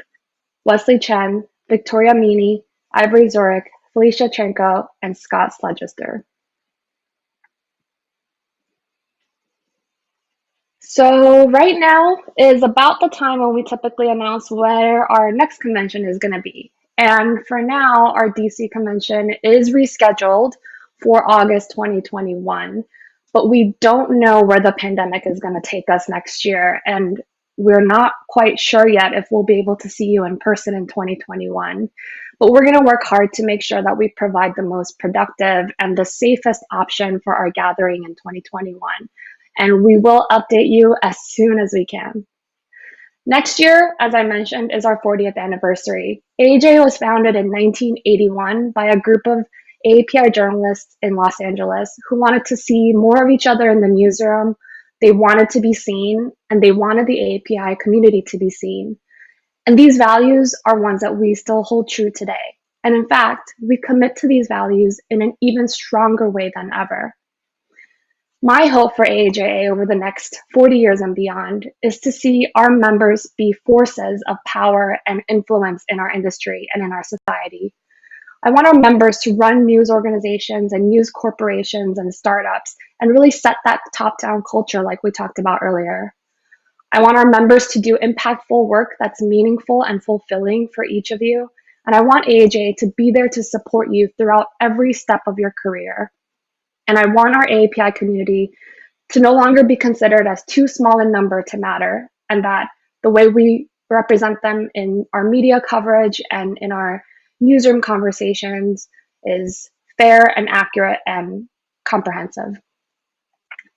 Wesley Chen, Victoria Meany, Ivory Zurich, Felicia Chenko, and Scott Sledgester. So right now is about the time when we typically announce where our next convention is going to be. And for now, our DC convention is rescheduled for August 2021, but we don't know where the pandemic is going to take us next year. And we're not quite sure yet if we'll be able to see you in person in 2021. But we're going to work hard to make sure that we provide the most productive and the safest option for our gathering in 2021. And we will update you as soon as we can. Next year, as I mentioned, is our 40th anniversary. AJ was founded in 1981 by a group of API journalists in Los Angeles who wanted to see more of each other in the newsroom. They wanted to be seen, and they wanted the API community to be seen. And these values are ones that we still hold true today. And in fact, we commit to these values in an even stronger way than ever. My hope for AAJA over the next 40 years and beyond is to see our members be forces of power and influence in our industry and in our society. I want our members to run news organizations and news corporations and startups and really set that top-down culture like we talked about earlier. I want our members to do impactful work that's meaningful and fulfilling for each of you. And I want AAJ to be there to support you throughout every step of your career. And I want our API community to no longer be considered as too small in number to matter, and that the way we represent them in our media coverage and in our newsroom conversations is fair and accurate and comprehensive.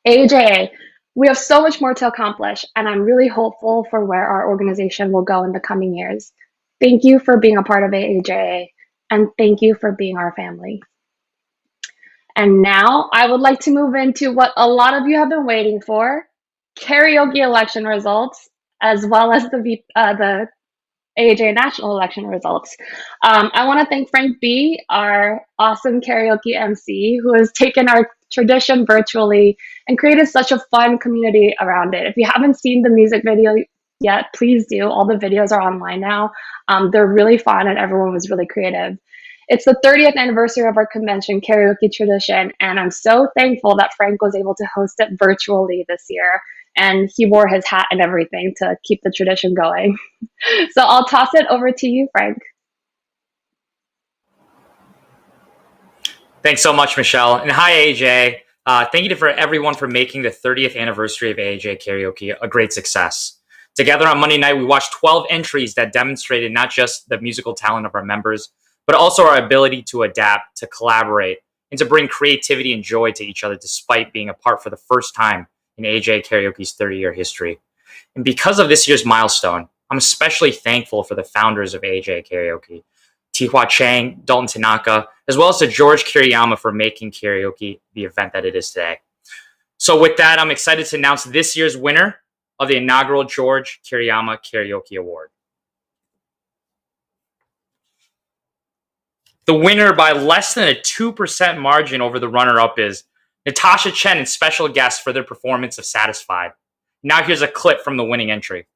AAJA, we have so much more to accomplish, and I'm really hopeful for where our organization will go in the coming years. Thank you for being a part of AAJA, and thank you for being our family. And now I would like to move into what a lot of you have been waiting for, karaoke election results, as well as the AAJ national election results. I want to thank Frank B., our awesome karaoke MC, who has taken our tradition virtually and created such a fun community around it. If you haven't seen the music video yet, please do. All the videos are online now. They're really fun and everyone was really creative. It's the 30th anniversary of our convention karaoke tradition, and I'm so thankful that Frank was able to host it virtually this year. And he wore his hat and everything to keep the tradition going. So I'll toss it over to you, Frank. Thanks so much, Michelle. And hi, AJ. Thank you for everyone for making the 30th anniversary of AJ Karaoke a great success. Together on Monday night, we watched 12 entries that demonstrated not just the musical talent of our members, but also our ability to adapt, to collaborate, and to bring creativity and joy to each other despite being apart for the first time in AJ Karaoke's 30-year history. And because of this year's milestone, I'm especially thankful for the founders of AJ Karaoke, Tihua Chang, Dalton Tanaka, as well as to George Kiriyama for making karaoke the event that it is today. So with that, I'm excited to announce this year's winner of the inaugural George Kiriyama Karaoke Award. The winner by less than a 2% margin over the runner-up is Natasha Chen and special guests for their performance of Satisfied. Now here's a clip from the winning entry.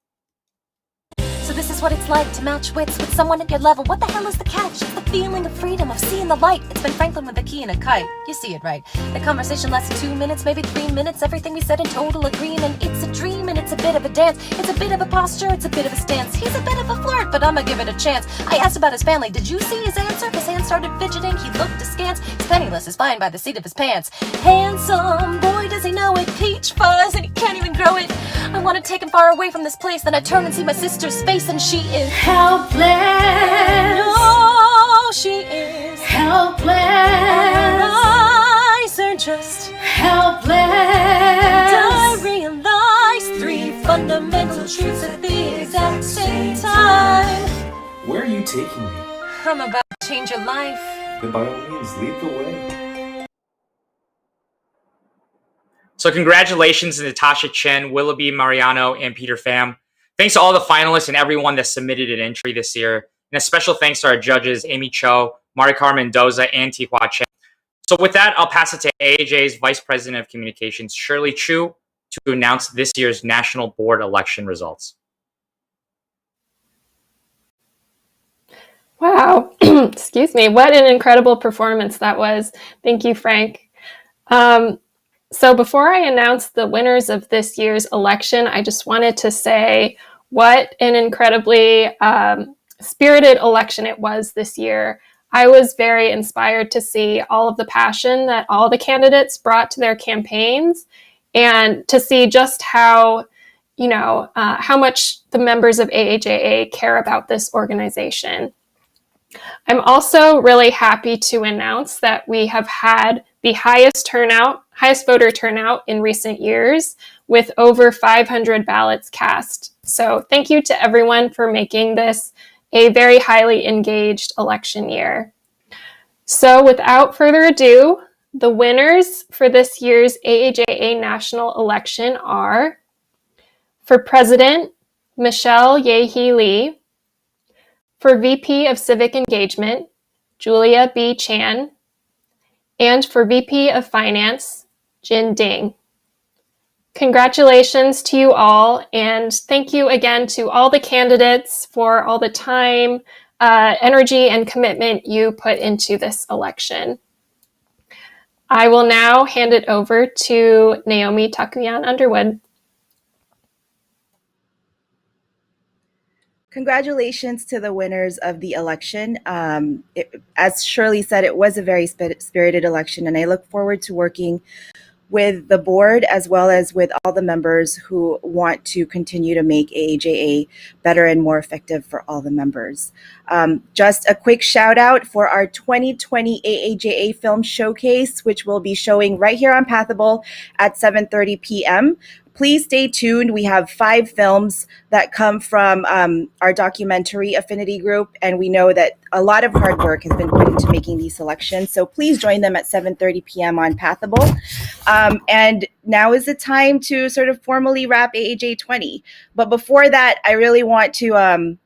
So this is what it's like to match wits with someone at your level. What the hell is the catch? It's the feeling of freedom, of seeing the light. It's Ben Franklin with a key and a kite. You see it right. The conversation lasts 2 minutes, maybe 3 minutes. Everything we said in total agreement. It's a dream and it's a bit of a dance. It's a bit of a posture, it's a bit of a stance. He's a bit of a flirt, but I'ma give it a chance. I asked about his family. Did you see his answer? His hands started fidgeting. He looked askance. He's penniless, is fine by the seat of his pants. Handsome, boy does he know it. Peach fuzz, and he can't even grow it. I want to take him far away from this place. Then I turn and see my sister's face, and she is helpless. No, she is helpless. Our eyes are just helpless. And I realize 3 fundamental truths at the exact same time. Where are you taking me? I'm about to change your life. Then by all means, lead the way. So congratulations to Natasha Chen, Willoughby Mariano, and Peter Pham. Thanks to all the finalists and everyone that submitted an entry this year. And a special thanks to our judges, Amy Cho, Maricar Mendoza, and Tihua Chen. So with that, I'll pass it to AAJ's Vice President of Communications, Shirley Chu, to announce this year's National Board election results. Wow. Excuse me. What an incredible performance that was. Thank you, Frank. So before I announce the winners of this year's election, I just wanted to say what an incredibly spirited election it was this year. I was very inspired to see all of the passion that all the candidates brought to their campaigns, and to see just how much the members of AAJA care about this organization. I'm also really happy to announce that we have had the highest voter turnout in recent years, with over 500 ballots cast. So thank you to everyone for making this a very highly engaged election year. So without further ado, the winners for this year's AAJA national election are: for President, Michelle Ye-hee Lee; for VP of Civic Engagement, Julia B. Chan; and for VP of Finance, Jin Ding. Congratulations to you all, and thank you again to all the candidates for all the time, energy, and commitment you put into this election. I will now hand it over to Naomi Takuyan Underwood. Congratulations to the winners of the election. As Shirley said, it was a very spirited election, and I look forward to working with the board as well as with all the members who want to continue to make AAJA better and more effective for all the members. Just a quick shout out for our 2020 AAJA Film Showcase, which will be showing right here on Pathable at 7:30 p.m. Please stay tuned. We have 5 films that come from our documentary affinity group, and we know that a lot of hard work has been put into making these selections. So please join them at 7:30 p.m. on Pathable. And now is the time to sort of formally wrap AAJ 20. But before that, I really want to,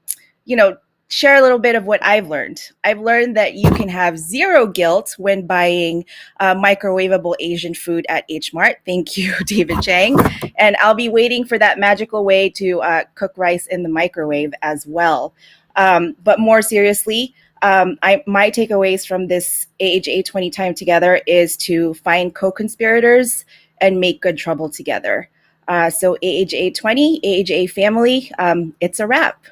share a little bit of what I've learned. I've learned that you can have zero guilt when buying microwavable Asian food at H Mart. Thank you, David Chang. And I'll be waiting for that magical way to cook rice in the microwave as well. But more seriously, my takeaways from this AAJA 20 time together is to find co-conspirators and make good trouble together. So AAJA 20, AAJA family, it's a wrap.